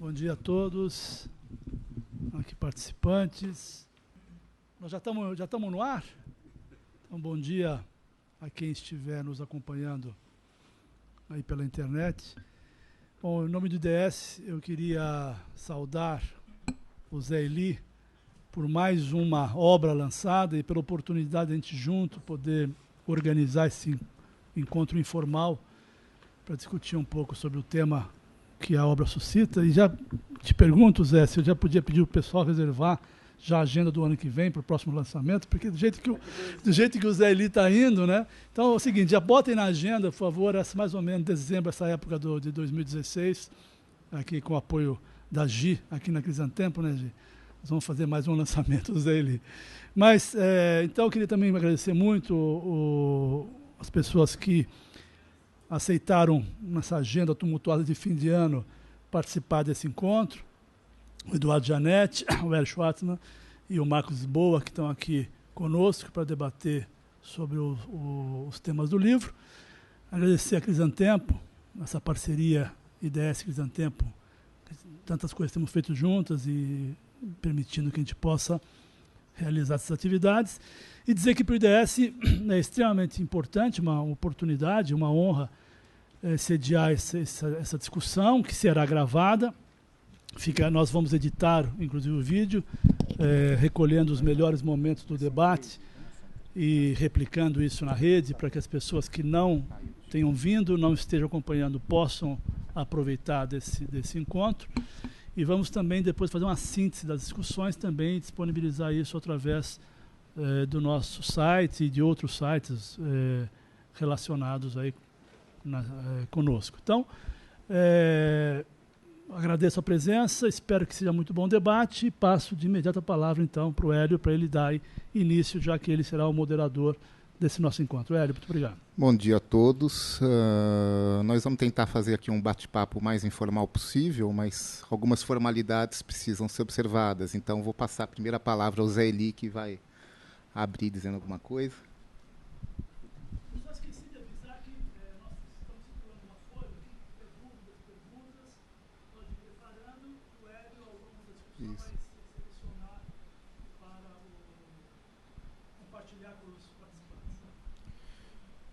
Bom dia a todos, aqui participantes. Nós já estamos no ar? Então, bom dia a quem estiver nos acompanhando aí pela internet. Bom, em nome do IDS, eu queria saudar o Zé Eli por mais uma obra lançada e pela oportunidade de a gente junto poder organizar esse encontro informal para discutir um pouco sobre o tema que a obra suscita. E já te pergunto, Zé, se eu já podia pedir para o pessoal reservar já a agenda do ano que vem para o próximo lançamento, porque do jeito que o Zé Eli está indo, né? Então é o seguinte, já botem na agenda, por favor, mais ou menos dezembro, essa época de 2016, aqui com o apoio da Gi, aqui na Crisantempo, né, Gi? Nós vamos fazer mais um lançamento do Zé Eli. Mas, então, eu queria também agradecer muito as pessoas que aceitaram, nessa agenda tumultuada de fim de ano, participar desse encontro. O Eduardo Janete, o Hélio Schwartzman e o Marcos Boa, que estão aqui conosco para debater sobre os temas do livro. Agradecer a Crisantempo, essa parceria IDS Crisantempo, tantas coisas temos feito juntas e permitindo que a gente possa realizar essas atividades. E dizer que para o IDS é extremamente importante, uma oportunidade, uma honra sediar essa discussão, que será gravada. Nós vamos editar, inclusive, o vídeo, recolhendo os melhores momentos do debate e replicando isso na rede para que as pessoas que não tenham vindo, não estejam acompanhando, possam aproveitar desse encontro. E vamos também depois fazer uma síntese das discussões, também disponibilizar isso através do nosso site e de outros sites relacionados aí conosco. Então, agradeço a presença, espero que seja muito bom o debate e passo de imediato a palavra, então, para o Hélio, para ele dar início, já que ele será o moderador desse nosso encontro. Hélio, muito obrigado. Bom dia a todos. Nós vamos tentar fazer aqui um bate-papo mais informal possível, mas algumas formalidades precisam ser observadas. Então, vou passar a primeira palavra ao Zé Eli, que vai abrir dizendo alguma coisa. Eu só esqueci de avisar que nós estamos circulando uma folha aqui, perguntas, pode ir preparando, o Hélio, ao longo da discussão, vai selecionar para compartilhar com os participantes.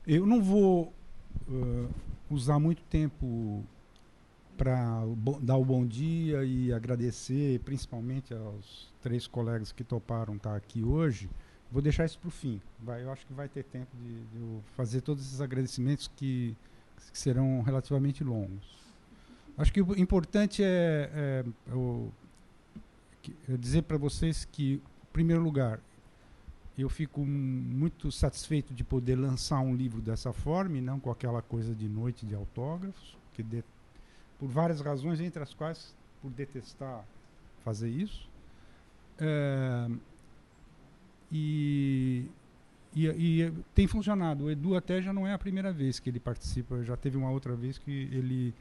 Eu não vou usar muito tempo para dar o bom dia e agradecer, principalmente aos 3 colegas que toparam estar aqui hoje. Vou deixar isso para o fim. Eu acho que vai ter tempo de eu fazer todos esses agradecimentos que serão relativamente longos. Acho que o importante é dizer para vocês que, em primeiro lugar, eu fico muito satisfeito de poder lançar um livro dessa forma e não com aquela coisa de noite de autógrafos, por várias razões, entre as quais por detestar fazer isso. E tem funcionado. O Edu até já não é a primeira vez que ele participa, já teve uma outra vez que ele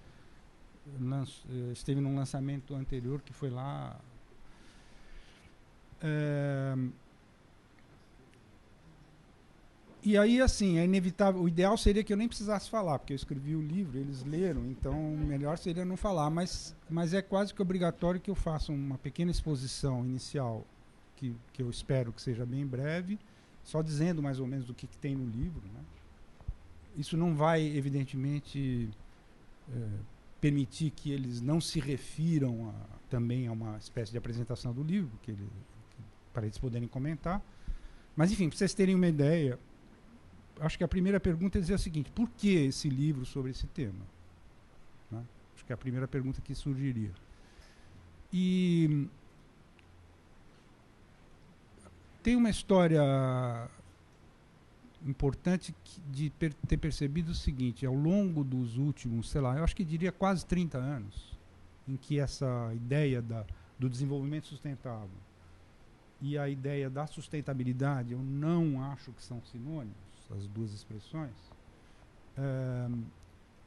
esteve num lançamento anterior que foi lá. E aí, assim, é inevitável. O ideal seria que eu nem precisasse falar, porque eu escrevi o livro, eles leram, então melhor seria não falar. Mas é quase que obrigatório que eu faça uma pequena exposição inicial, que eu espero que seja bem breve, só dizendo mais ou menos do que tem no livro, né? Isso não vai, evidentemente, permitir que eles não se refiram também a uma espécie de apresentação do livro, para eles poderem comentar. Mas, enfim, para vocês terem uma ideia, acho que a primeira pergunta é dizer o seguinte: por que esse livro sobre esse tema? Né? Acho que é a primeira pergunta que surgiria. E tem uma história importante de ter percebido o seguinte: ao longo dos últimos, sei lá, eu acho que diria quase 30 anos, em que essa ideia do desenvolvimento sustentável e a ideia da sustentabilidade, eu não acho que são sinônimos, as duas expressões,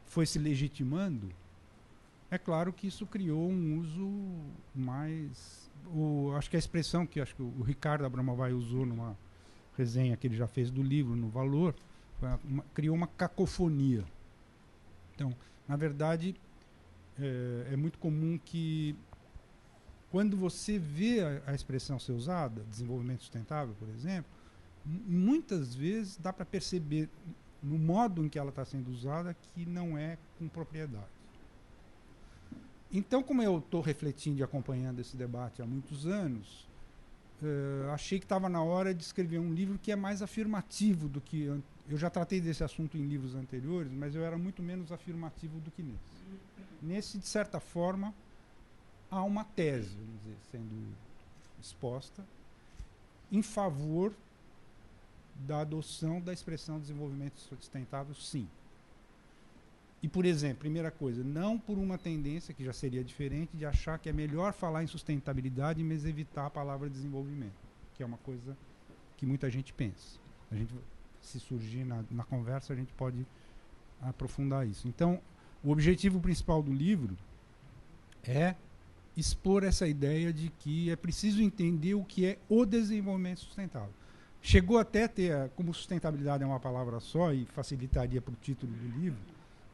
foi se legitimando. É claro que isso criou um uso mais... acho que a expressão que acho que o Ricardo Abramovay usou numa resenha que ele já fez do livro, no Valor, criou uma cacofonia. Então, na verdade, é muito comum que, quando você vê a expressão ser usada, desenvolvimento sustentável, por exemplo, muitas vezes dá para perceber no modo em que ela está sendo usada que não é com propriedade. Então, como eu estou refletindo e acompanhando esse debate há muitos anos, achei que estava na hora de escrever um livro que é mais afirmativo do que... Eu já tratei desse assunto em livros anteriores, mas eu era muito menos afirmativo do que nesse. Nesse, de certa forma, há uma tese, vamos dizer, sendo exposta em favor da adoção da expressão desenvolvimento sustentável, sim. E, por exemplo, primeira coisa, não por uma tendência, que já seria diferente, de achar que é melhor falar em sustentabilidade, mas evitar a palavra desenvolvimento, que é uma coisa que muita gente pensa. A gente, se surgir na conversa, a gente pode aprofundar isso. Então, o objetivo principal do livro é expor essa ideia de que é preciso entender o que é o desenvolvimento sustentável. Chegou até a ter, como sustentabilidade é uma palavra só e facilitaria para o título do livro,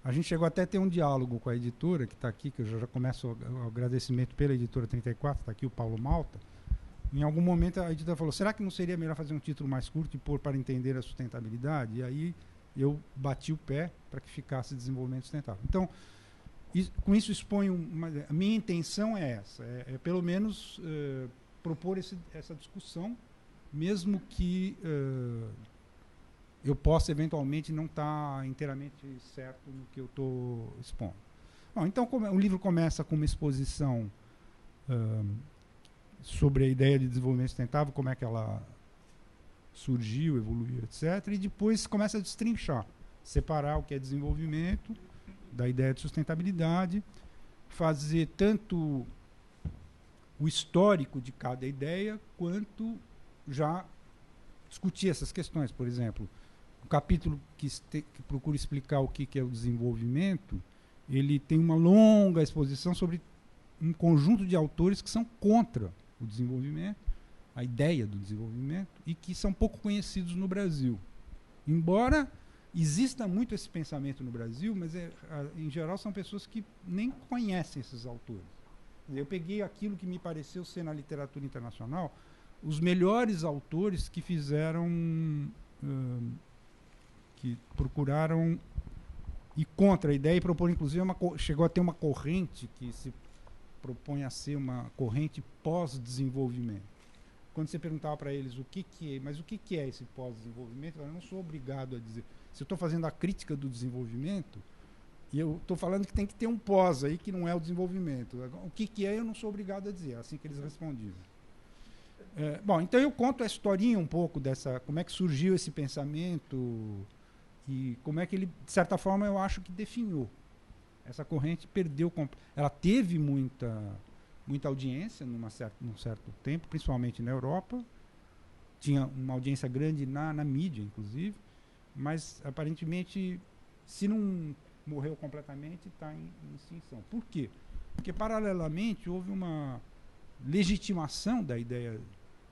a gente chegou até a ter um diálogo com a editora, que está aqui, que eu já começo o agradecimento pela editora 34, está aqui o Paulo Malta. Em algum momento a editora falou, será que não seria melhor fazer um título mais curto e pôr para entender a sustentabilidade? E aí eu bati o pé para que ficasse desenvolvimento sustentável. Então, com isso exponho, a minha intenção é essa, é pelo menos propor essa discussão, mesmo que eu possa eventualmente não estar inteiramente certo no que eu estou expondo. Bom, então o livro começa com uma exposição sobre a ideia de desenvolvimento sustentável, como é que ela surgiu, evoluiu, etc. E depois começa a destrinchar, separar o que é desenvolvimento da ideia de sustentabilidade, fazer tanto o histórico de cada ideia, quanto já discutir essas questões. Por exemplo, o capítulo que procura explicar o que é o desenvolvimento, ele tem uma longa exposição sobre um conjunto de autores que são contra o desenvolvimento, a ideia do desenvolvimento, e que são pouco conhecidos no Brasil. Embora exista muito esse pensamento no Brasil, mas em geral são pessoas que nem conhecem esses autores. Eu peguei aquilo que me pareceu ser na literatura internacional os melhores autores que fizeram, que procuraram ir contra a ideia e propor, inclusive, chegou a ter uma corrente que se propõe a ser uma corrente pós-desenvolvimento. Quando você perguntava para eles o que é esse pós-desenvolvimento, eu não sou obrigado a dizer. Se eu estou fazendo a crítica do desenvolvimento, e eu estou falando que tem que ter um pós aí, que não é o desenvolvimento. O que é, eu não sou obrigado a dizer. É assim que eles respondiam. Bom, então eu conto a historinha um pouco dessa, como é que surgiu esse pensamento e como é que ele, de certa forma, eu acho que definhou. Essa corrente perdeu, ela teve muita audiência num certo tempo, principalmente na Europa, tinha uma audiência grande na mídia, inclusive, mas aparentemente, se não morreu completamente, está em extinção. Por quê? Porque paralelamente houve uma legitimação da ideia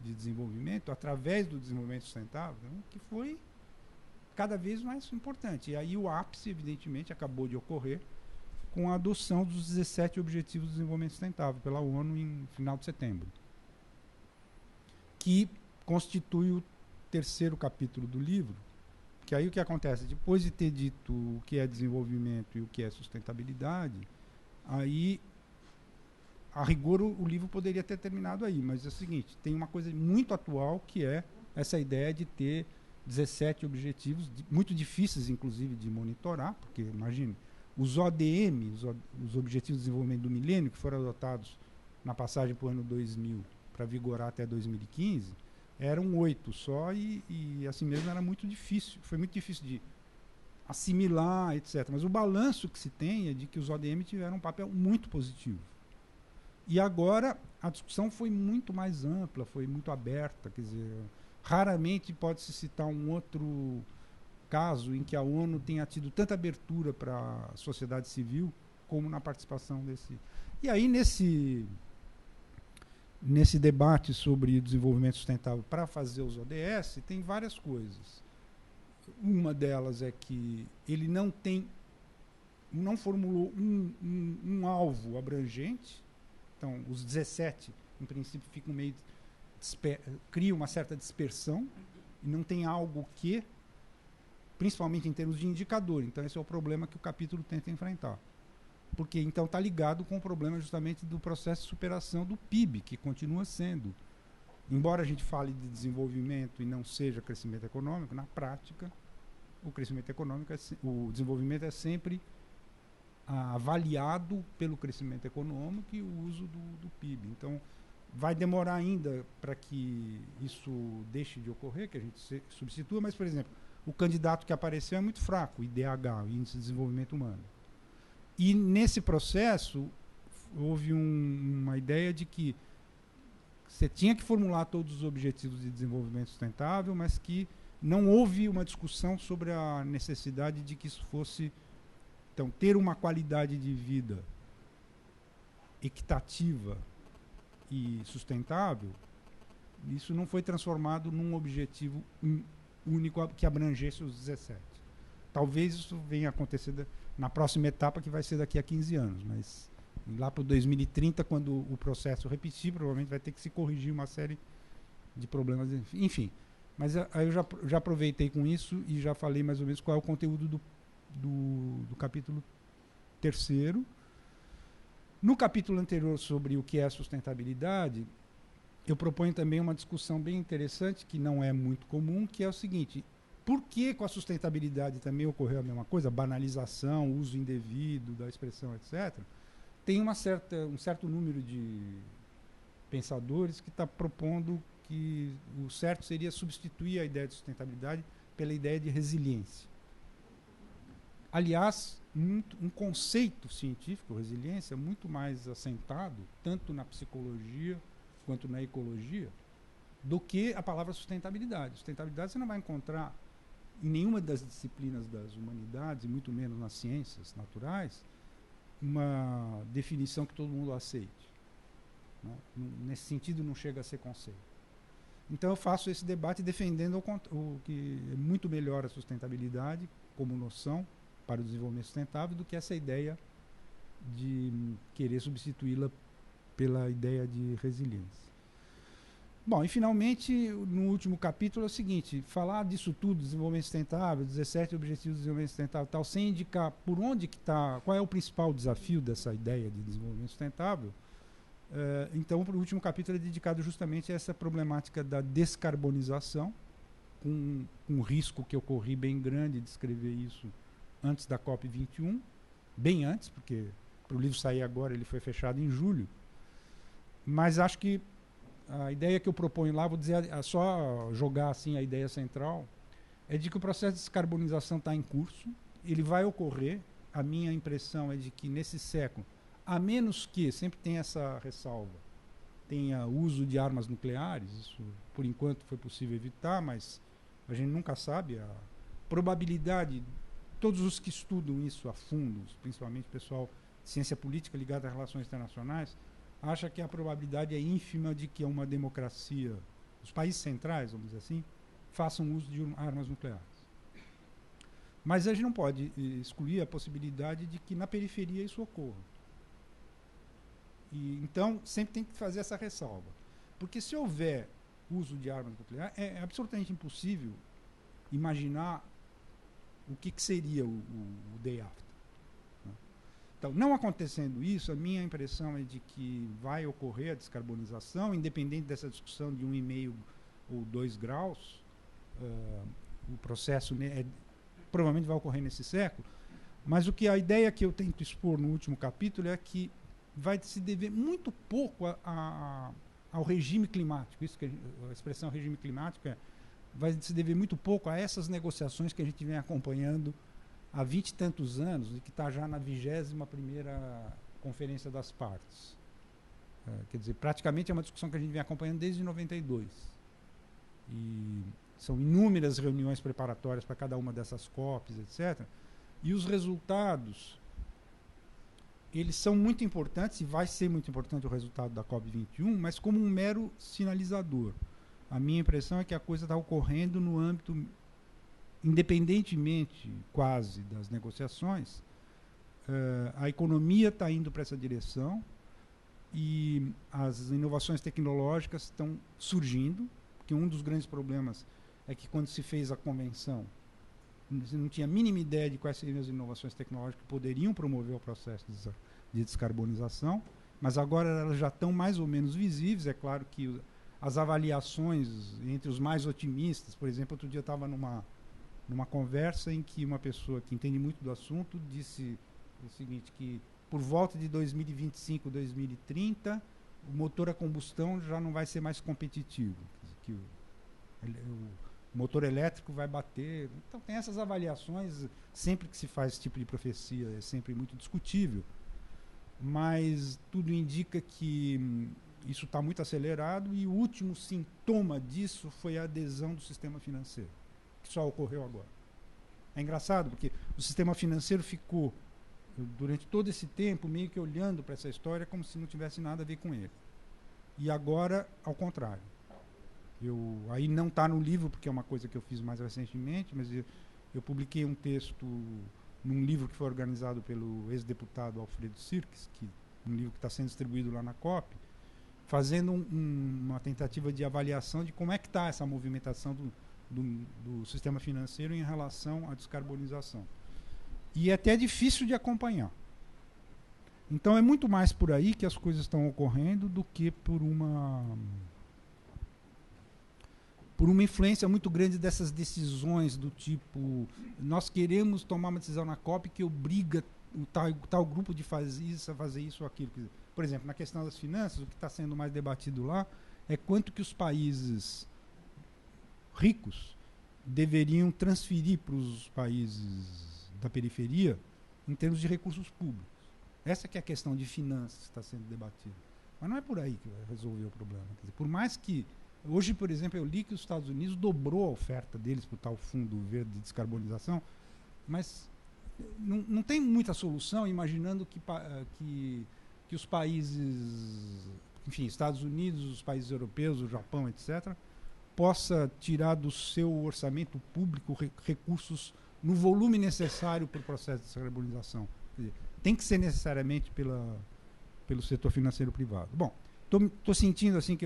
de desenvolvimento através do desenvolvimento sustentável, né, que foi cada vez mais importante. E aí o ápice, evidentemente, acabou de ocorrer com a adoção dos 17 Objetivos de Desenvolvimento Sustentável pela ONU em final de setembro, que constitui o terceiro capítulo do livro, que aí o que acontece? Depois de ter dito o que é desenvolvimento e o que é sustentabilidade, aí, a rigor, o livro poderia ter terminado aí, mas é o seguinte, tem uma coisa muito atual, que é essa ideia de ter 17 objetivos, muito difíceis, inclusive, de monitorar, porque, imagine, os ODM, os Objetivos de Desenvolvimento do Milênio, que foram adotados na passagem para o ano 2000 para vigorar até 2015, eram 8 só e assim mesmo era muito difícil, foi muito difícil de assimilar, etc. Mas o balanço que se tem é de que os ODM tiveram um papel muito positivo. E agora a discussão foi muito mais ampla, foi muito aberta, quer dizer, raramente pode-se citar um outro caso em que a ONU tenha tido tanta abertura para a sociedade civil como na participação desse. E aí, nesse debate sobre desenvolvimento sustentável para fazer os ODS, tem várias coisas. Uma delas é que ele não tem não formulou um alvo abrangente. Então, os 17, em princípio, ficam meio cria uma certa dispersão e não tem algo que, principalmente em termos de indicador. Então, esse é o problema que o capítulo tenta enfrentar. Porque, então, está ligado com o problema justamente do processo de superação do PIB, que continua sendo. Embora a gente fale de desenvolvimento e não seja crescimento econômico, na prática, o crescimento econômico, o desenvolvimento é sempre avaliado pelo crescimento econômico e o uso do PIB. Então, vai demorar ainda para que isso deixe de ocorrer, que a gente substitua, mas, por exemplo, o candidato que apareceu é muito fraco, o IDH, o Índice de Desenvolvimento Humano. E nesse processo houve uma ideia de que você tinha que formular todos os objetivos de desenvolvimento sustentável, mas que não houve uma discussão sobre a necessidade de que isso fosse, então, ter uma qualidade de vida equitativa e sustentável. Isso não foi transformado num objetivo único que abrangesse os 17. Talvez isso venha a acontecer na próxima etapa, que vai ser daqui a 15 anos, mas lá para 2030, quando o processo repetir, provavelmente vai ter que se corrigir uma série de problemas, enfim. Mas aí eu já aproveitei com isso e já falei mais ou menos qual é o conteúdo do capítulo 3º. No capítulo anterior, sobre o que é a sustentabilidade, eu proponho também uma discussão bem interessante, que não é muito comum, que é o seguinte: por que com a sustentabilidade também ocorreu a mesma coisa, banalização, uso indevido da expressão, etc., tem um certo número de pensadores que está propondo que o certo seria substituir a ideia de sustentabilidade pela ideia de resiliência. Aliás, um conceito científico, resiliência, muito mais assentado, tanto na psicologia quanto na ecologia, do que a palavra sustentabilidade. Sustentabilidade você não vai encontrar em nenhuma das disciplinas das humanidades, e muito menos nas ciências naturais, uma definição que todo mundo aceite. Né? Nesse sentido, não chega a ser conceito. Então, eu faço esse debate defendendo o que é muito melhor a sustentabilidade como noção para o desenvolvimento sustentável do que essa ideia de querer substituí-la pela ideia de resiliência. Bom, e finalmente, no último capítulo é o seguinte: falar disso tudo, desenvolvimento sustentável, 17 objetivos de desenvolvimento sustentável, tal, sem indicar por onde que está, qual é o principal desafio dessa ideia de desenvolvimento sustentável. Então, o último capítulo é dedicado justamente a essa problemática da descarbonização, com um risco que eu corri bem grande de escrever isso antes da COP21, bem antes, porque para o livro sair agora ele foi fechado em julho, mas acho que a ideia que eu proponho lá, vou dizer, só jogar assim a ideia central, é de que o processo de descarbonização está em curso, ele vai ocorrer. A minha impressão é de que nesse século, a menos que, sempre tem essa ressalva, tenha uso de armas nucleares, isso por enquanto foi possível evitar, mas a gente nunca sabe, a probabilidade, todos os que estudam isso a fundo, principalmente o pessoal de ciência política ligado às relações internacionais, acha que a probabilidade é ínfima de que uma democracia, os países centrais, vamos dizer assim, façam uso de armas nucleares. Mas a gente não pode excluir a possibilidade de que na periferia isso ocorra. Então, sempre tem que fazer essa ressalva. Porque se houver uso de armas nucleares, é absolutamente impossível imaginar o que seria o day after. Então, não acontecendo isso, a minha impressão é de que vai ocorrer a descarbonização, independente dessa discussão de 1,5 ou 2 graus, o processo provavelmente vai ocorrer nesse século, mas a ideia que eu tento expor no último capítulo é que vai se dever muito pouco ao regime climático. Isso que a expressão regime climático vai se dever muito pouco a essas negociações que a gente vem acompanhando há 20 e tantos anos, e que está já na 21ª Conferência das Partes. Quer dizer, praticamente é uma discussão que a gente vem acompanhando desde 92. E são inúmeras reuniões preparatórias para cada uma dessas COPs, etc. E os resultados, eles são muito importantes, e vai ser muito importante o resultado da COP21, mas como um mero sinalizador. A minha impressão é que a coisa está ocorrendo no âmbito, independentemente quase das negociações, a economia está indo para essa direção e as inovações tecnológicas estão surgindo, porque um dos grandes problemas é que quando se fez a convenção, você não tinha a mínima ideia de quais seriam as inovações tecnológicas que poderiam promover o processo de descarbonização, mas agora elas já estão mais ou menos visíveis. É claro que as avaliações entre os mais otimistas, por exemplo, outro dia eu estava numa conversa em que uma pessoa que entende muito do assunto disse o seguinte, que por volta de 2025, 2030, o motor a combustão já não vai ser mais competitivo, que o motor elétrico vai bater. Então tem essas avaliações, sempre que se faz esse tipo de profecia é sempre muito discutível, mas tudo indica que isso está muito acelerado e o último sintoma disso foi a adesão do sistema financeiro, que só ocorreu agora. É engraçado porque o sistema financeiro ficou durante todo esse tempo meio que olhando para essa história como se não tivesse nada a ver com ele. E agora, ao contrário. Aí não está no livro, porque é uma coisa que eu fiz mais recentemente, mas eu publiquei um texto num livro que foi organizado pelo ex-deputado Alfredo Sirques, um livro que está sendo distribuído lá na COP, fazendo uma tentativa de avaliação de como é que está essa movimentação do sistema financeiro em relação à descarbonização. E é até difícil de acompanhar. Então é muito mais por aí que as coisas estão ocorrendo do que por uma influência muito grande dessas decisões do tipo, nós queremos tomar uma decisão na COP que obriga o tal grupo de fazer isso ou aquilo. Por exemplo, na questão das finanças, o que está sendo mais debatido lá é quanto que os países ricos deveriam transferir para os países da periferia em termos de recursos públicos. Essa que é a questão de finanças que está sendo debatida. Mas não é por aí que vai resolver o problema. Quer dizer, por mais que hoje, por exemplo, eu li que os Estados Unidos dobrou a oferta deles para o tal fundo verde de descarbonização, mas não tem muita solução imaginando que os países, enfim, Estados Unidos, os países europeus, o Japão, etc., possa tirar do seu orçamento público recursos no volume necessário para o processo de descarbonização. Quer dizer, tem que ser necessariamente pelo setor financeiro privado. Bom, estou sentindo assim que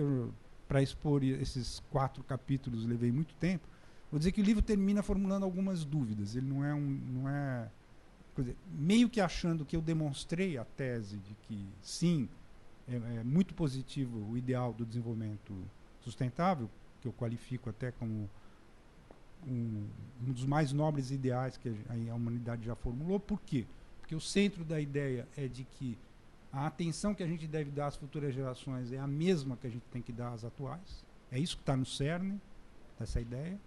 para expor esses 4 capítulos levei muito tempo. Vou dizer que o livro termina formulando algumas dúvidas. Ele não é quer dizer, meio que achando que eu demonstrei a tese de que sim, é muito positivo o ideal do desenvolvimento sustentável, que eu qualifico até como um dos mais nobres ideais que a humanidade já formulou. Por quê? Porque o centro da ideia é de que a atenção que a gente deve dar às futuras gerações é a mesma que a gente tem que dar às atuais. É isso que está no cerne dessa ideia.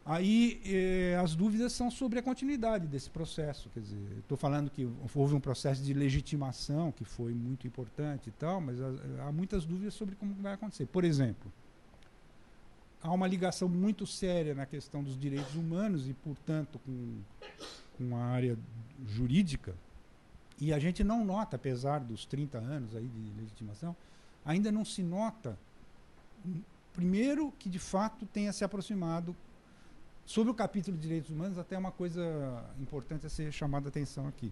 Aí as dúvidas são sobre a continuidade desse processo. Quer dizer, estou falando que houve um processo de legitimação que foi muito importante e tal, mas há muitas dúvidas sobre como vai acontecer. Por exemplo, há uma ligação muito séria na questão dos direitos humanos e, portanto, com a área jurídica. E a gente não nota, apesar dos 30 anos aí de legitimação, ainda não se nota, primeiro, que de fato tenha se aproximado. Sobre o capítulo de direitos humanos, até uma coisa importante a ser chamada a atenção aqui.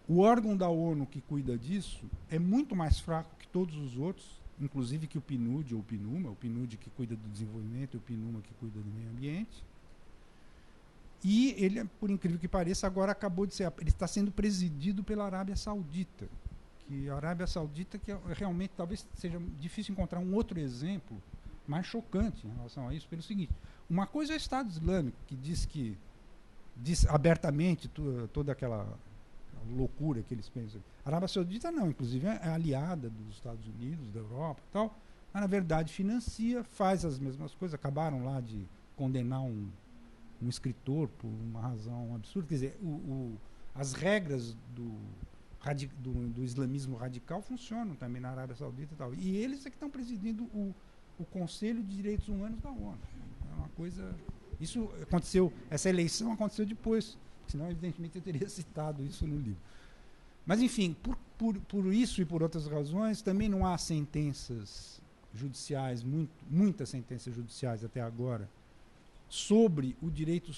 O órgão da ONU que cuida disso é muito mais fraco que todos os outros, inclusive que o PNUD ou o PNUMA, o PNUD que cuida do desenvolvimento e o PNUMA que cuida do meio ambiente. E ele, por incrível que pareça, agora ele está sendo presidido pela Arábia Saudita. Que a Arábia Saudita, que realmente talvez seja difícil encontrar um outro exemplo mais chocante em relação a isso, pelo seguinte: uma coisa é o Estado Islâmico, que diz abertamente toda aquela loucura que eles pensam. A Arábia Saudita não, inclusive é aliada dos Estados Unidos, da Europa e tal, mas na verdade financia, faz as mesmas coisas. Acabaram lá de condenar um escritor por uma razão absurda. Quer dizer, as regras do islamismo radical funcionam também na Arábia Saudita e tal. E eles é que estão presidindo o Conselho de Direitos Humanos da ONU. É uma coisa... Isso aconteceu, essa eleição aconteceu depois, senão, evidentemente, eu teria citado isso no livro. Mas, enfim, por isso e por outras razões, também não há sentenças judiciais, muitas sentenças judiciais até agora, sobre o direito,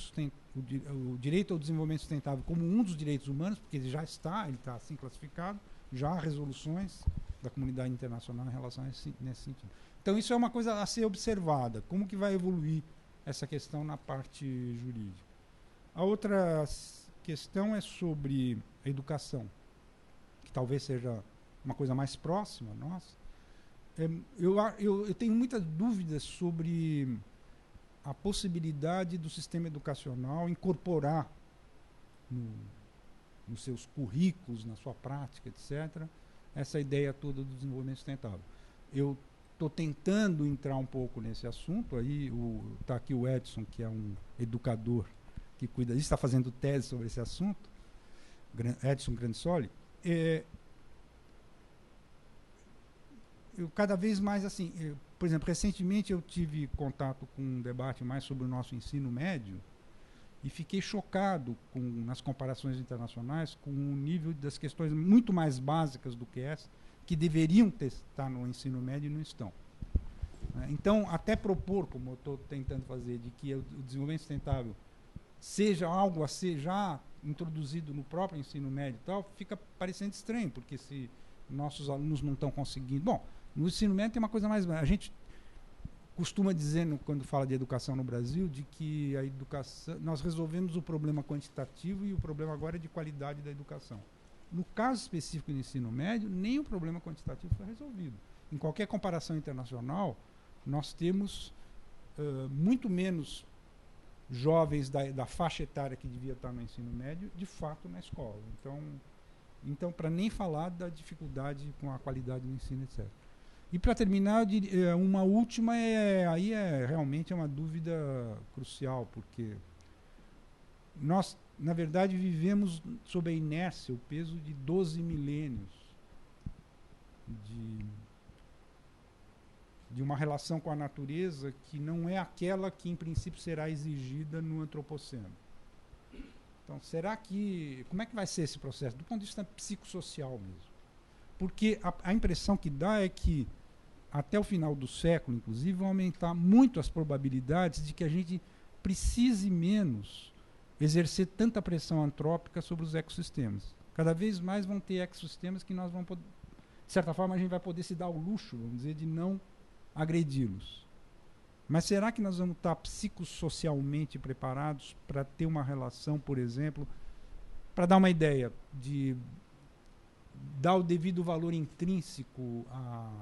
o direito ao desenvolvimento sustentável como um dos direitos humanos, porque ele está assim classificado, já há resoluções da comunidade internacional em relação nesse sentido. Então isso é uma coisa a ser observada, como que vai evoluir essa questão na parte jurídica. A outra questão é sobre a educação, que talvez seja uma coisa mais próxima a nós. Eu tenho muitas dúvidas sobre a possibilidade do sistema educacional incorporar nos seus currículos, na sua prática, etc., essa ideia toda do desenvolvimento sustentável. Eu estou tentando entrar um pouco nesse assunto, aí está aqui o Edson, que é um educador que cuida disso, está fazendo tese sobre esse assunto, Edson Grandisoli. Eu cada vez mais, assim, por exemplo, recentemente eu tive contato com um debate mais sobre o nosso ensino médio e fiquei chocado nas comparações internacionais com o nível das questões muito mais básicas do que essa, que deveriam estar no ensino médio e não estão. Então, até propor, como eu estou tentando fazer, de que o desenvolvimento sustentável seja algo a ser já introduzido no próprio ensino médio e tal, fica parecendo estranho, porque se nossos alunos não estão conseguindo... Bom, no ensino médio tem uma coisa mais... A gente costuma dizer, quando fala de educação no Brasil, de que a educação, nós resolvemos o problema quantitativo e o problema agora é de qualidade da educação. No caso específico do ensino médio, nem o problema quantitativo foi resolvido. Em qualquer comparação internacional, nós temos muito menos jovens da faixa etária que devia estar no ensino médio, de fato, na escola. Então para nem falar da dificuldade com a qualidade do ensino, etc. E para terminar, uma última realmente uma dúvida crucial, porque nós, na verdade, vivemos sob a inércia, o peso de 12 milênios de uma relação com a natureza que não é aquela que, em princípio, será exigida no antropoceno. Então, como é que vai ser esse processo? Do ponto de vista psicossocial mesmo. Porque a impressão que dá é que, até o final do século, inclusive, vão aumentar muito as probabilidades de que a gente precise menos exercer tanta pressão antrópica sobre os ecossistemas. Cada vez mais vão ter ecossistemas que nós vamos poder, de certa forma, a gente vai poder se dar o luxo, vamos dizer, de não agredi-los. Mas será que nós vamos estar psicossocialmente preparados para ter uma relação, por exemplo, para dar uma ideia, de dar o devido valor intrínseco a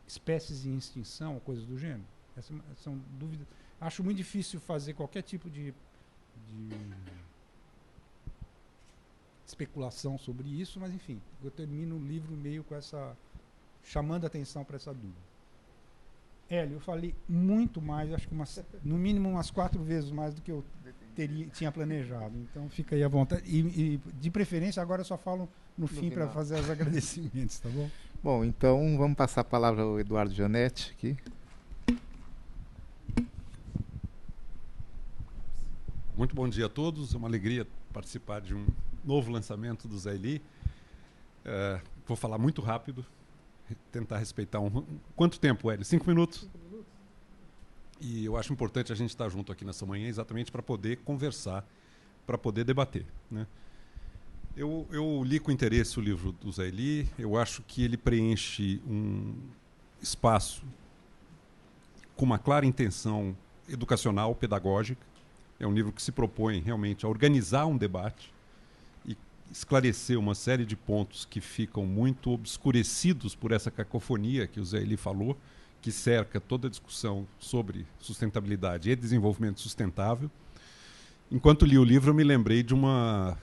espécies em extinção, ou coisas do gênero? Essas são dúvidas. Acho muito difícil fazer qualquer tipo de especulação sobre isso, mas enfim, eu termino o livro meio com chamando a atenção para essa dúvida. Hélio, eu falei muito mais, acho que no mínimo umas 4 vezes mais do que eu tinha planejado, então fica aí à vontade. E de preferência, agora eu só falo no fim para fazer os agradecimentos, tá bom? Bom, então vamos passar a palavra ao Eduardo Gianetti aqui. Muito bom dia a todos, é uma alegria participar de um novo lançamento do Zé Eli. Vou falar muito rápido, tentar respeitar Quanto tempo, Hélio? 5 minutos? 5 minutos. E eu acho importante a gente estar junto aqui nessa manhã exatamente para poder conversar, para poder debater, né? Eu li com interesse o livro do Zé Eli, eu acho que ele preenche um espaço com uma clara intenção educacional, pedagógica. É um livro que se propõe realmente a organizar um debate e esclarecer uma série de pontos que ficam muito obscurecidos por essa cacofonia que o Zé Eli falou, que cerca toda a discussão sobre sustentabilidade e desenvolvimento sustentável. Enquanto li o livro, eu me lembrei de uma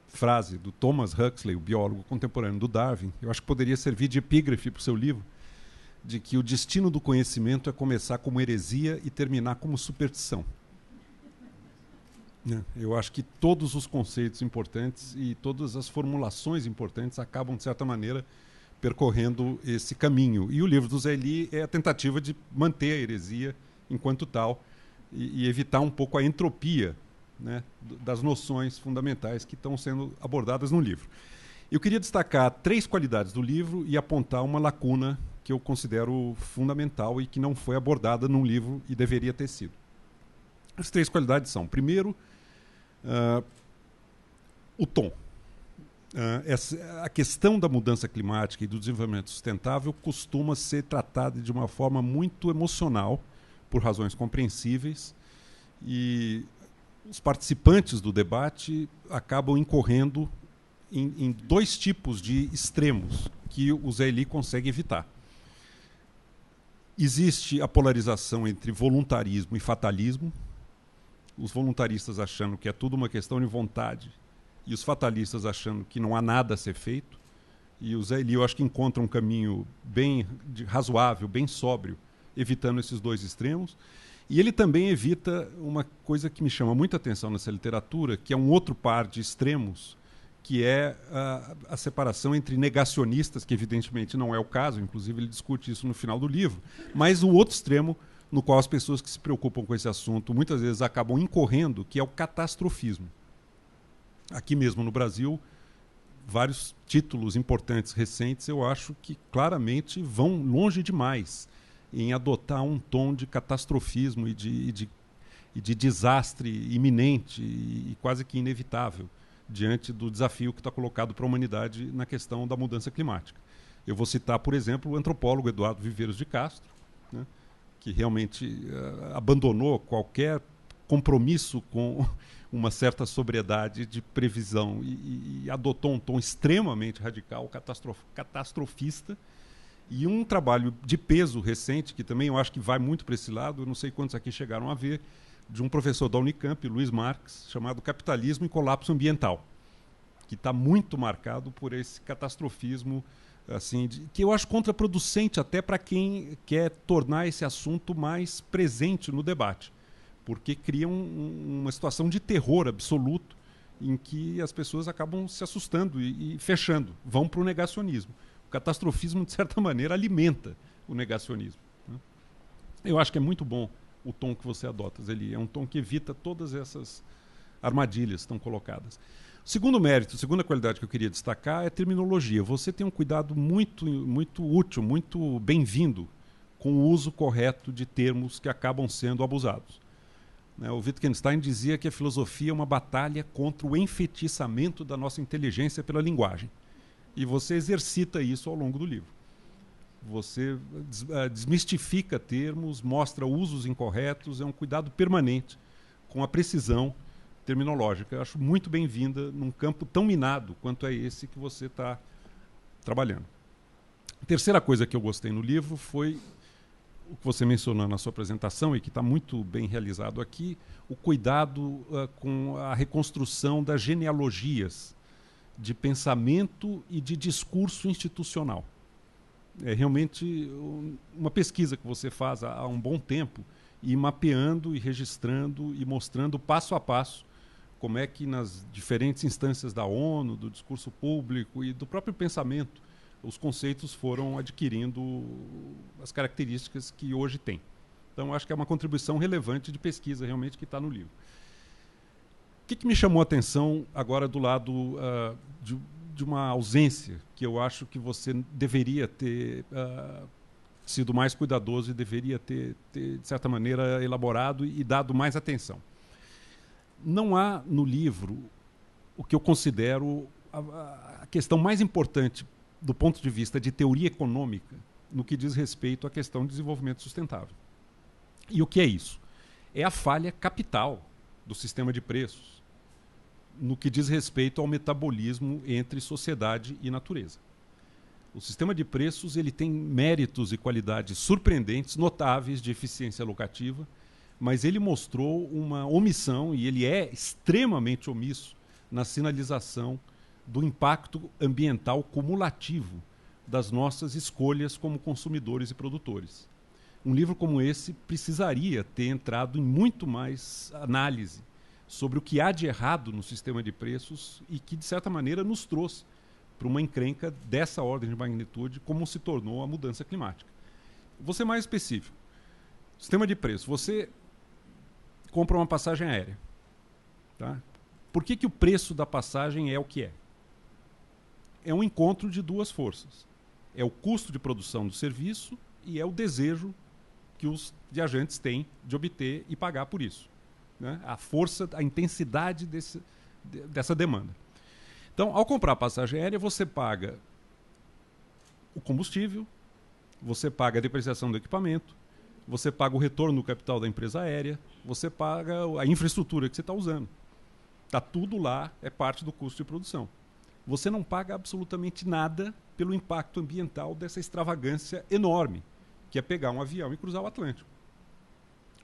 frase do Thomas Huxley, o biólogo contemporâneo do Darwin, eu acho que poderia servir de epígrafe para o seu livro, de que o destino do conhecimento é começar como heresia e terminar como superstição. Eu acho que todos os conceitos importantes e todas as formulações importantes acabam, de certa maneira, percorrendo esse caminho. E o livro do Zé Eli é a tentativa de manter a heresia enquanto tal e evitar um pouco a entropia, né, das noções fundamentais que estão sendo abordadas no livro. Eu queria destacar 3 qualidades do livro e apontar uma lacuna que eu considero fundamental e que não foi abordada num livro e deveria ter sido. As 3 qualidades são, primeiro, o tom. A questão da mudança climática e do desenvolvimento sustentável costuma ser tratada de uma forma muito emocional, por razões compreensíveis, e os participantes do debate acabam incorrendo em 2 tipos de extremos que o Zé Eli consegue evitar. Existe a polarização entre voluntarismo e fatalismo, os voluntaristas achando que é tudo uma questão de vontade e os fatalistas achando que não há nada a ser feito. E o Zé Eli, eu acho que encontra um caminho bem razoável, bem sóbrio, evitando esses 2 extremos. E ele também evita uma coisa que me chama muita atenção nessa literatura, que é um outro par de extremos, que é a separação entre negacionistas, que evidentemente não é o caso, inclusive ele discute isso no final do livro, mas o outro extremo no qual as pessoas que se preocupam com esse assunto muitas vezes acabam incorrendo, que é o catastrofismo. Aqui mesmo no Brasil, vários títulos importantes recentes, eu acho que claramente vão longe demais em adotar um tom de catastrofismo e de desastre iminente e quase que inevitável diante do desafio que está colocado para a humanidade na questão da mudança climática. Eu vou citar, por exemplo, o antropólogo Eduardo Viveiros de Castro, né, que realmente abandonou qualquer compromisso com uma certa sobriedade de previsão e adotou um tom extremamente radical, catastrofista, e um trabalho de peso recente, que também eu acho que vai muito para esse lado, eu não sei quantos aqui chegaram a ver, de um professor da Unicamp, Luiz Marx, chamado Capitalismo e Colapso Ambiental, que está muito marcado por esse catastrofismo, assim, que eu acho contraproducente até para quem quer tornar esse assunto mais presente no debate, porque cria uma situação de terror absoluto em que as pessoas acabam se assustando e fechando, vão para o negacionismo. O catastrofismo, de certa maneira, alimenta o negacionismo, né? Eu acho que é muito bom o tom que você adota, Zeli. É um tom que evita todas essas armadilhas que estão colocadas. O segundo mérito, a segunda qualidade que eu queria destacar é a terminologia. Você tem um cuidado muito, muito útil, muito bem-vindo com o uso correto de termos que acabam sendo abusados. O Wittgenstein dizia que a filosofia é uma batalha contra o enfeitiçamento da nossa inteligência pela linguagem. E você exercita isso ao longo do livro. Você desmistifica termos, mostra usos incorretos, é um cuidado permanente com a precisão terminológica. Eu acho muito bem-vinda num campo tão minado quanto é esse que você está trabalhando. A terceira coisa que eu gostei no livro foi o que você mencionou na sua apresentação e que está muito bem realizado aqui, o cuidado com a reconstrução das genealogias de pensamento e de discurso institucional. É realmente uma pesquisa que você faz há um bom tempo, e mapeando e registrando e mostrando passo a passo como é que nas diferentes instâncias da ONU, do discurso público e do próprio pensamento, os conceitos foram adquirindo as características que hoje tem. Então, acho que é uma contribuição relevante de pesquisa realmente que está no livro. O que me chamou a atenção agora do lado de uma ausência que eu acho que você deveria ter sido mais cuidadoso e deveria ter, de certa maneira, elaborado e dado mais atenção. Não há no livro o que eu considero a questão mais importante do ponto de vista de teoria econômica no que diz respeito à questão de desenvolvimento sustentável. E o que é isso? É a falha capital do sistema de preços no que diz respeito ao metabolismo entre sociedade e natureza. O sistema de preços ele tem méritos e qualidades surpreendentes, notáveis de eficiência alocativa, mas ele mostrou uma omissão, e ele é extremamente omisso, na sinalização do impacto ambiental cumulativo das nossas escolhas como consumidores e produtores. Um livro como esse precisaria ter entrado em muito mais análise sobre o que há de errado no sistema de preços e que, de certa maneira, nos trouxe para uma encrenca dessa ordem de magnitude, como se tornou a mudança climática. Vou ser mais específico. Sistema de preço. Você compra uma passagem aérea. Tá? Por que o preço da passagem é o que é? É um encontro de duas forças. É o custo de produção do serviço e é o desejo que os viajantes têm de obter e pagar por isso. né, a força, a intensidade dessa demanda. Então, ao comprar a passagem aérea, você paga o combustível, você paga a depreciação do equipamento, você paga o retorno do capital da empresa aérea, você paga a infraestrutura que você está usando. Está tudo lá, é parte do custo de produção. Você não paga absolutamente nada pelo impacto ambiental dessa extravagância enorme, que é pegar um avião e cruzar o Atlântico.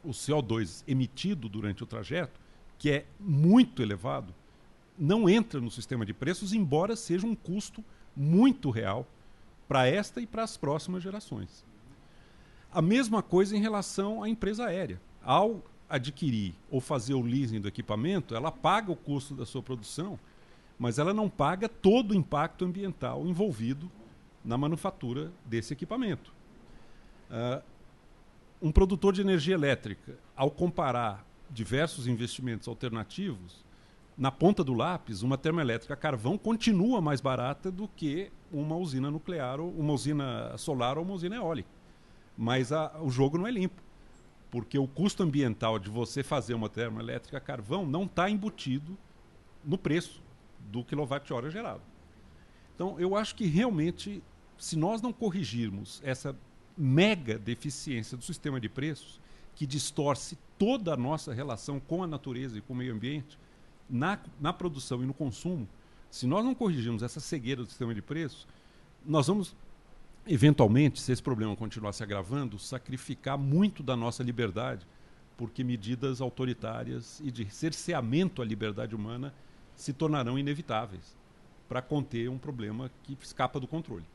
O CO2 emitido durante o trajeto, que é muito elevado, não entra no sistema de preços, embora seja um custo muito real para esta e para as próximas gerações. A mesma coisa em relação à empresa aérea. Ao adquirir ou fazer o leasing do equipamento, ela paga o custo da sua produção, mas ela não paga todo o impacto ambiental envolvido na manufatura desse equipamento. Um produtor de energia elétrica, ao comparar diversos investimentos alternativos, na ponta do lápis, uma termoelétrica a carvão continua mais barata do que uma usina nuclear, ou uma usina solar ou uma usina eólica. Mas o jogo não é limpo, porque o custo ambiental de você fazer uma termoelétrica a carvão não está embutido no preço do quilowatt-hora gerado. Então, eu acho que realmente, se nós não corrigirmos essa mega deficiência do sistema de preços, que distorce toda a nossa relação com a natureza e com o meio ambiente, na produção e no consumo, se nós não corrigirmos essa cegueira do sistema de preços, nós vamos, eventualmente, se esse problema continuar se agravando, sacrificar muito da nossa liberdade, porque medidas autoritárias e de cerceamento à liberdade humana se tornarão inevitáveis para conter um problema que escapa do controle.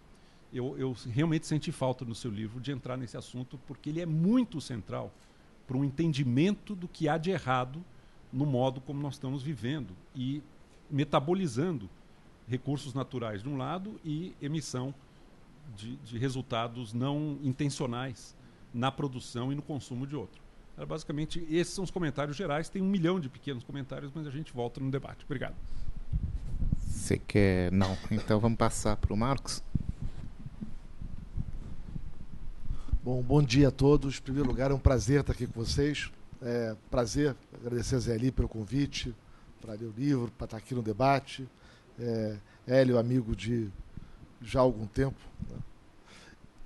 Eu realmente senti falta no seu livro de entrar nesse assunto, porque ele é muito central para um entendimento do que há de errado no modo como nós estamos vivendo e metabolizando recursos naturais de um lado e emissão de resultados não intencionais na produção e no consumo de outro. Basicamente, esses são os comentários gerais. Tem 1 milhão de pequenos comentários, mas a gente volta no debate. Obrigado. Você quer? Não. Então vamos passar para o Marcos. Bom dia a todos. Em primeiro lugar, é um prazer estar aqui com vocês. Prazer agradecer a Zé Eli pelo convite, para ler o livro, para estar aqui no debate. Hélio, amigo de já há algum tempo. Né?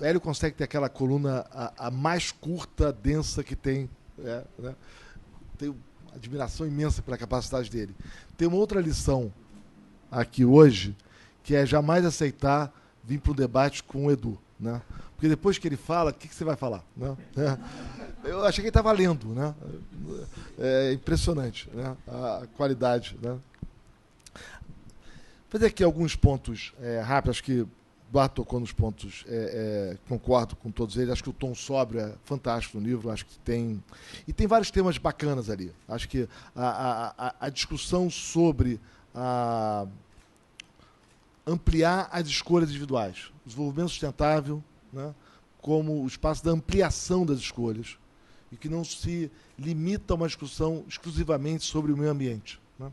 Hélio consegue ter aquela coluna a mais curta, densa que tem. Né? Tenho admiração imensa pela capacidade dele. Tem uma outra lição aqui hoje, que é jamais aceitar vir para um debate com o Edu. Né? Porque depois que ele fala, o que você vai falar? Né? Eu achei que ele estava lendo. Né? É impressionante, né? A qualidade. Né? Vou fazer aqui alguns pontos rápidos. Acho que o Eduardo tocou nos pontos, concordo com todos eles. Acho que o tom sóbrio é fantástico no livro. Acho que tem... E tem vários temas bacanas ali. Acho que a discussão sobre ampliar as escolhas individuais, o desenvolvimento sustentável, né, como o espaço da ampliação das escolhas, e que não se limita a uma discussão exclusivamente sobre o meio ambiente. Né?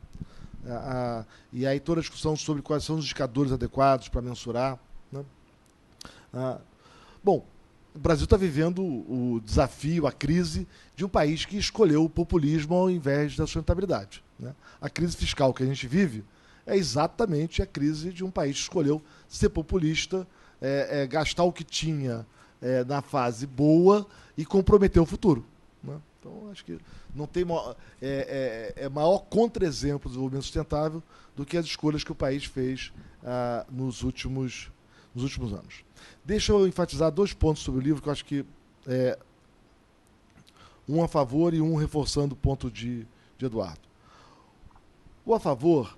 E aí toda a discussão sobre quais são os indicadores adequados para mensurar. Né? Bom, o Brasil está vivendo o desafio, a crise de um país que escolheu o populismo ao invés da sustentabilidade. Né? A crise fiscal que a gente vive é exatamente a crise de um país que escolheu ser populista, gastar o que tinha na fase boa e comprometer o futuro. Né? Então, acho que não tem maior contra-exemplo do desenvolvimento sustentável do que as escolhas que o país fez nos últimos anos. Deixa eu enfatizar 2 pontos sobre o livro, que eu acho que um a favor e um reforçando o ponto de Eduardo. O a favor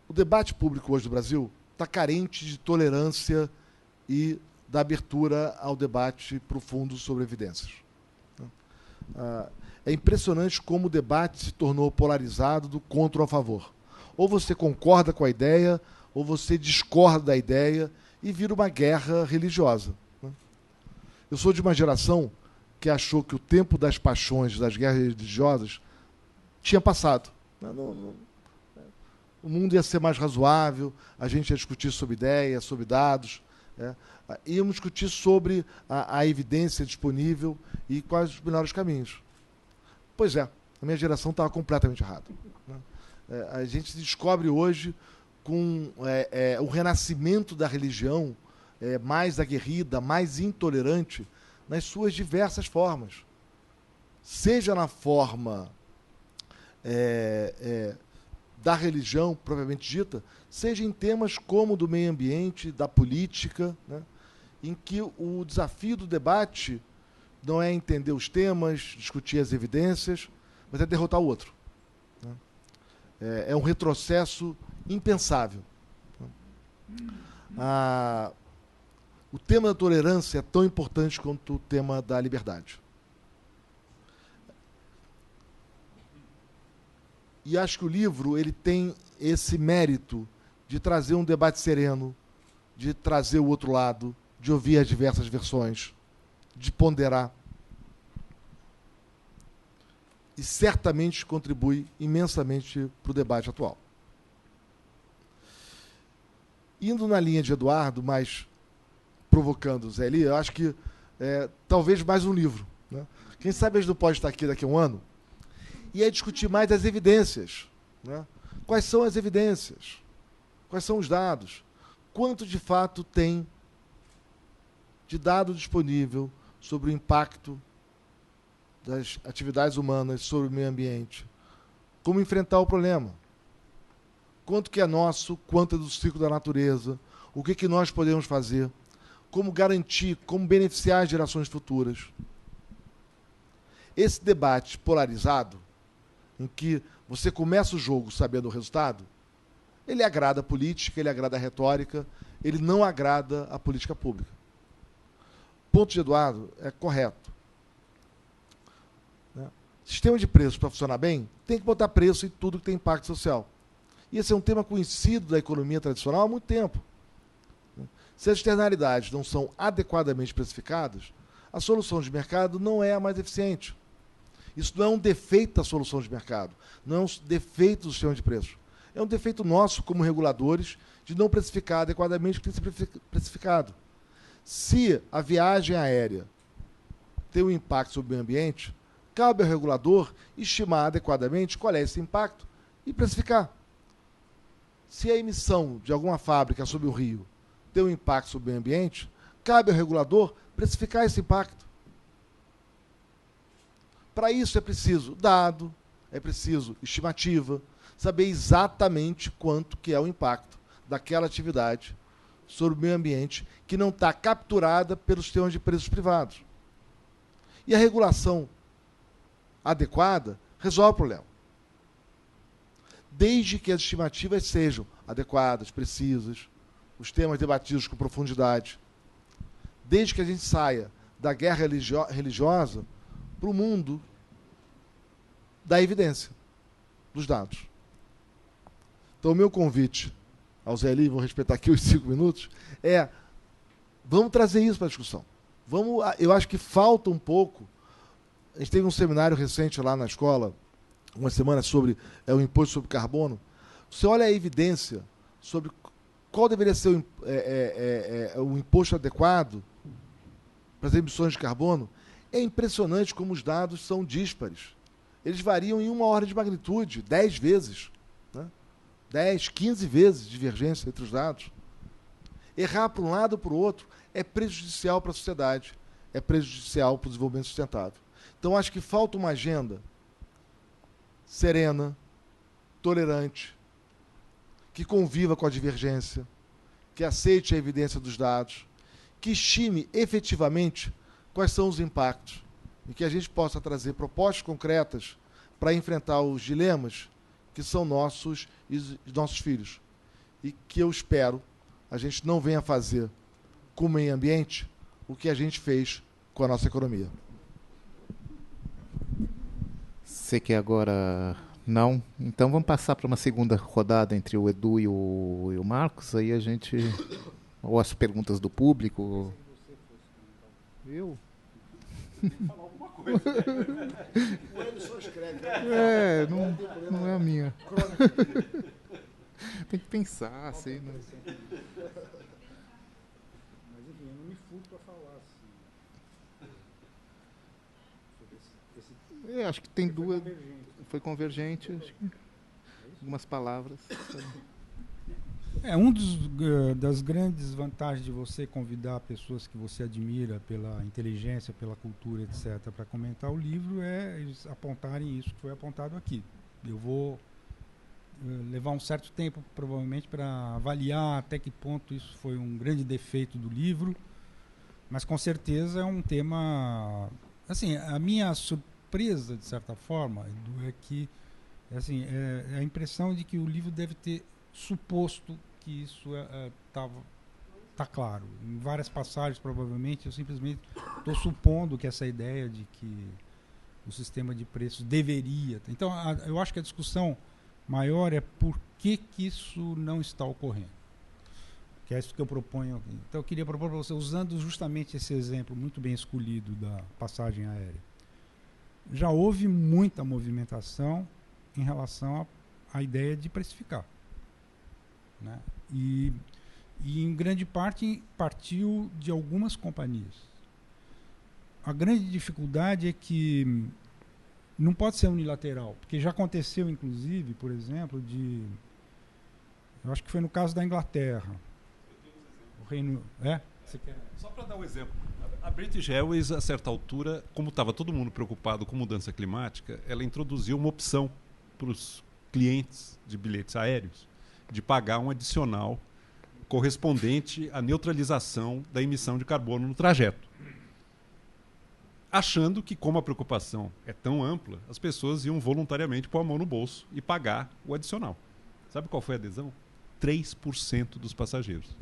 o debate público hoje do Brasil está carente de tolerância e da abertura ao debate profundo sobre evidências. É impressionante como o debate se tornou polarizado do contra ou a favor. Ou você concorda com a ideia, ou você discorda da ideia, e vira uma guerra religiosa. Né? Eu sou de uma geração que achou que o tempo das paixões, das guerras religiosas, tinha passado. O mundo ia ser mais razoável, a gente ia discutir sobre ideias, sobre dados, Íamos discutir sobre a evidência disponível e quais os melhores caminhos. Pois é, a minha geração estava completamente errada. Né? A gente descobre hoje, com o renascimento da religião mais aguerrida, mais intolerante, nas suas diversas formas. Seja na forma da religião propriamente dita, seja em temas como do meio ambiente, da política, né, em que o desafio do debate não é entender os temas, discutir as evidências, mas é derrotar o outro. Né. É um retrocesso impensável. O tema da tolerância é tão importante quanto o tema da liberdade. E acho que o livro ele tem esse mérito de trazer um debate sereno, de trazer o outro lado, de ouvir as diversas versões, de ponderar. E certamente contribui imensamente para o debate atual. Indo na linha de Eduardo, mas provocando o Zé Eli, eu acho que talvez mais um livro. Né? Quem sabe a gente não pode estar aqui daqui a um ano e aí discutir mais as evidências. Né? Quais são as evidências? Quais são os dados? Quanto de fato tem de dado disponível sobre o impacto das atividades humanas sobre o meio ambiente? Como enfrentar o problema? Quanto que é nosso, quanto é do ciclo da natureza? O que nós podemos fazer? Como garantir, como beneficiar as gerações futuras? Esse debate polarizado, em que você começa o jogo sabendo o resultado, ele agrada a política, ele agrada a retórica, ele não agrada a política pública. O ponto de Eduardo é correto. Né? Sistema de preços, para funcionar bem, tem que botar preço em tudo que tem impacto social. E esse é um tema conhecido da economia tradicional há muito tempo. Se as externalidades não são adequadamente precificadas, a solução de mercado não é a mais eficiente. Isso não é um defeito da solução de mercado, não é um defeito do sistema de preços. É um defeito nosso, como reguladores, de não precificar adequadamente o que tem que ser precificado. Se a viagem aérea tem um impacto sobre o meio ambiente, cabe ao regulador estimar adequadamente qual é esse impacto e precificar. Se a emissão de alguma fábrica sobre o rio tem um impacto sobre o meio ambiente, cabe ao regulador precificar esse impacto. Para isso é preciso dado, é preciso estimativa, saber exatamente quanto que é o impacto daquela atividade sobre o meio ambiente que não está capturada pelos sistemas de preços privados. E a regulação adequada resolve o problema. Desde que as estimativas sejam adequadas, precisas, os temas debatidos com profundidade. Desde que a gente saia da guerra religiosa para o mundo da evidência, dos dados. Então, o meu convite ao Zé Eli, vou respeitar aqui os 5 minutos, vamos trazer isso para a discussão. Eu acho que falta um pouco. A gente teve um seminário recente lá na escola, uma semana, sobre o imposto sobre carbono. Você olha a evidência sobre qual deveria ser o imposto adequado para as emissões de carbono. É impressionante como os dados são díspares. Eles variam em uma ordem de magnitude, 10 vezes. Né? 10, 15 vezes de divergência entre os dados. Errar para um lado ou para o outro é prejudicial para a sociedade, é prejudicial para o desenvolvimento sustentável. Então, acho que falta uma agenda serena, tolerante, que conviva com a divergência, que aceite a evidência dos dados, que estime efetivamente quais são os impactos e que a gente possa trazer propostas concretas para enfrentar os dilemas que são nossos e nossos filhos. E que eu espero a gente não venha fazer com o meio ambiente o que a gente fez com a nossa economia. Você quer agora... Não? Então vamos passar para uma segunda rodada entre o Edu e o Marcos. Aí a gente... Ou as perguntas do público. Eu? Falar alguma coisa. O Edu só escreve. Não é a minha. Tem que pensar, assim. Né? Acho que tem duas. Foi convergente. Acho que algumas palavras. Das grandes vantagens de você convidar pessoas que você admira pela inteligência, pela cultura, etc., para comentar o livro é eles apontarem isso que foi apontado aqui. Eu vou levar um certo tempo, provavelmente, para avaliar até que ponto isso foi um grande defeito do livro, mas com certeza é um tema... Assim, a minha surpresa, de certa forma, Edu, é que assim, é a impressão de que o livro deve ter suposto que isso está claro. Em várias passagens, provavelmente, eu simplesmente estou supondo que essa ideia de que o sistema de preços deveria... Então, eu acho que a discussão maior é por que isso não está ocorrendo. Que é isso que eu proponho aqui. Então, eu queria propor para você, usando justamente esse exemplo muito bem escolhido da passagem aérea. Já houve muita movimentação em relação à ideia de precificar, né? E em grande parte partiu de algumas companhias. A grande dificuldade é que não pode ser unilateral, porque já aconteceu, inclusive, por exemplo, eu acho que foi no caso da Inglaterra. O Reino... Você quer? Só para dar um exemplo. A British Airways, a certa altura, como estava todo mundo preocupado com mudança climática, ela introduziu uma opção para os clientes de bilhetes aéreos de pagar um adicional correspondente à neutralização da emissão de carbono no trajeto. Achando que, como a preocupação é tão ampla, as pessoas iam voluntariamente pôr a mão no bolso e pagar o adicional. Sabe qual foi a adesão? 3% dos passageiros.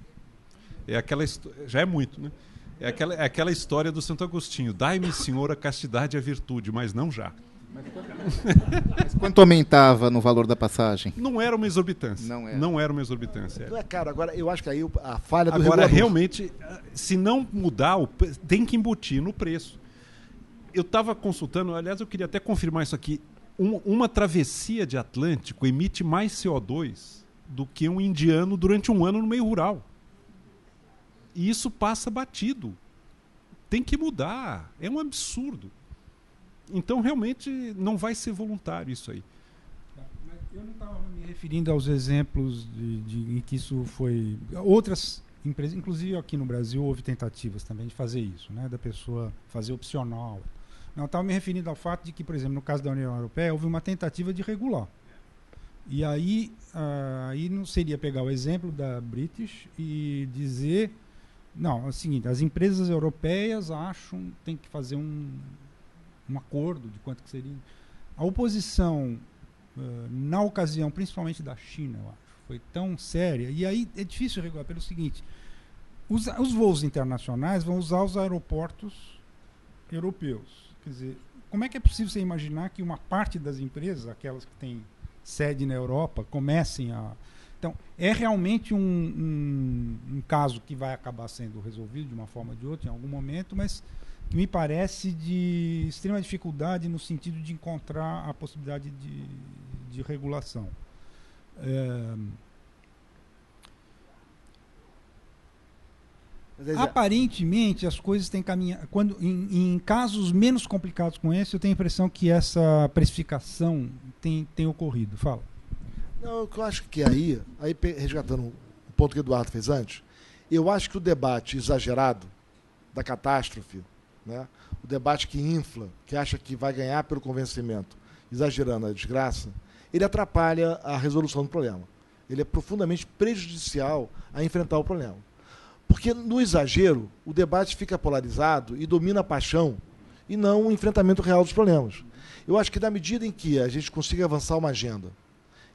Já é muito, né? É aquela história do Santo Agostinho. Dai-me, Senhor, a castidade e a virtude, mas não já. Mas quanto aumentava no valor da passagem? Não era uma exorbitância. Não era uma exorbitância. Não é caro. Agora, eu acho que aí a falha do Agora, regulador... realmente, se não mudar, tem que embutir no preço. Eu estava consultando, aliás, eu queria até confirmar isso aqui. Uma travessia de Atlântico emite mais CO2 do que um indiano durante um ano no meio rural. E isso passa batido. Tem que mudar. É um absurdo. Então, realmente, não vai ser voluntário isso aí. Mas eu não estava me referindo aos exemplos em que isso foi... Outras empresas, inclusive aqui no Brasil, houve tentativas também de fazer isso, né? Da pessoa fazer opcional. Não, estava me referindo ao fato de que, por exemplo, no caso da União Europeia, houve uma tentativa de regular. E aí não seria pegar o exemplo da British e dizer... Não, é o seguinte, as empresas europeias acham que tem que fazer um acordo de quanto que seria. A oposição, na ocasião, principalmente da China, eu acho, foi tão séria. E aí é difícil regular pelo seguinte, os voos internacionais vão usar os aeroportos europeus. Quer dizer, como é que é possível você imaginar que uma parte das empresas, aquelas que têm sede na Europa, comecem a... Então, é realmente um caso que vai acabar sendo resolvido de uma forma ou de outra em algum momento, mas que me parece de extrema dificuldade no sentido de encontrar a possibilidade de regulação. Aparentemente, as coisas têm caminhado... Em casos menos complicados com esse, eu tenho a impressão que essa precificação tem ocorrido. Fala. Não, o que eu acho que aí resgatando o ponto que o Eduardo fez antes, eu acho que o debate exagerado da catástrofe, né, o debate que infla, que acha que vai ganhar pelo convencimento, exagerando a desgraça, ele atrapalha a resolução do problema. Ele é profundamente prejudicial a enfrentar o problema. Porque no exagero, o debate fica polarizado e domina a paixão e não o enfrentamento real dos problemas. Eu acho que na medida em que a gente consiga avançar uma agenda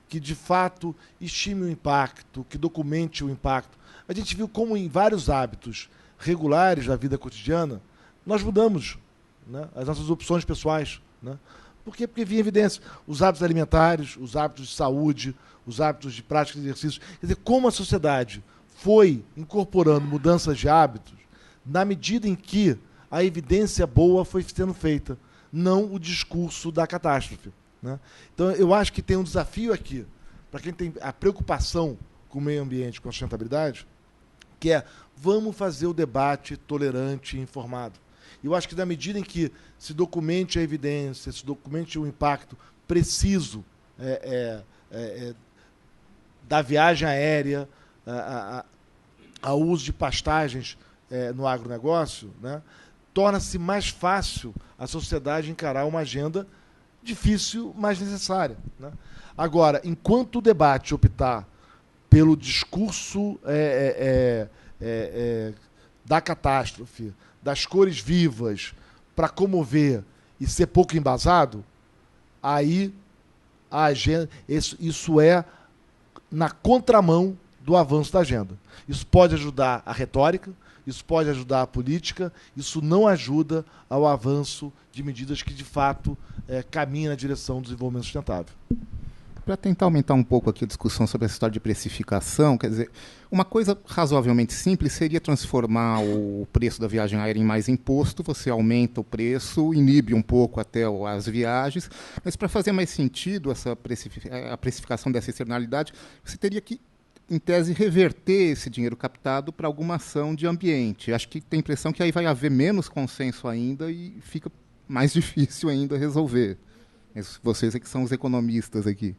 que de fato estime o impacto, que documente o impacto. A gente viu como em vários hábitos regulares da vida cotidiana, nós mudamos, né, as nossas opções pessoais. Né? Por quê? Porque vinha evidência. Os hábitos alimentares, os hábitos de saúde, os hábitos de prática de exercício. Quer dizer, como a sociedade foi incorporando mudanças de hábitos, na medida em que a evidência boa foi sendo feita, não o discurso da catástrofe. Né? Então, eu acho que tem um desafio aqui, para quem tem a preocupação com o meio ambiente, com a sustentabilidade, que é, vamos fazer o debate tolerante e informado. Eu acho que na medida em que se documente a evidência, se documente o impacto preciso da viagem aérea, ao uso de pastagens no agronegócio, né, torna-se mais fácil a sociedade encarar uma agenda difícil, mas necessária, né? Agora, enquanto o debate optar pelo discurso da catástrofe, das cores vivas, para comover e ser pouco embasado, aí a agenda, isso é na contramão do avanço da agenda. Isso pode ajudar a retórica, isso pode ajudar a política, isso não ajuda ao avanço de medidas que, de fato, caminham na direção do desenvolvimento sustentável. Para tentar aumentar um pouco aqui a discussão sobre essa história de precificação, quer dizer, uma coisa razoavelmente simples seria transformar o preço da viagem aérea em mais imposto, você aumenta o preço, inibe um pouco até as viagens, mas para fazer mais sentido a precificação dessa externalidade, você teria que, em tese, reverter esse dinheiro captado para alguma ação de ambiente. Acho que tem a impressão que aí vai haver menos consenso ainda e fica mais difícil ainda resolver. Vocês é que são os economistas aqui.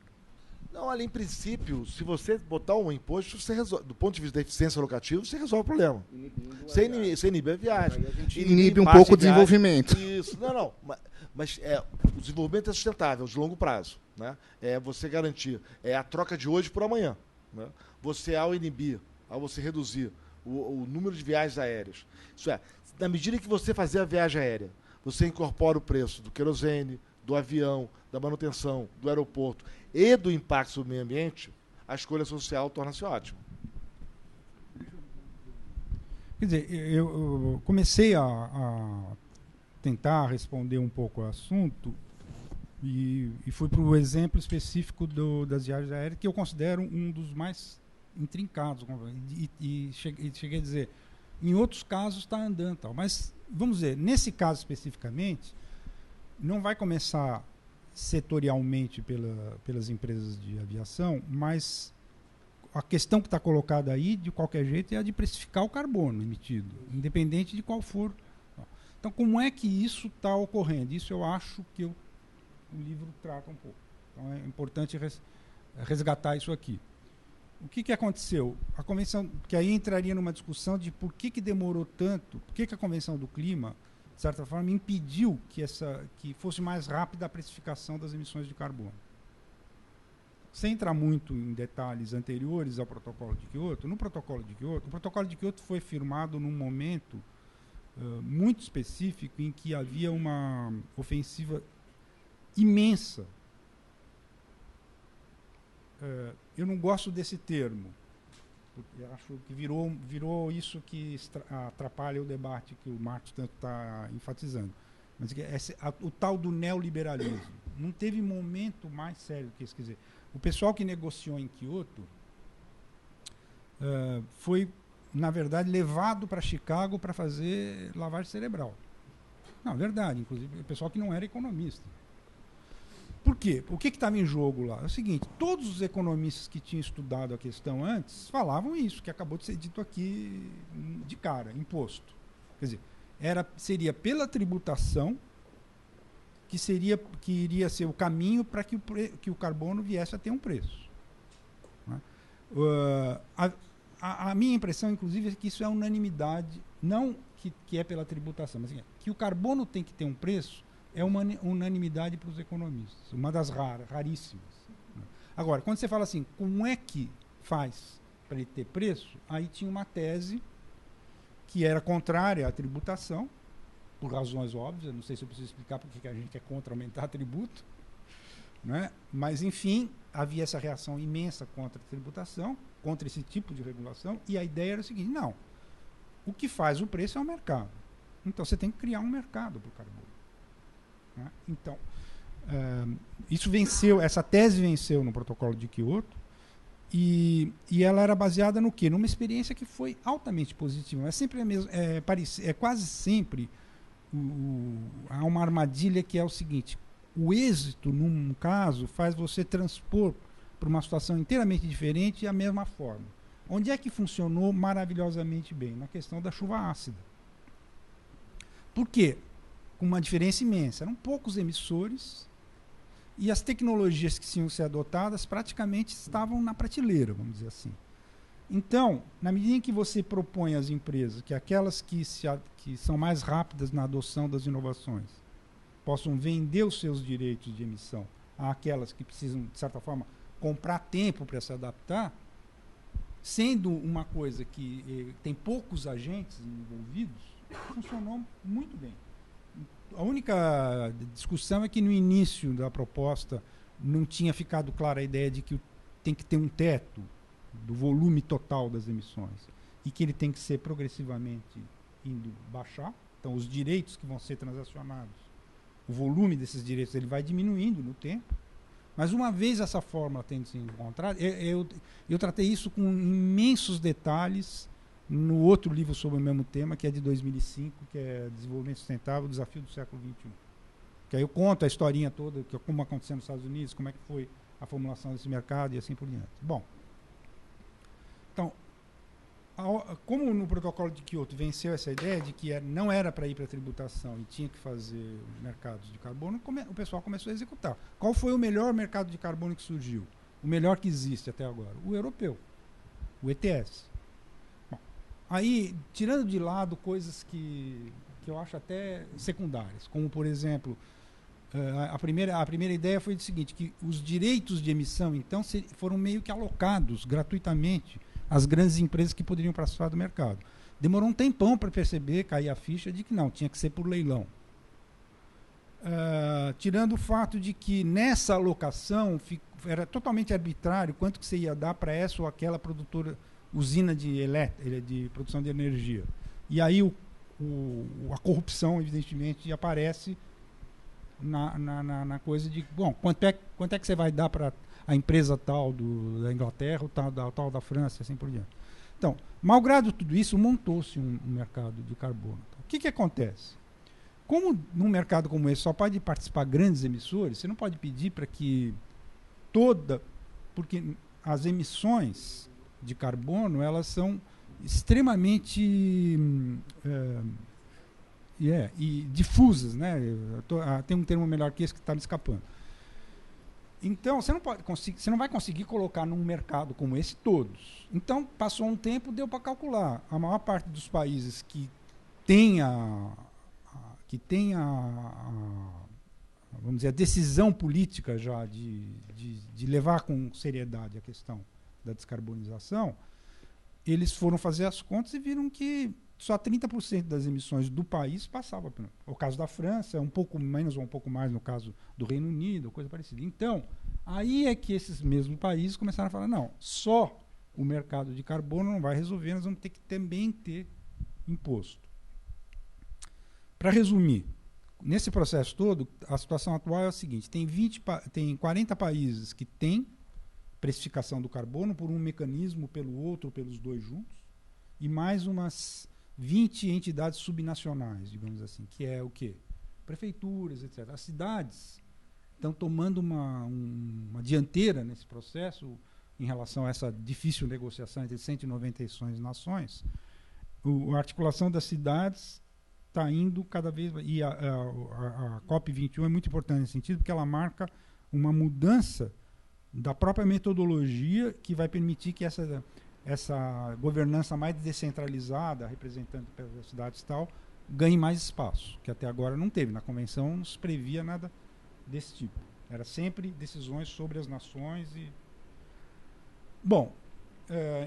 Não, ali, em princípio, se você botar um imposto, você resolve, do ponto de vista da eficiência locativa, você resolve o problema. Você inibe a viagem. Inibe um pouco o desenvolvimento. Isso, não. Mas o desenvolvimento é sustentável, de longo prazo, né? É você garantir a troca de hoje por amanhã, né? Você, ao inibir, ao você reduzir o número de viagens aéreas, isso é, na medida que você fazer a viagem aérea, você incorpora o preço do querosene, do avião, da manutenção, do aeroporto e do impacto sobre o meio ambiente, a escolha social torna-se ótima. Quer dizer, eu comecei a tentar responder um pouco ao assunto e fui para o exemplo específico das viagens aéreas, que eu considero um dos mais intrincados. E cheguei a dizer, em outros casos está andando, tal. Mas, vamos dizer, nesse caso especificamente, não vai começar setorialmente pelas empresas de aviação, mas a questão que está colocada aí, de qualquer jeito, é a de precificar o carbono emitido, independente de qual for. Então, como é que isso está ocorrendo? Isso eu acho que o livro trata um pouco. Então, é importante resgatar isso aqui. O que aconteceu? A convenção, que aí entraria numa discussão de por que demorou tanto, por que a Convenção do Clima, de certa forma, impediu que fosse mais rápida a precificação das emissões de carbono. Sem entrar muito em detalhes anteriores ao Protocolo de Kyoto, o Protocolo de Kyoto foi firmado num momento muito específico em que havia uma ofensiva imensa. Eu não gosto desse termo, porque acho que virou isso que atrapalha o debate que o Marx tanto está enfatizando. Mas o tal do neoliberalismo. Não teve momento mais sério que isso. Quer dizer, o pessoal que negociou em Kyoto foi, na verdade, levado para Chicago para fazer lavagem cerebral. Não, verdade, inclusive o pessoal que não era economista. Por quê? O que estava em jogo lá? É o seguinte, todos os economistas que tinham estudado a questão antes falavam isso, que acabou de ser dito aqui de cara, imposto. Quer dizer, seria pela tributação que iria ser o caminho para que o carbono viesse a ter um preço. Né? A minha impressão, inclusive, é que isso é unanimidade, não que é pela tributação, mas que o carbono tem que ter um preço, é uma unanimidade para os economistas, uma das raríssimas. Agora, quando você fala assim, como é que faz para ele ter preço, aí tinha uma tese que era contrária à tributação, por razões óbvias, não sei se eu preciso explicar porque que a gente é contra aumentar tributo, né? Mas, enfim, havia essa reação imensa contra a tributação, contra esse tipo de regulação, e a ideia era o seguinte, não, o que faz o preço é o mercado. Então, você tem que criar um mercado para o carbono. Né? Então, isso venceu, essa tese venceu no Protocolo de Kyoto e ela era baseada no quê? Numa experiência que foi altamente positiva. É quase sempre há uma armadilha que é o seguinte: o êxito, num caso, faz você transpor para uma situação inteiramente diferente e a mesma forma. Onde é que funcionou maravilhosamente bem? Na questão da chuva ácida. Por quê? Com uma diferença imensa. Eram poucos emissores e as tecnologias que tinham que ser adotadas praticamente estavam na prateleira, vamos dizer assim. Então, na medida em que você propõe às empresas que aquelas que são mais rápidas na adoção das inovações possam vender os seus direitos de emissão àquelas que precisam, de certa forma, comprar tempo para se adaptar, sendo uma coisa que tem poucos agentes envolvidos, funcionou muito bem. A única discussão é que no início da proposta não tinha ficado clara a ideia de que tem que ter um teto do volume total das emissões e que ele tem que ser progressivamente indo baixar. Então, os direitos que vão ser transacionados, o volume desses direitos ele vai diminuindo no tempo. Mas uma vez essa fórmula tendo sido encontrada, eu tratei isso com imensos detalhes no outro livro sobre o mesmo tema, que é de 2005, que é Desenvolvimento Sustentável, o Desafio do Século XXI. Que aí eu conto a historinha toda, que como aconteceu nos Estados Unidos, como é que foi a formulação desse mercado e assim por diante. Bom, então, como no protocolo de Kyoto venceu essa ideia de que não era para ir para a tributação e tinha que fazer mercados de carbono, o pessoal começou a executar. Qual foi o melhor mercado de carbono que surgiu? O melhor que existe até agora? O europeu, o ETS. Bom, aí, tirando de lado coisas que eu acho até secundárias, como, por exemplo, a primeira ideia foi o seguinte, que os direitos de emissão, então, foram meio que alocados gratuitamente as grandes empresas que poderiam participar do mercado. Demorou um tempão para perceber, cair a ficha de que não, tinha que ser por leilão. Tirando o fato de que nessa alocação era totalmente arbitrário quanto que você ia dar para essa ou aquela produtora, usina de produção de energia. E aí a corrupção, evidentemente, aparece na coisa de, bom, quanto é que você vai dar para a empresa tal da Inglaterra, tal da França, assim por diante. Então, malgrado tudo isso, montou-se um mercado de carbono. O que acontece? Como num mercado como esse só pode participar grandes emissores, você não pode pedir para que porque as emissões de carbono, elas são extremamente e difusas, né? Tem um termo melhor que esse que está me escapando. Então, você não vai conseguir colocar num mercado como esse todos. Então, passou um tempo, deu para calcular. A maior parte dos países que tem vamos dizer, a decisão política já de levar com seriedade a questão da descarbonização, eles foram fazer as contas e viram que só 30% das emissões do país passava. O caso da França, um pouco menos ou um pouco mais no caso do Reino Unido, coisa parecida. Então, aí é que esses mesmos países começaram a falar, não, só o mercado de carbono não vai resolver, nós vamos ter que também ter imposto. Para resumir, nesse processo todo, a situação atual é a seguinte, tem 40 países que têm precificação do carbono por um mecanismo, pelo outro, pelos dois juntos, e mais umas 20 entidades subnacionais, digamos assim, que é o quê? Prefeituras, etc. As cidades estão tomando uma dianteira nesse processo em relação a essa difícil negociação entre 196 nações. A articulação das cidades está indo cada vez mais. E a COP21 é muito importante nesse sentido, porque ela marca uma mudança da própria metodologia que vai permitir que essa governança mais descentralizada, representando pelas cidades e tal, ganhe mais espaço, que até agora não teve. Na convenção não se previa nada desse tipo. Era sempre decisões sobre as nações. Bom,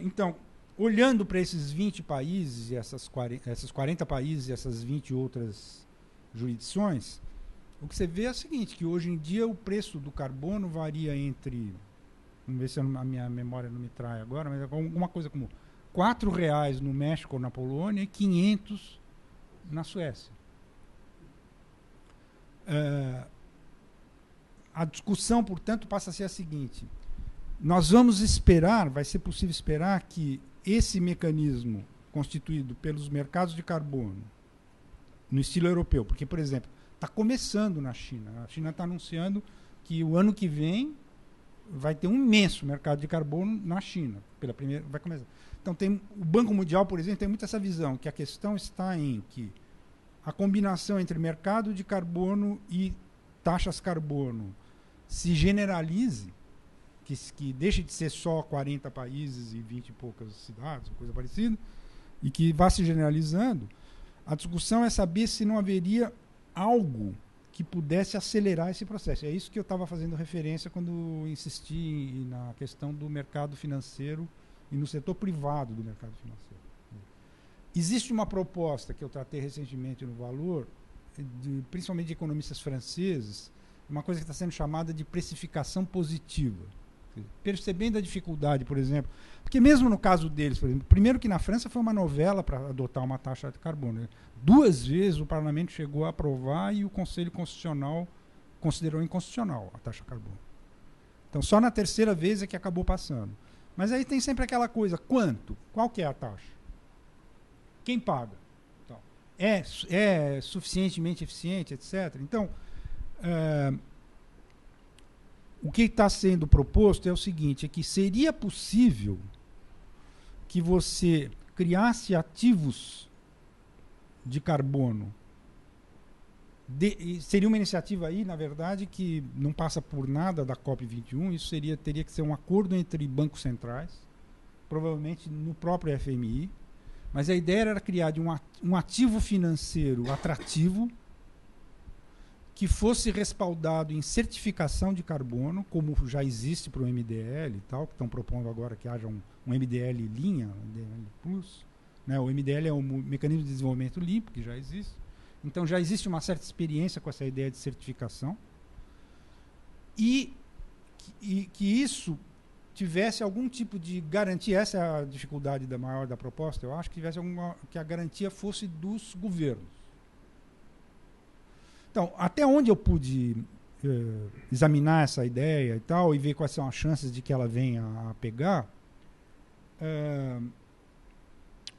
então, olhando para esses 20 países, esses 40 países e essas 20 outras jurisdições, o que você vê é o seguinte, que hoje em dia o preço do carbono varia entre, vamos ver se a minha memória não me trai agora, mas é alguma coisa como R$4 no México ou na Polônia e 500 na Suécia. A discussão, portanto, passa a ser a seguinte, nós vamos esperar, vai ser possível esperar que esse mecanismo constituído pelos mercados de carbono no estilo europeu, porque, por exemplo, está começando na China. A China está anunciando que o ano que vem vai ter um imenso mercado de carbono na China. Vai começar. Então, o Banco Mundial, por exemplo, tem muito essa visão, que a questão está em que a combinação entre mercado de carbono e taxas carbono se generalize, que deixe de ser só 40 países e 20 e poucas cidades, coisa parecida, e que vá se generalizando, a discussão é saber se não haveria algo que pudesse acelerar esse processo. É isso que eu estava fazendo referência quando insisti na questão do mercado financeiro e no setor privado do mercado financeiro. Existe uma proposta que eu tratei recentemente no Valor, principalmente de economistas franceses, uma coisa que está sendo chamada de precificação positiva. Percebendo a dificuldade, por exemplo, porque mesmo no caso deles, por exemplo, primeiro que na França foi uma novela para adotar uma taxa de carbono, né? 2 vezes o parlamento chegou a aprovar e o Conselho Constitucional considerou inconstitucional a taxa de carbono. Então só na 3ª vez é que acabou passando. Mas aí tem sempre aquela coisa, quanto? Qual que é a taxa? Quem paga? Então, é suficientemente eficiente, etc. Então, o que está sendo proposto é o seguinte, é que seria possível que você criasse ativos de carbono. Seria uma iniciativa aí, na verdade, que não passa por nada da COP21, isso teria que ser um acordo entre bancos centrais, provavelmente no próprio FMI, mas a ideia era criar um ativo financeiro atrativo que fosse respaldado em certificação de carbono, como já existe para o MDL e tal, que estão propondo agora que haja um MDL linha, um MDL plus. Né? O MDL é um mecanismo de desenvolvimento limpo, que já existe. Então já existe uma certa experiência com essa ideia de certificação. E que isso tivesse algum tipo de garantia, essa é a dificuldade maior da proposta, eu acho, que a garantia fosse dos governos. Então, até onde eu pude examinar essa ideia e tal, e ver quais são as chances de que ela venha a pegar,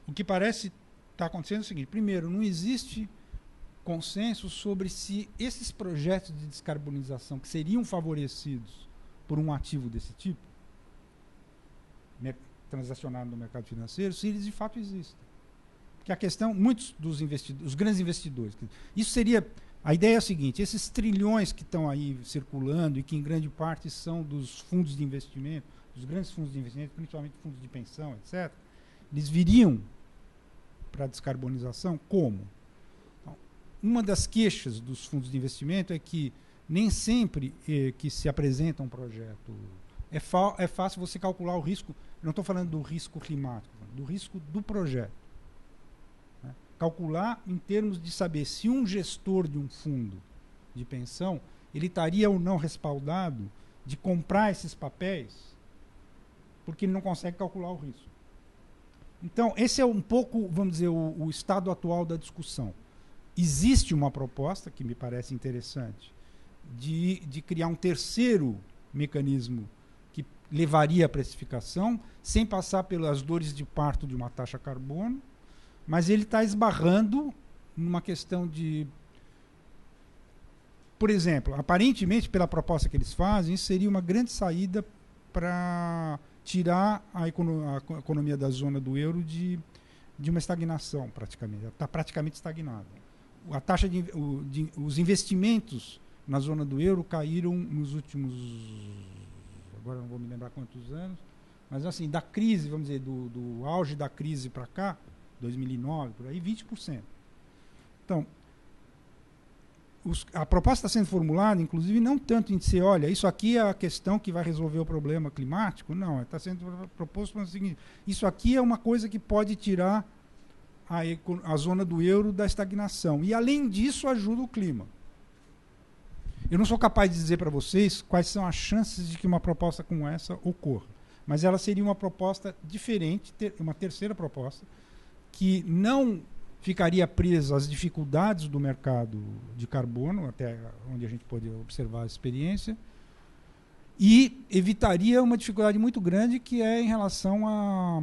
o que parece estar acontecendo é o seguinte: primeiro, não existe consenso sobre se esses projetos de descarbonização que seriam favorecidos por um ativo desse tipo, transacionado no mercado financeiro, se eles de fato existem. Porque a questão, muitos dos os grandes investidores, isso seria... A ideia é a seguinte: esses trilhões que estão aí circulando e que em grande parte são dos fundos de investimento, dos grandes fundos de investimento, principalmente fundos de pensão, etc., eles viriam para a descarbonização como? Então, uma das queixas dos fundos de investimento é que nem sempre que se apresenta um projeto é fácil você calcular o risco. Eu não estou falando do risco climático, do risco do projeto. Calcular em termos de saber se um gestor de um fundo de pensão ele estaria ou não respaldado de comprar esses papéis, porque ele não consegue calcular o risco. Então, esse é um pouco, vamos dizer, o estado atual da discussão. Existe uma proposta, que me parece interessante, de criar um terceiro mecanismo que levaria à precificação, sem passar pelas dores de parto de uma taxa carbono, mas ele está esbarrando numa questão de... Por exemplo, aparentemente, pela proposta que eles fazem, isso seria uma grande saída para tirar a economia da zona do euro de uma estagnação, praticamente. Ela está praticamente estagnada. A taxa os investimentos na zona do euro caíram nos últimos... Agora não vou me lembrar quantos anos, mas assim, da crise, vamos dizer, do auge da crise para cá, 2009, por aí, 20%. Então, a proposta está sendo formulada, inclusive, não tanto em dizer, olha, isso aqui é a questão que vai resolver o problema climático. Não, está sendo proposto para o seguinte: isso aqui é uma coisa que pode tirar a zona do euro da estagnação. E, além disso, ajuda o clima. Eu não sou capaz de dizer para vocês quais são as chances de que uma proposta como essa ocorra. Mas ela seria uma proposta diferente, uma terceira proposta, que não ficaria presa às dificuldades do mercado de carbono, até onde a gente pode observar a experiência, e evitaria uma dificuldade muito grande, que é em relação a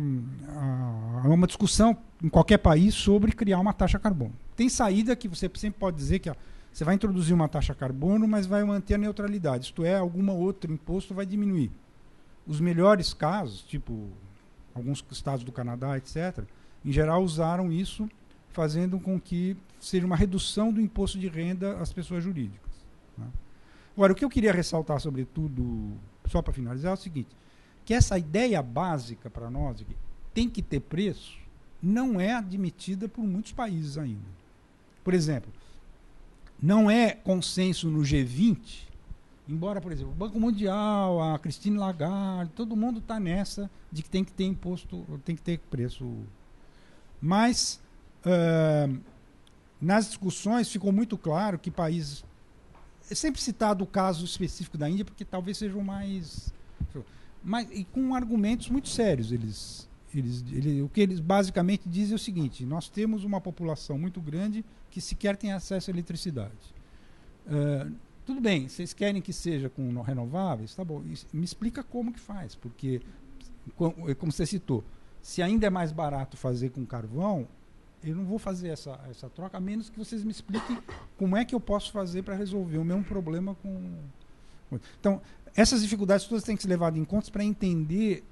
uma discussão em qualquer país sobre criar uma taxa carbono. Tem saída que você sempre pode dizer que você vai introduzir uma taxa carbono, mas vai manter a neutralidade, isto é, algum outro imposto vai diminuir. Os melhores casos, tipo alguns estados do Canadá, etc., em geral usaram isso, fazendo com que seja uma redução do imposto de renda às pessoas jurídicas. Né? Agora, o que eu queria ressaltar, sobretudo, só para finalizar, é o seguinte, que essa ideia básica para nós, que tem que ter preço, não é admitida por muitos países ainda. Por exemplo, não é consenso no G20, embora, por exemplo, o Banco Mundial, a Christine Lagarde, todo mundo está nessa de que tem que ter imposto, tem que ter preço. Mas, nas discussões, ficou muito claro que países... É sempre citado o caso específico da Índia, porque talvez seja o mais... e com argumentos muito sérios. O que eles basicamente dizem é o seguinte: nós temos uma população muito grande que sequer tem acesso à eletricidade. Tudo bem, vocês querem que seja com renováveis? Tá bom, me explica como que faz, porque, como você citou, se ainda é mais barato fazer com carvão, eu não vou fazer essa troca, a menos que vocês me expliquem como é que eu posso fazer para resolver o mesmo problema com... Então, essas dificuldades todas têm que ser levadas em conta para entender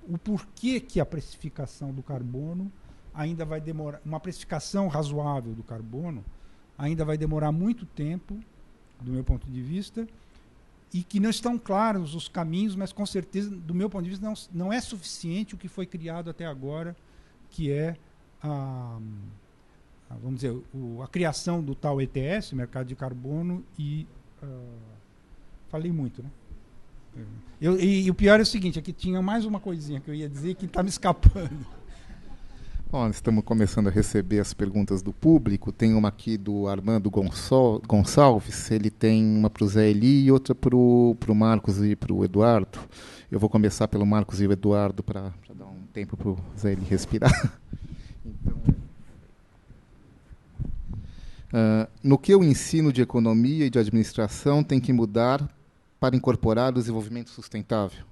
o porquê que a precificação do carbono ainda vai demorar, uma precificação razoável do carbono ainda vai demorar muito tempo, do meu ponto de vista, e que não estão claros os caminhos, mas com certeza, do meu ponto de vista, não é suficiente o que foi criado até agora, que é vamos dizer, a criação do tal ETS, mercado de carbono, e falei muito, né? E o pior é o seguinte, aqui tinha mais uma coisinha que eu ia dizer que está me escapando. Bom, estamos começando a receber as perguntas do público. Tem uma aqui do Armando Gonçalves, ele tem uma para o Zé Eli e outra para o Marcos e para o Eduardo. Eu vou começar pelo Marcos e o Eduardo para dar um tempo para o Zé Eli respirar. No que o ensino de economia e de administração tem que mudar para incorporar o desenvolvimento sustentável?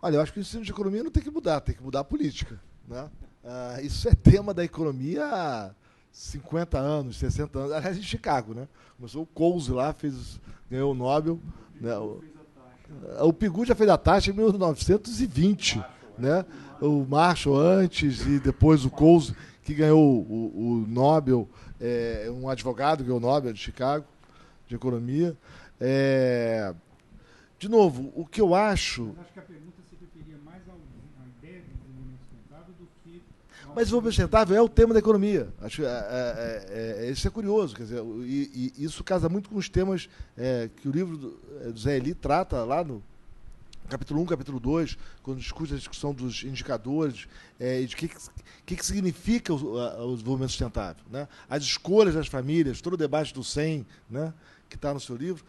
Olha, eu acho que o ensino de economia não tem que mudar, tem que mudar a política. Né? Isso é tema da economia há 50 anos, 60 anos. Aliás, em Chicago, né? Começou o Coase lá, ganhou o Nobel. Né? O Pigou já fez a taxa em 1920. Né? O Marshall antes e depois o Coase, que ganhou o Nobel, um advogado ganhou o Nobel de Chicago, de economia. De novo, o que eu acho... Mas acho que a pergunta se referia mais à ideia de desenvolvimento sustentável do que... Mas desenvolvimento sustentável é o tema da economia. Acho isso é curioso. Quer dizer, e isso casa muito com os temas que o livro do Zé Eli trata lá no capítulo 1, capítulo 2, quando discute a discussão dos indicadores e de que significa o desenvolvimento sustentável. Né? As escolhas das famílias, todo o debate do 100, né? Que está no seu livro.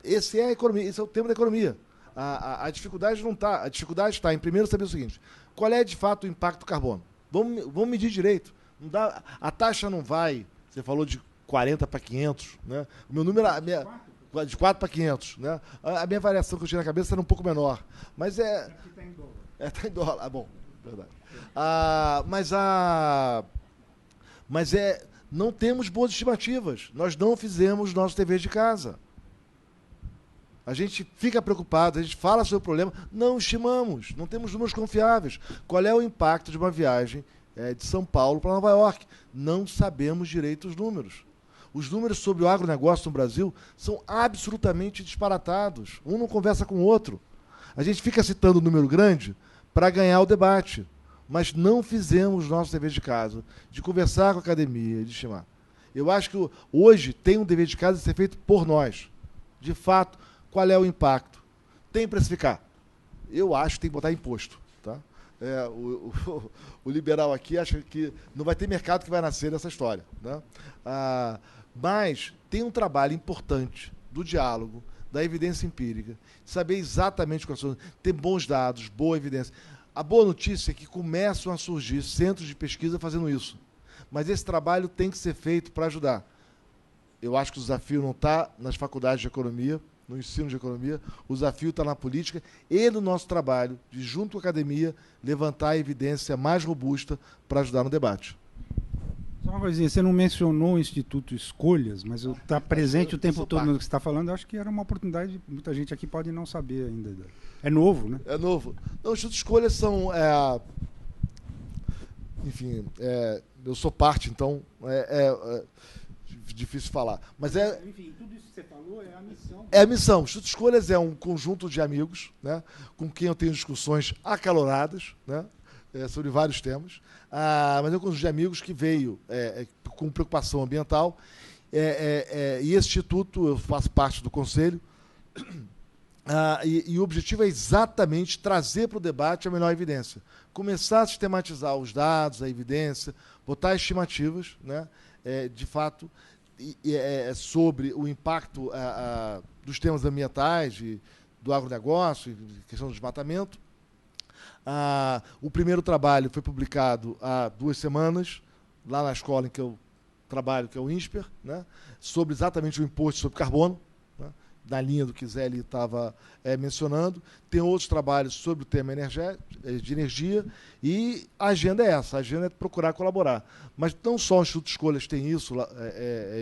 Esse é a economia, esse é o tema da economia. A dificuldade não está. A dificuldade está em primeiro saber o seguinte: qual é de fato o impacto do carbono? Vamos medir direito. Não dá, a taxa não vai. Você falou de 40 para 500, né? O meu número de 4 para 500, né? A minha variação que eu tinha na cabeça era um pouco menor, mas Aqui está em dólar. Está em dólar. Bom, verdade. Não temos boas estimativas. Nós não fizemos nosso dever de casa. A gente fica preocupado, a gente fala sobre o problema, não estimamos, não temos números confiáveis. Qual é o impacto de uma viagem de São Paulo para Nova York? Não sabemos direito os números. Os números sobre o agronegócio no Brasil são absolutamente disparatados. Um não conversa com o outro. A gente fica citando um número grande para ganhar o debate, mas não fizemos nosso dever de casa, de conversar com a academia, de estimar. Eu acho que hoje tem um dever de casa a ser feito por nós. De fato, qual é o impacto? Tem que precificar. Eu acho que tem que botar imposto. Tá? O liberal aqui acha que não vai ter mercado que vai nascer nessa história. Né? Mas tem um trabalho importante do diálogo, da evidência empírica, de saber exatamente quais são, ter bons dados, boa evidência. A boa notícia é que começam a surgir centros de pesquisa fazendo isso. Mas esse trabalho tem que ser feito para ajudar. Eu acho que o desafio não está nas faculdades de economia, no ensino de economia, o desafio está na política e no nosso trabalho de, junto com a academia, levantar a evidência mais robusta para ajudar no debate. Só uma coisinha, você não mencionou o Instituto Escolhas, mas está presente o tempo todo no que você está falando. Eu acho que era uma oportunidade, muita gente aqui pode não saber ainda. É novo, né? É novo. Não, os Institutos Escolhas são enfim, eu sou parte, então é difícil falar. Mas Enfim, tudo isso que você falou é a missão. É a missão. O Instituto Escolhas é um conjunto de amigos, né, com quem eu tenho discussões acaloradas, né, sobre vários temas. Mas é um conjunto de amigos que veio com preocupação ambiental. E esse instituto, eu faço parte do conselho, e o objetivo é exatamente trazer para o debate a melhor evidência. Começar a sistematizar os dados, a evidência, botar estimativas, né, de fato, sobre o impacto dos temas ambientais, do agronegócio, questão do desmatamento. O primeiro trabalho foi publicado há 2 semanas, lá na escola em que eu trabalho, que é o INSPER, né, sobre exatamente o imposto sobre carbono, né, na linha do que Zé ali estava mencionando. Tem outros trabalhos sobre o tema de energia, e a agenda é essa, a agenda é procurar colaborar. Mas não só o Instituto Escolhas tem isso,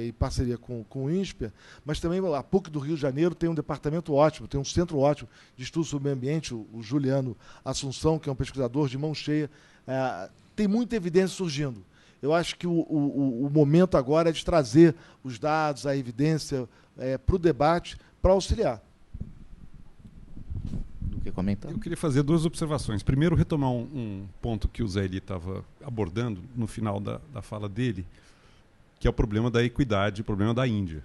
em parceria com o INSPER, mas também a PUC do Rio de Janeiro tem um departamento ótimo, tem um centro ótimo de estudo sobre o meio ambiente, o Juliano Assunção, que é um pesquisador de mão cheia. Tem muita evidência surgindo. Eu acho que o momento agora é de trazer os dados, a evidência para o debate, para auxiliar. Do que comentar? Eu queria fazer 2 observações. Primeiro, retomar um ponto que o Zé Eli estava abordando no final da fala dele, que é o problema da equidade, o problema da Índia.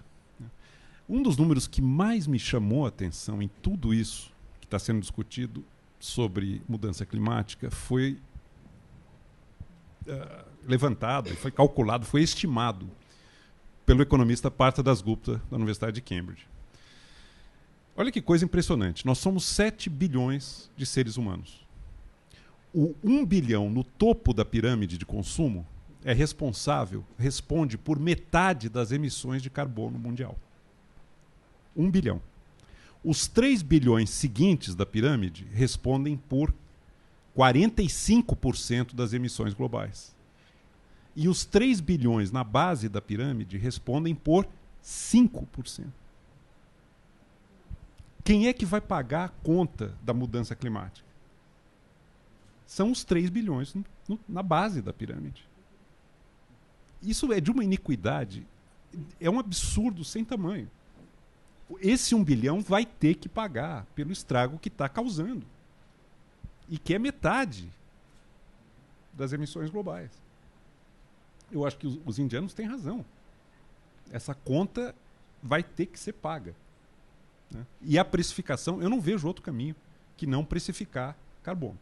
Um dos números que mais me chamou a atenção em tudo isso que está sendo discutido sobre mudança climática foi levantado, foi calculado, foi estimado pelo economista Partha Dasgupta, da Universidade de Cambridge. Olha que coisa impressionante. Nós somos 7 bilhões de seres humanos. O 1 bilhão no topo da pirâmide de consumo responde por metade das emissões de carbono mundial. 1 bilhão. Os 3 bilhões seguintes da pirâmide respondem por 45% das emissões globais. E os 3 bilhões na base da pirâmide respondem por 5%. Quem é que vai pagar a conta da mudança climática? São os 3 bilhões na base da pirâmide. Isso é de uma iniquidade, é um absurdo sem tamanho. Esse 1 bilhão vai ter que pagar pelo estrago que está causando. E que é metade das emissões globais. Eu acho que os indianos têm razão. Essa conta vai ter que ser paga. Né? E a precificação, eu não vejo outro caminho que não precificar carbono.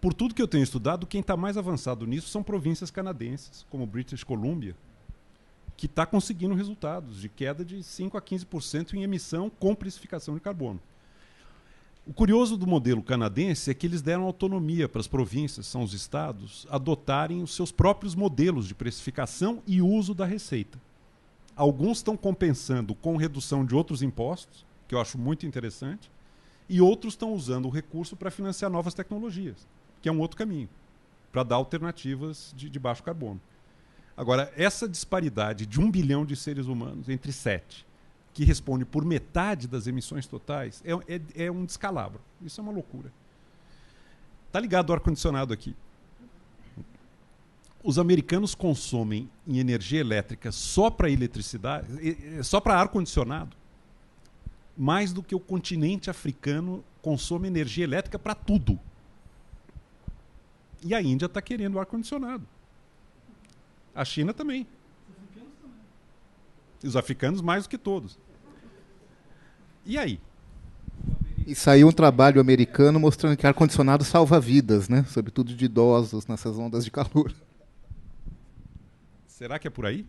Por tudo que eu tenho estudado, quem está mais avançado nisso são províncias canadenses, como British Columbia, que está conseguindo resultados de queda de 5% a 15% em emissão com precificação de carbono. O curioso do modelo canadense é que eles deram autonomia para as províncias, são os estados, adotarem os seus próprios modelos de precificação e uso da receita. Alguns estão compensando com redução de outros impostos, que eu acho muito interessante, e outros estão usando o recurso para financiar novas tecnologias, que é um outro caminho, para dar alternativas de baixo carbono. Agora, essa disparidade de 1 bilhão de seres humanos entre 7, que responde por metade das emissões totais, é um descalabro. Isso é uma loucura. Está ligado ao ar-condicionado aqui. Os americanos consomem em energia elétrica só para eletricidade, só para ar-condicionado, mais do que o continente africano consome energia elétrica para tudo. E a Índia está querendo ar-condicionado. A China também. E os africanos mais do que todos. E aí? E saiu um trabalho americano mostrando que ar-condicionado salva vidas, né? Sobretudo de idosos nessas ondas de calor. Será que é por aí?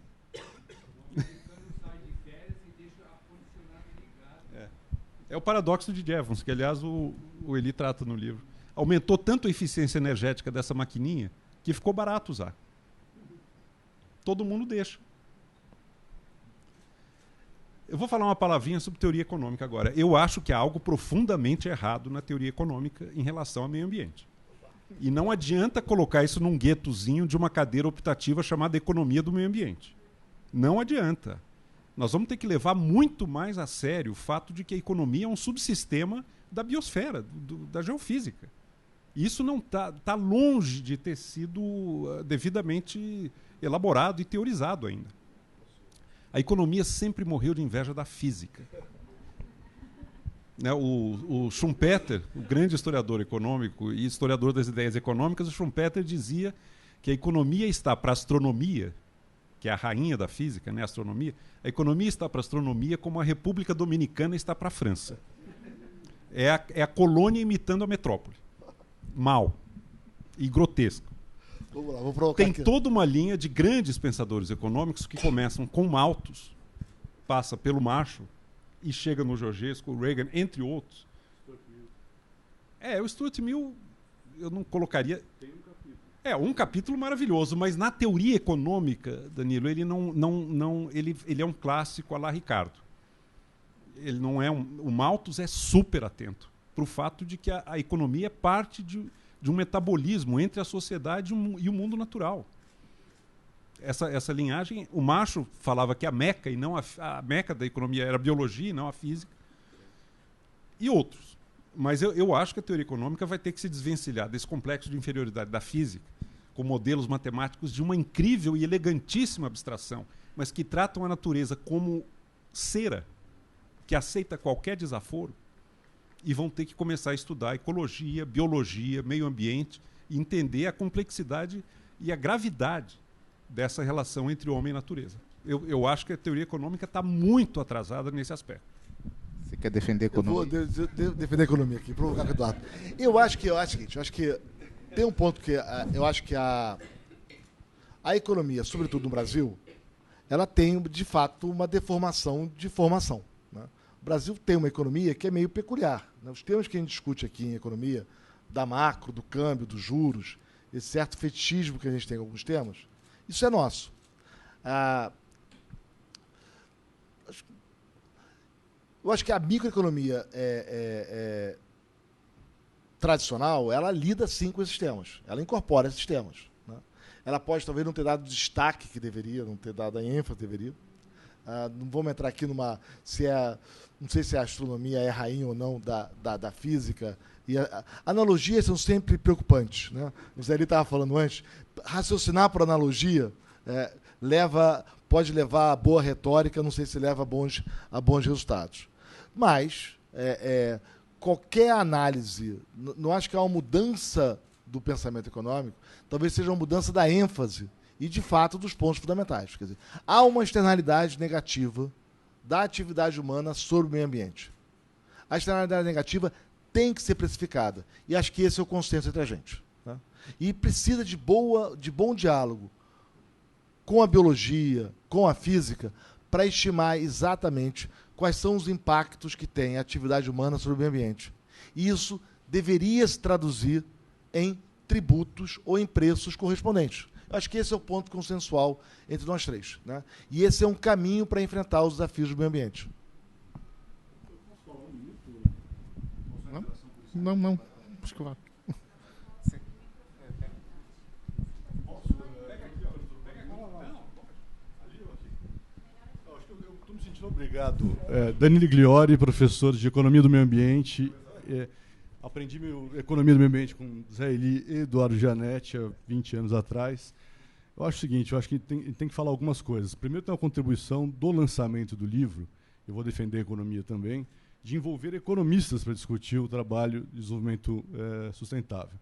É o paradoxo de Jevons, que aliás o Eli trata no livro. Aumentou tanto a eficiência energética dessa maquininha que ficou barato usar. Todo mundo deixa. Eu vou falar uma palavrinha sobre teoria econômica agora. Eu acho que há algo profundamente errado na teoria econômica em relação ao meio ambiente. E não adianta colocar isso num guetozinho de uma cadeira optativa chamada economia do meio ambiente. Não adianta. Nós vamos ter que levar muito mais a sério o fato de que a economia é um subsistema da biosfera, da geofísica. Isso não tá longe de ter sido devidamente elaborado e teorizado ainda. A economia sempre morreu de inveja da física. Né, o Schumpeter, o grande historiador econômico e historiador das ideias econômicas, o Schumpeter dizia que a economia está para a astronomia, que é a rainha da física, né, a astronomia. A economia está para a astronomia como a República Dominicana está para a França. É a colônia imitando a metrópole. Mal e grotesco. Vamos lá, vou provocar Tem aqui. toda uma linha de grandes pensadores econômicos que começam com Malthus, passa pelo Marshall e chega no Georgescu, o Reagan, entre outros. O Stuart Mill eu não colocaria... Tem um capítulo. Um capítulo maravilhoso, mas na teoria econômica, Danilo, ele ele é um clássico à la Ricardo. Ele não é o Malthus é super atento para o fato de que a economia é parte de um metabolismo entre a sociedade e o mundo natural. Essa linhagem, o Marshall falava que a meca e não a meca da economia era a biologia e não a física, e outros. Mas eu acho que a teoria econômica vai ter que se desvencilhar desse complexo de inferioridade da física, com modelos matemáticos de uma incrível e elegantíssima abstração, mas que tratam a natureza como cera, que aceita qualquer desaforo, e vão ter que começar a estudar ecologia, biologia, meio ambiente, e entender a complexidade e a gravidade dessa relação entre homem e natureza. Eu acho que a teoria econômica está muito atrasada nesse aspecto. Você quer defender a economia? Eu vou defender a economia aqui, provocar o Eduardo. Eu acho que tem um ponto que eu acho que a economia, sobretudo no Brasil, ela tem, de fato, uma deformação de formação. Né? O Brasil tem uma economia que é meio peculiar. Né? Os termos que a gente discute aqui em economia, da macro, do câmbio, dos juros, esse certo fetichismo que a gente tem com alguns termos, isso é nosso. Eu acho que a microeconomia tradicional, ela lida sim com esses temas. Ela incorpora esses temas. Né? Ela pode talvez não ter dado o destaque que deveria, não ter dado a ênfase que deveria. Não vamos entrar aqui numa... não sei se a astronomia é rainha ou não da física. E analogias são sempre preocupantes. Né? O Zé estava falando antes, raciocinar por analogia pode levar a boa retórica, não sei se leva a bons resultados. Mas qualquer análise, não acho que há uma mudança do pensamento econômico, talvez seja uma mudança da ênfase e, de fato, dos pontos fundamentais. Quer dizer, há uma externalidade negativa da atividade humana sobre o meio ambiente. A externalidade negativa tem que ser precificada. E acho que esse é o consenso entre a gente. Tá? E precisa de bom diálogo com a biologia, com a física, para estimar exatamente quais são os impactos que tem a atividade humana sobre o meio ambiente. E isso deveria se traduzir em tributos ou em preços correspondentes. Eu acho que esse é o ponto consensual entre nós três. Né? E esse é um caminho para enfrentar os desafios do meio ambiente. Não. Acho que vai. Estou me sentindo obrigado. Danilo Gliori, professor de Economia do Meio Ambiente. Aprendi Economia do Meio Ambiente com Zé Eli e Eduardo Gianetti há 20 anos atrás. Eu acho o seguinte, eu acho que tem que falar algumas coisas. Primeiro tem uma contribuição do lançamento do livro, eu vou defender a economia também, de envolver economistas para discutir o trabalho de desenvolvimento sustentável.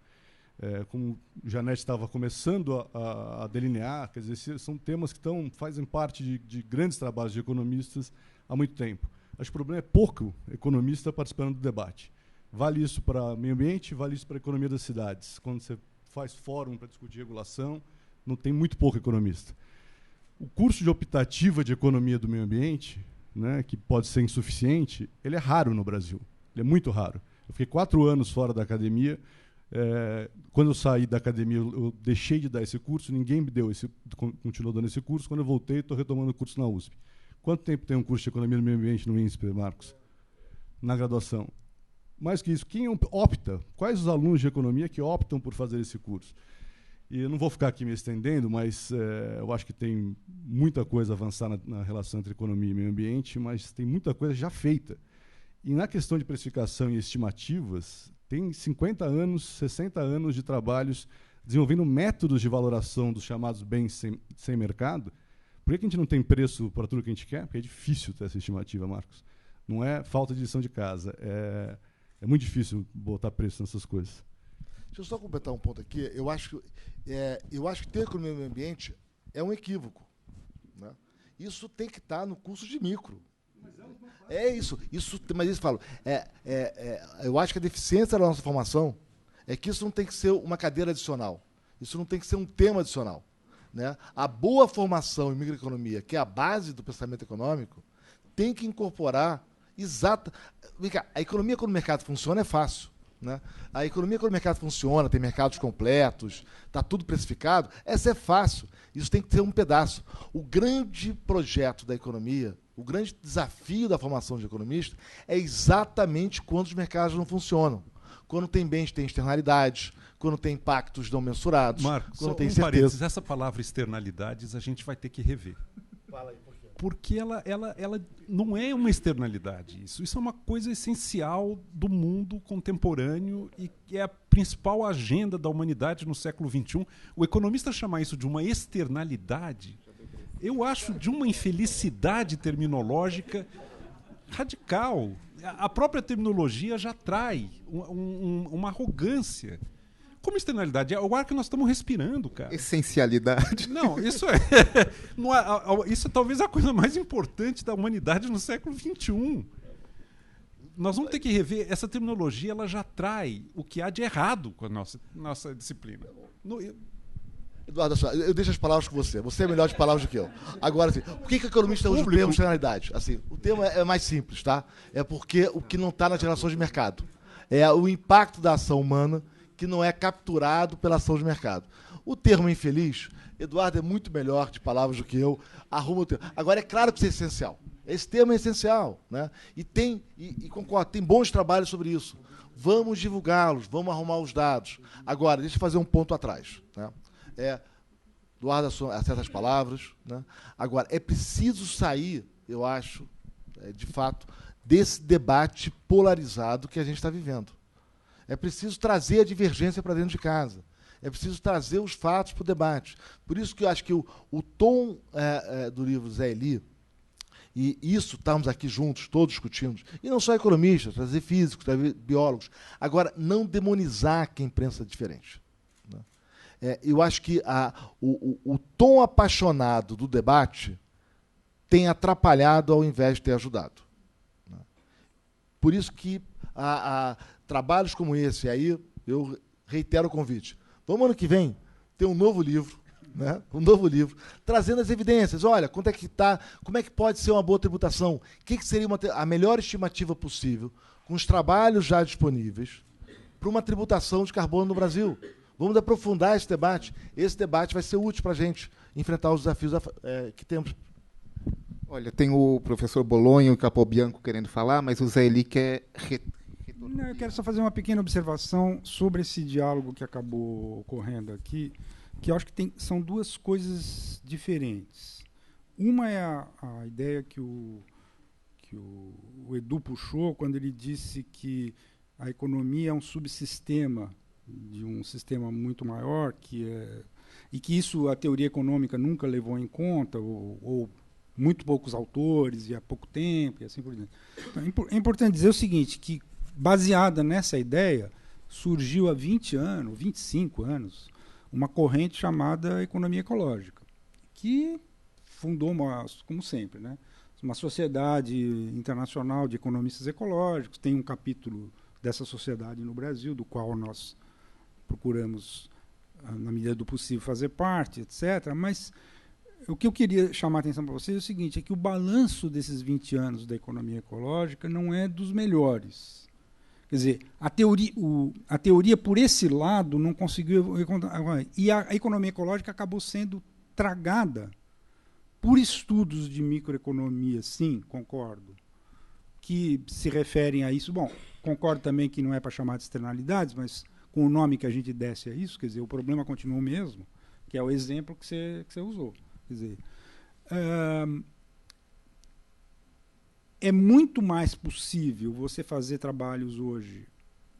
Como o Gianetti estava começando a delinear, quer dizer, são temas que fazem parte de grandes trabalhos de economistas há muito tempo. Acho que o problema é pouco economista participando do debate. Vale isso para meio ambiente, vale isso para a economia das cidades. Quando você faz fórum para discutir regulação, não tem muito pouco economista. O curso de optativa de economia do meio ambiente, né, que pode ser insuficiente, ele é raro no Brasil. Ele é muito raro. Eu fiquei 4 anos fora da academia. Quando eu saí da academia, eu deixei de dar esse curso, ninguém me deu continuou dando esse curso. Quando eu voltei, estou retomando o curso na USP. Quanto tempo tem um curso de economia do meio ambiente no INSPER, Marcos? Na graduação. Mais que isso, quem opta? Quais os alunos de economia que optam por fazer esse curso? E eu não vou ficar aqui me estendendo, mas eu acho que tem muita coisa a avançar na relação entre economia e meio ambiente, mas tem muita coisa já feita. E na questão de precificação e estimativas, tem 50 anos, 60 anos de trabalhos desenvolvendo métodos de valoração dos chamados bens sem mercado. Por que a gente não tem preço para tudo que a gente quer? Porque é difícil ter essa estimativa, Marcos. Não é falta de lição de casa. É muito difícil botar preço nessas coisas. Deixa eu só completar um ponto aqui. Eu acho que ter economia no meio ambiente é um equívoco, né? Isso tem que estar no curso de micro. É isso. Mas eles falam. Eu acho que a deficiência da nossa formação é que isso não tem que ser uma cadeira adicional. Isso não tem que ser um tema adicional, né? A boa formação em microeconomia, que é a base do pensamento econômico, tem que incorporar a economia quando o mercado funciona é fácil, né? A economia quando o mercado funciona, tem mercados completos, está tudo precificado, essa é fácil. Isso tem que ter um pedaço. O grande projeto da economia, o grande desafio da formação de economista é exatamente quando os mercados não funcionam. Quando tem bens, tem externalidades, quando tem impactos não mensurados, Marcos, quando tem certeza. Essa palavra externalidades a gente vai ter que rever. Fala aí, por quê? Porque ela não é uma externalidade. Isso é uma coisa essencial do mundo contemporâneo e é a principal agenda da humanidade no século XXI. O economista chamar isso de uma externalidade, eu acho de uma infelicidade terminológica radical. A própria terminologia já trai uma arrogância. Como externalidade? É o ar que nós estamos respirando, cara. Essencialidade. Não, isso isso é talvez a coisa mais importante da humanidade no século XXI. Nós vamos ter que rever. Essa terminologia, ela já trai o que há de errado com a nossa disciplina. Eduardo, eu deixo as palavras com você. Você é melhor de palavras do que eu. Agora, assim, por que o economista usa o termo externalidade? Assim, o termo é mais simples, tá? É porque o que não está nas relações de mercado. É o impacto da ação humana que não é capturado pela ação de mercado. O termo infeliz, Eduardo é muito melhor de palavras do que eu. Arruma o termo. Agora, é claro que isso é essencial. Esse termo é essencial, né? E concordo, tem bons trabalhos sobre isso. Vamos divulgá-los, vamos arrumar os dados. Agora, deixa eu fazer um ponto atrás, né? Eduardo acerta as palavras, né? Agora, é preciso sair, eu acho, de fato, desse debate polarizado que a gente está vivendo. É preciso trazer a divergência para dentro de casa. É preciso trazer os fatos para o debate. Por isso que eu acho que o tom do livro Zé Eli, e isso, estamos aqui juntos, todos discutindo, e não só economistas, trazer físicos, trazer biólogos. Agora, não demonizar quem pensa diferente. Eu acho que o tom apaixonado do debate tem atrapalhado ao invés de ter ajudado, né? Por isso que trabalhos como esse aí, eu reitero o convite. Vamos ano que vem ter um novo livro, né? Um novo livro, trazendo as evidências. Olha, quanto é que está, como é que pode ser uma boa tributação, o que seria a melhor estimativa possível, com os trabalhos já disponíveis, para uma tributação de carbono no Brasil. Vamos aprofundar esse debate. Esse debate vai ser útil para a gente enfrentar os desafios que temos. Olha, tem o professor Bolonha e o Capobianco querendo falar, mas o Zé Eli quer Não, eu quero só fazer uma pequena observação sobre esse diálogo que acabou ocorrendo aqui, que eu acho que são duas coisas diferentes. Uma é a ideia que o Edu puxou quando ele disse que a economia é um subsistema de um sistema muito maior, e que isso a teoria econômica nunca levou em conta, ou muito poucos autores, e há pouco tempo, e assim por diante. Então, é importante dizer o seguinte, que baseada nessa ideia, surgiu há 20 anos, 25 anos, uma corrente chamada economia ecológica, que fundou, como sempre, né, uma sociedade internacional de economistas ecológicos, tem um capítulo dessa sociedade no Brasil, do qual nós procuramos, na medida do possível, fazer parte, etc. Mas o que eu queria chamar a atenção para vocês é o seguinte, é que o balanço desses 20 anos da economia ecológica não é dos melhores. Quer dizer, a teoria por esse lado não conseguiu... E a economia ecológica acabou sendo tragada por estudos de microeconomia, sim, concordo, que se referem a isso. Bom, concordo também que não é para chamar de externalidades, mas com o nome que a gente desse a isso, quer dizer, o problema continua o mesmo, que é o exemplo que você usou. Quer dizer, é muito mais possível você fazer trabalhos hoje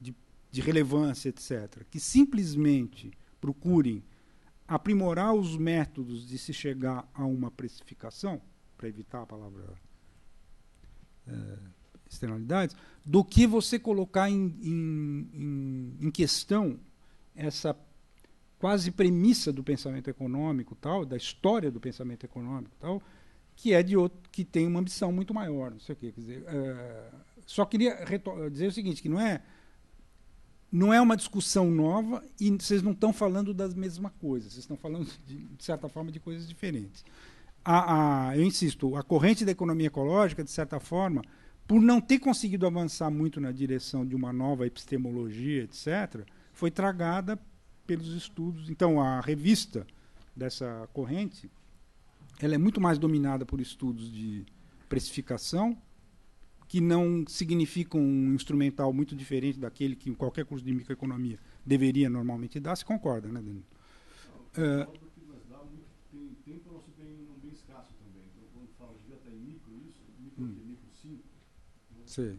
de de relevância, etc., que simplesmente procurem aprimorar os métodos de se chegar a uma precificação, para evitar a palavra externalidades, do que você colocar em questão essa quase premissa do pensamento econômico, tal, da história do pensamento econômico, tal, que é de outro, que tem uma ambição muito maior, não sei o quê. Quer dizer, só queria dizer o seguinte, que não é uma discussão nova e vocês não estão falando das mesmas coisas, vocês estão falando, de certa forma, de coisas diferentes. Eu insisto, a corrente da economia ecológica, de certa forma, por não ter conseguido avançar muito na direção de uma nova epistemologia, etc., foi tragada pelos estudos. Então, a revista dessa corrente, ela é muito mais dominada por estudos de precificação, que não significam um instrumental muito diferente daquele que qualquer curso de microeconomia deveria normalmente dar. Se concorda, né, Danilo? Tem tempo, nosso bem escasso também. Então, quando fala de até micro, isso, micro 5. Sei.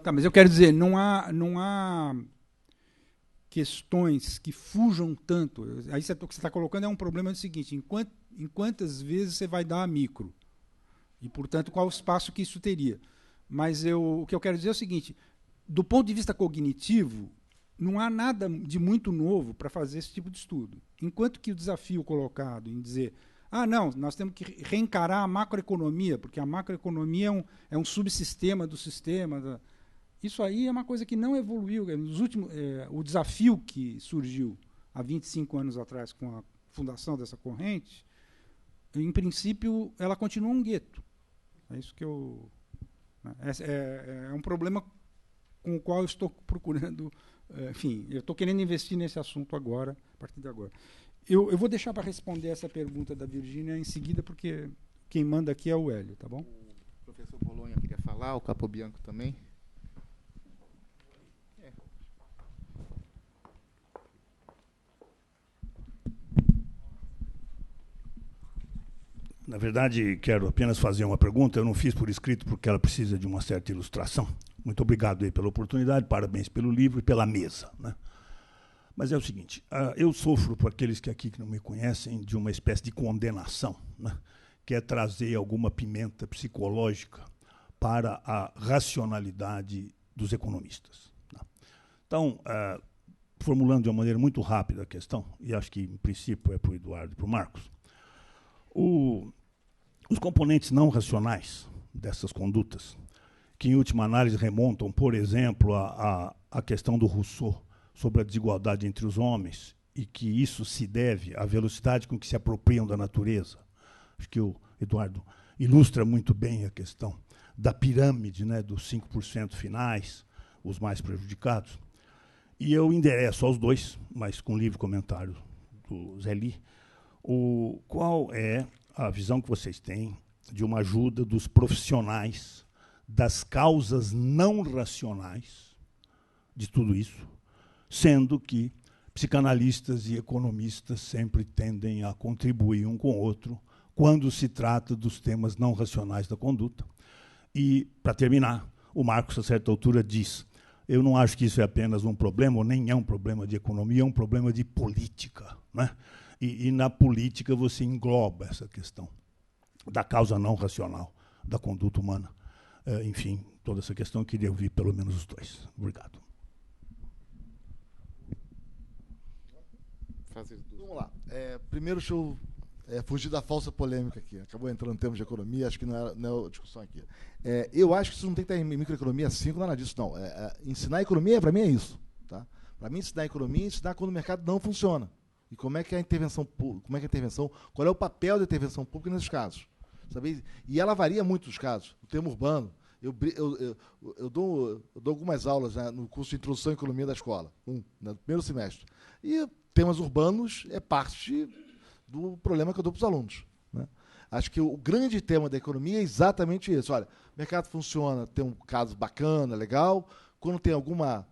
Tá, mas eu quero dizer, não há questões que fujam tanto. Aí o que você está colocando é um problema do seguinte: em quantas vezes você vai dar a micro? E, portanto, qual o espaço que isso teria? Mas o que eu quero dizer é o seguinte: do ponto de vista cognitivo, não há nada de muito novo para fazer esse tipo de estudo. Enquanto que o desafio colocado em dizer não, nós temos que reencarar a macroeconomia, porque a macroeconomia é um subsistema do sistema. Isso aí é uma coisa que não evoluiu. O desafio que surgiu há 25 anos atrás com a fundação dessa corrente, em princípio, ela continua um gueto. É isso que eu... É um problema com o qual eu estou procurando... Enfim, eu estou querendo investir nesse assunto agora, a partir de agora. Eu vou deixar para responder essa pergunta da Virgínia em seguida, porque quem manda aqui é o Hélio, tá bom? O professor Bolonha queria falar, o Capobianco também. Na verdade, quero apenas fazer uma pergunta. Eu não fiz por escrito porque ela precisa de uma certa ilustração. Muito obrigado aí pela oportunidade, parabéns pelo livro e pela mesa, né? Mas é o seguinte, eu sofro, por aqueles que aqui que não me conhecem, de uma espécie de condenação, né? Que é trazer alguma pimenta psicológica para a racionalidade dos economistas, né? Então, formulando de uma maneira muito rápida a questão, e acho que, em princípio, é para o Eduardo e para o Marcos, os componentes não racionais dessas condutas, que em última análise remontam, por exemplo, à questão do Rousseau sobre a desigualdade entre os homens, e que isso se deve à velocidade com que se apropriam da natureza. Acho que o Eduardo ilustra muito bem a questão da pirâmide, né, dos 5% finais, os mais prejudicados. E eu endereço aos dois, mas com livre comentário do Zé Li, qual é a visão que vocês têm de uma ajuda dos profissionais das causas não racionais de tudo isso, sendo que psicanalistas e economistas sempre tendem a contribuir um com o outro quando se trata dos temas não racionais da conduta. E, para terminar, o Marcos, a certa altura, diz: eu não acho que isso é apenas um problema, ou nem é um problema de economia, é um problema de política, né? E na política você engloba essa questão da causa não racional da conduta humana. Enfim, toda essa questão eu queria ouvir pelo menos os dois. Obrigado. Vamos lá. Primeiro, deixa eu fugir da falsa polêmica aqui. Acabou entrando em termos de economia, acho que não é a discussão aqui. Eu acho que isso não tem que estar em microeconomia 5, nada disso, não. Ensinar economia, para mim, é isso. Tá? Para mim, ensinar economia é ensinar quando o mercado não funciona. E como é que é a intervenção pública, qual é o papel da intervenção pública nesses casos. Sabe? E ela varia muito nos casos. O tema urbano, eu dou algumas aulas, né, no curso de Introdução à Economia da escola, no primeiro semestre. E temas urbanos é parte do problema que eu dou para os alunos, né? Acho que o grande tema da economia é exatamente isso. Olha, o mercado funciona, tem um caso bacana, legal. Quando tem alguma...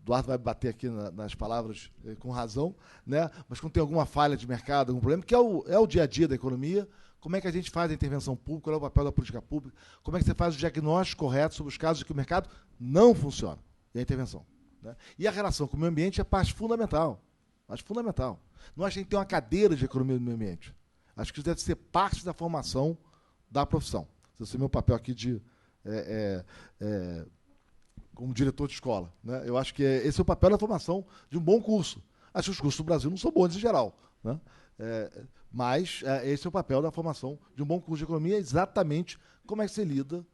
Eduardo vai bater aqui nas palavras com razão, né? Mas quando tem alguma falha de mercado, algum problema, que é o dia a dia da economia, como é que a gente faz a intervenção pública, qual é o papel da política pública, como é que você faz o diagnóstico correto sobre os casos em que o mercado não funciona. e a intervenção. Né? E a relação com o meio ambiente é parte fundamental. Acho fundamental. Não acho que a gente tem uma cadeira de economia do meio ambiente. Acho que isso deve ser parte da formação da profissão. Esse é o meu papel aqui de como diretor de escola. Né? Eu acho que esse é o papel da formação de um bom curso. Acho que os cursos do Brasil não são bons em geral. Né? Mas esse é o papel da formação de um bom curso de economia, exatamente como é que se lida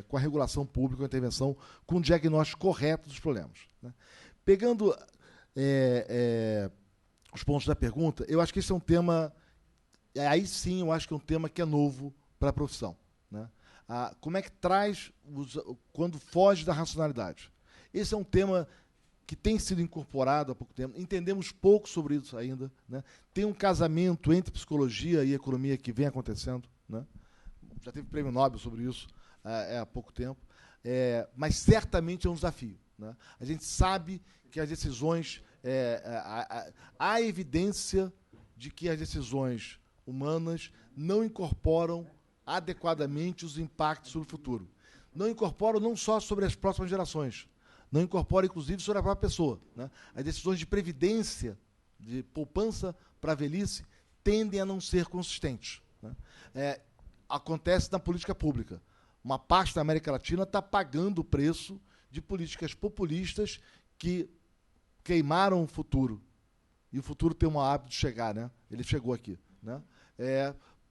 com a regulação pública, com a intervenção, com o diagnóstico correto dos problemas. Né? Pegando os pontos da pergunta, eu acho que esse é um tema, aí sim eu acho que é um tema que é novo para a profissão. Né? Como é que traz, quando foge da racionalidade? Esse é um tema que tem sido incorporado há pouco tempo, entendemos pouco sobre isso ainda. Né? Tem um casamento entre psicologia e economia que vem acontecendo. Né? Já teve prêmio Nobel sobre isso há pouco tempo, mas certamente é um desafio. Né? A gente sabe que as decisões... há evidência de que as decisões humanas não incorporam adequadamente os impactos sobre o futuro. Não incorporam não só sobre as próximas gerações, não incorporam, inclusive, sobre a própria pessoa. Né? As decisões de previdência, de poupança para a velhice, tendem a não ser consistentes. Né? Acontece na política pública. Uma parte da América Latina está pagando o preço de políticas populistas que queimaram o futuro. E o futuro tem um hábito de chegar, né? Ele chegou aqui. Né?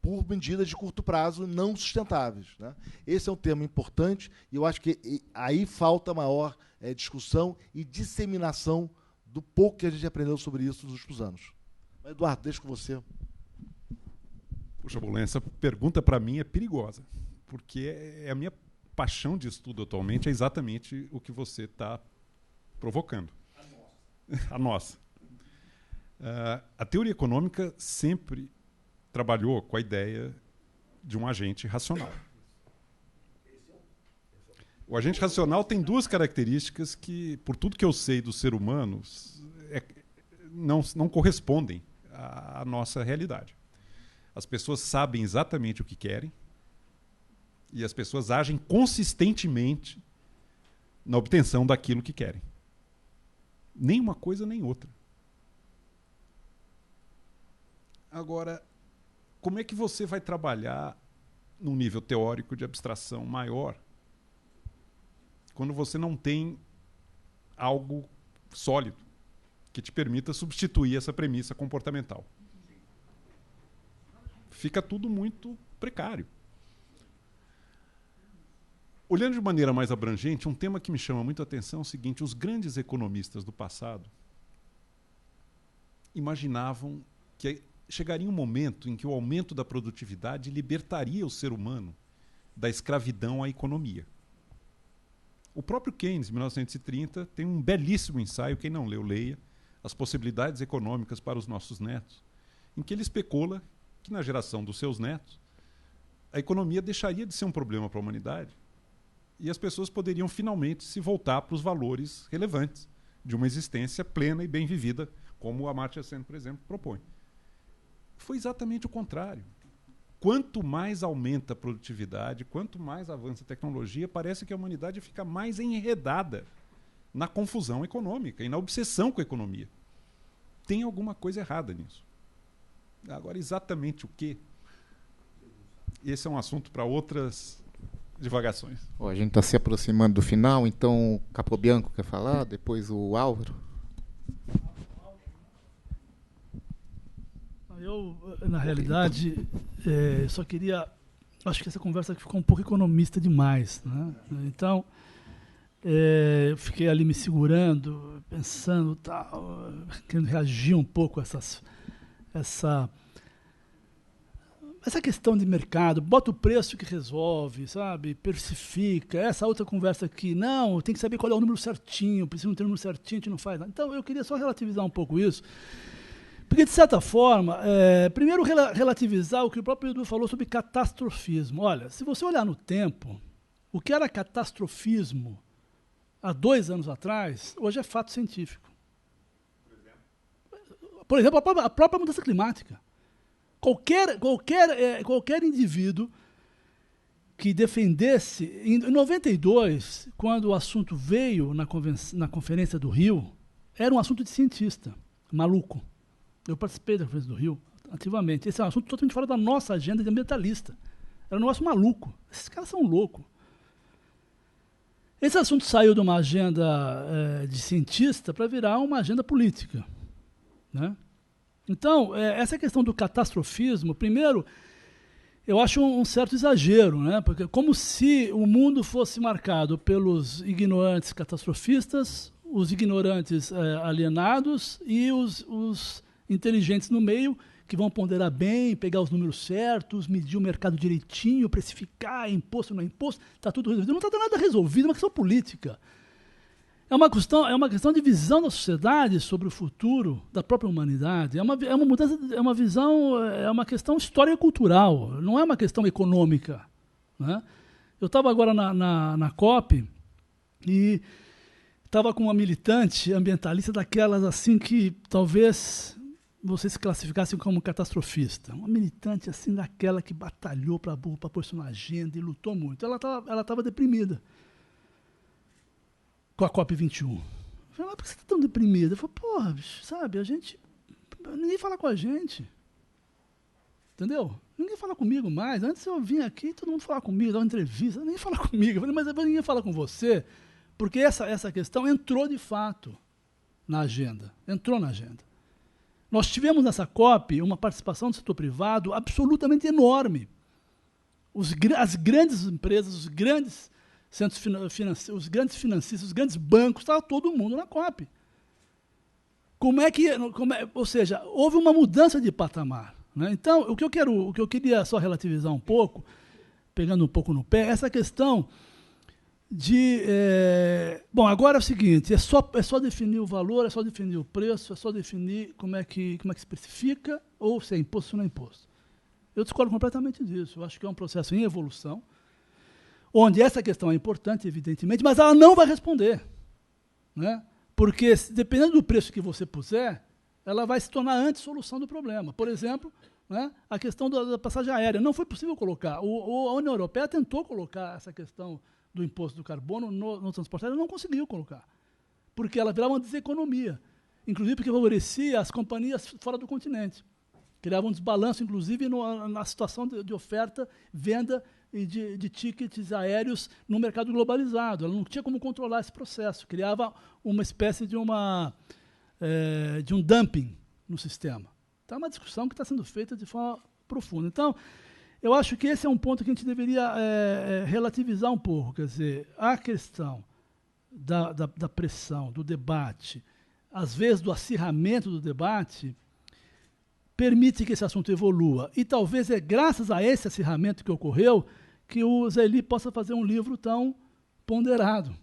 Por medidas de curto prazo não sustentáveis. Né? Esse é um tema importante e eu acho que aí falta maior discussão e disseminação do pouco que a gente aprendeu sobre isso nos últimos anos. Eduardo, deixo com você. Puxa, Bolan, essa pergunta para mim é perigosa, porque a minha paixão de estudo atualmente é exatamente o que você está provocando. A nossa. A teoria econômica sempre trabalhou com a ideia de um agente racional. O agente racional tem duas características que, por tudo que eu sei dos seres humanos, não correspondem à nossa realidade. As pessoas sabem exatamente o que querem e as pessoas agem consistentemente na obtenção daquilo que querem. Nem uma coisa nem outra. Agora, como é que você vai trabalhar num nível teórico de abstração maior quando você não tem algo sólido que te permita substituir essa premissa comportamental? Fica tudo muito precário. Olhando de maneira mais abrangente, um tema que me chama muito a atenção é o seguinte: os grandes economistas do passado imaginavam que chegaria um momento em que o aumento da produtividade libertaria o ser humano da escravidão à economia. O próprio Keynes, em 1930, tem um belíssimo ensaio, quem não leu, leia, As Possibilidades Econômicas para os Nossos Netos, em que ele especula que na geração dos seus netos a economia deixaria de ser um problema para a humanidade e as pessoas poderiam finalmente se voltar para os valores relevantes de uma existência plena e bem vivida, como o Amartya Sen, por exemplo, propõe. Foi exatamente o contrário. Quanto mais aumenta a produtividade, quanto mais avança a tecnologia, parece que a humanidade fica mais enredada na confusão econômica e na obsessão com a economia. Tem alguma coisa errada nisso. Agora, exatamente o quê? Esse é um assunto para outras divagações. A gente está se aproximando do final, então o Capobianco quer falar, depois o Álvaro. Eu, na realidade, só queria... Acho que essa conversa ficou um pouco economista demais. Né? Então, eu fiquei ali me segurando, pensando, tal, querendo reagir um pouco a essa questão de mercado. Bota o preço que resolve, sabe? Personifica. Essa outra conversa aqui, não, tem que saber qual é o número certinho, precisa não ter o número certinho, a gente não faz nada. Então, eu queria só relativizar um pouco isso. Porque, de certa forma, primeiro relativizar o que o próprio Edu falou sobre catastrofismo. Olha, se você olhar no tempo, o que era catastrofismo há 2 anos atrás, hoje é fato científico. Por exemplo, a própria mudança climática. Qualquer indivíduo que defendesse... Em 92, quando o assunto veio na Conferência do Rio, era um assunto de cientista, maluco. Eu participei da Conferência do Rio, ativamente. Esse é um assunto totalmente fora da nossa agenda de ambientalista. Era um negócio maluco. Esses caras são loucos. Esse assunto saiu de uma agenda de cientista para virar uma agenda política, né? Então, essa questão do catastrofismo, primeiro, eu acho um certo exagero, né? Porque como se o mundo fosse marcado pelos ignorantes catastrofistas, os ignorantes alienados e os inteligentes no meio, que vão ponderar bem, pegar os números certos, medir o mercado direitinho, precificar, imposto ou não imposto, está tudo resolvido. Não está nada resolvido, é uma questão política. É uma questão de visão da sociedade sobre o futuro da própria humanidade. É uma mudança, é uma visão, é uma questão histórica e cultural, não é uma questão econômica, né? Eu estava agora na COP e estava com uma militante ambientalista daquelas assim que talvez você se classificasse como catastrofista. Uma militante assim daquela que batalhou para pôr isso na agenda e lutou muito. Ela estava deprimida com a COP21. Eu falei, mas por que você está tão deprimida? Eu falei, porra, bicho, sabe, ninguém fala com a gente. Entendeu? Ninguém fala comigo mais. Antes eu vinha aqui, todo mundo falava comigo, dava uma entrevista, ninguém fala comigo. Eu falei, mas ninguém fala com você, porque essa questão entrou de fato na agenda. Entrou na agenda. Nós tivemos nessa COP uma participação do setor privado absolutamente enorme. As grandes empresas, os grandes centros financeiros, os grandes financistas, os grandes bancos, estava todo mundo na COP. Ou seja, houve uma mudança de patamar, né? Então, o que eu queria só relativizar um pouco, pegando um pouco no pé, essa questão de... bom, agora é o seguinte, é só definir o valor, é só definir o preço, é só definir como é que se especifica, ou se é imposto ou não é imposto. Eu discordo completamente disso. Eu acho que é um processo em evolução, onde essa questão é importante, evidentemente, mas ela não vai responder, né? Porque, dependendo do preço que você puser, ela vai se tornar antissolução do problema. Por exemplo, né, a questão da passagem aérea. Não foi possível colocar. A União Europeia tentou colocar essa questão do imposto do carbono no transporte aéreo, não conseguiu colocar, porque ela virava uma deseconomia, inclusive porque favorecia as companhias fora do continente. Criava um desbalanço, inclusive, na situação de oferta, venda e de tickets aéreos no mercado globalizado. Ela não tinha como controlar esse processo. Criava uma espécie de um dumping no sistema. Então, é uma discussão que está sendo feita de forma profunda. Então, eu acho que esse é um ponto que a gente deveria relativizar um pouco. Quer dizer, a questão da pressão, do debate, às vezes do acirramento do debate, permite que esse assunto evolua. E talvez é graças a esse acirramento que ocorreu que o Zé Eli possa fazer um livro tão ponderado.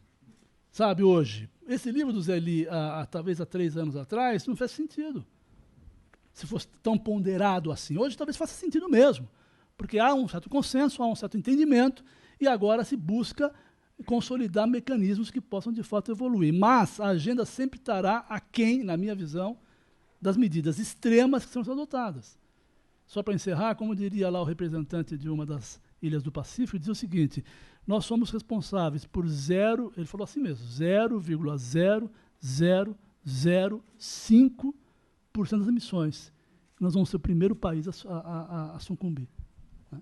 Sabe, hoje, esse livro do Zé Eli, talvez há 3 anos atrás, não faz sentido. Se fosse tão ponderado assim. Hoje talvez faça sentido mesmo, porque há um certo consenso, há um certo entendimento, e agora se busca consolidar mecanismos que possam, de fato, evoluir. Mas a agenda sempre estará aquém, na minha visão, das medidas extremas que estão sendo adotadas. Só para encerrar, como diria lá o representante de uma das ilhas do Pacífico, dizia o seguinte: nós somos responsáveis por ele falou assim mesmo, 0,0005% das emissões. Nós vamos ser o primeiro país a sucumbir. Né?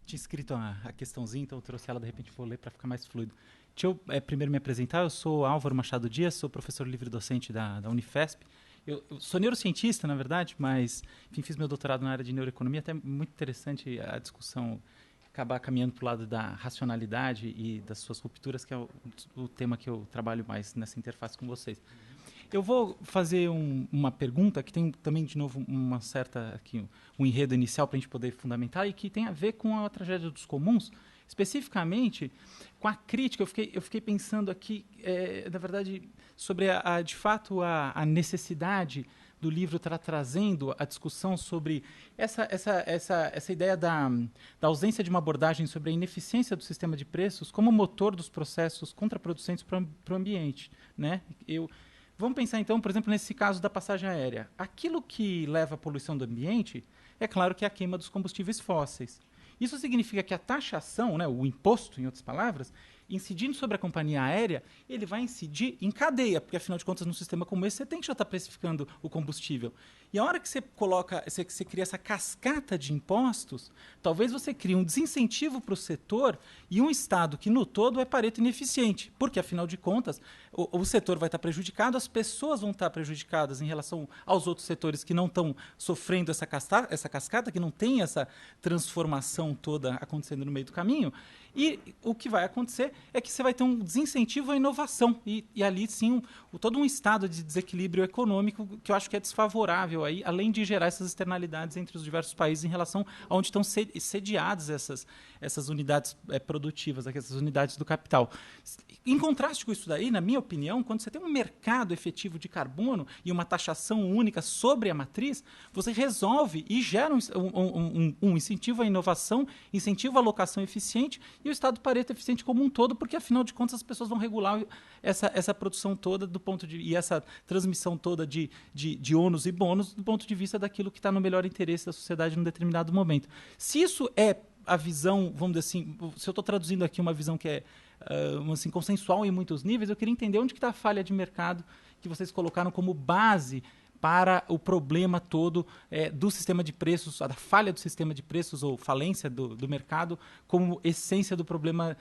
Tinha escrito a questãozinha, então eu trouxe ela, de repente vou ler para ficar mais fluido. Deixa eu primeiro me apresentar. Eu sou Álvaro Machado Dias, sou professor livre-docente da Unifesp. Eu sou neurocientista, na verdade, mas enfim, fiz meu doutorado na área de neuroeconomia. Até muito interessante a discussão acabar caminhando para o lado da racionalidade e das suas rupturas, que é o tema que eu trabalho mais nessa interface com vocês. Eu vou fazer uma pergunta que tem também, de novo, uma certa aqui, um enredo inicial para a gente poder fundamentar e que tem a ver com a tragédia dos comuns, especificamente com a crítica. Eu fiquei pensando aqui, na verdade, sobre, de fato, a necessidade do livro está trazendo a discussão sobre essa ideia da ausência de uma abordagem sobre a ineficiência do sistema de preços como motor dos processos contraproducentes para o ambiente, né? Vamos pensar, então, por exemplo, nesse caso da passagem aérea. Aquilo que leva à poluição do ambiente é claro que é a queima dos combustíveis fósseis. Isso significa que a taxação, né, o imposto, em outras palavras, incidindo sobre a companhia aérea, ele vai incidir em cadeia, porque, afinal de contas, num sistema como esse, você tem que já estar precificando o combustível. E a hora que você você cria essa cascata de impostos, talvez você crie um desincentivo para o setor e um Estado que, no todo, é Pareto ineficiente, porque, afinal de contas, o setor vai estar prejudicado, as pessoas vão estar prejudicadas em relação aos outros setores que não estão sofrendo essa cascata, que não tem essa transformação toda acontecendo no meio do caminho. E o que vai acontecer é que você vai ter um desincentivo à inovação e ali, sim, todo um estado de desequilíbrio econômico que eu acho que é desfavorável, aí, além de gerar essas externalidades entre os diversos países em relação a onde estão sediadas essas unidades produtivas, essas unidades do capital. Em contraste com isso daí, na minha opinião, quando você tem um mercado efetivo de carbono e uma taxação única sobre a matriz, você resolve e gera um incentivo à inovação, incentivo à alocação eficiente e o Estado Pareto eficiente como um todo, porque, afinal de contas, as pessoas vão regular essa produção toda e essa transmissão toda de ônus e bônus do ponto de vista daquilo que está no melhor interesse da sociedade num determinado momento. Se isso é a visão, vamos dizer assim, se eu estou traduzindo aqui uma visão que é assim, consensual em muitos níveis, eu queria entender onde está a falha de mercado que vocês colocaram como base para o problema todo do sistema de preços, da falha do sistema de preços ou falência do mercado como essência do problema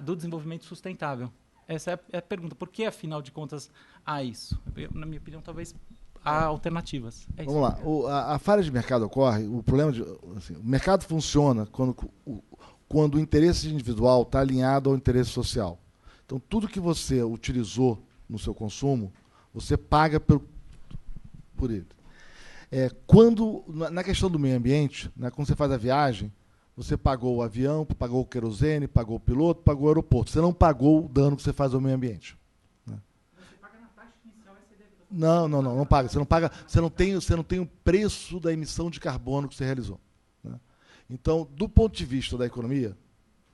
do desenvolvimento sustentável. Essa é a pergunta. Por que, afinal de contas, há isso? Na minha opinião, talvez há alternativas. Vamos lá. A falha de mercado ocorre, o problema assim, o mercado funciona quando o interesse individual está alinhado ao interesse social. Então, tudo que você utilizou no seu consumo, você paga por ele. Na questão do meio ambiente, né, quando você faz a viagem, você pagou o avião, pagou o querosene, pagou o piloto, pagou o aeroporto. Você não pagou o dano que você faz ao meio ambiente. Né? Você paga na taxa inicial, não paga. Você não tem o preço da emissão de carbono que você realizou. Né? Então, do ponto de vista da economia,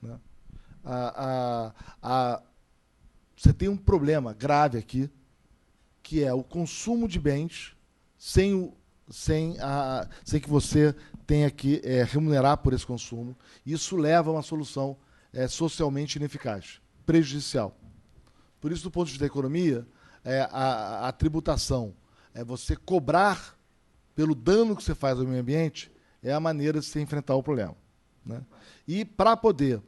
né, você tem um problema grave aqui, que é o consumo de bens sem que você tenha que remunerar por esse consumo. Isso leva a uma solução socialmente ineficaz, prejudicial. Por isso, do ponto de vista da economia, a tributação, você cobrar pelo dano que você faz ao meio ambiente, é a maneira de se enfrentar o problema. Né? E, para poder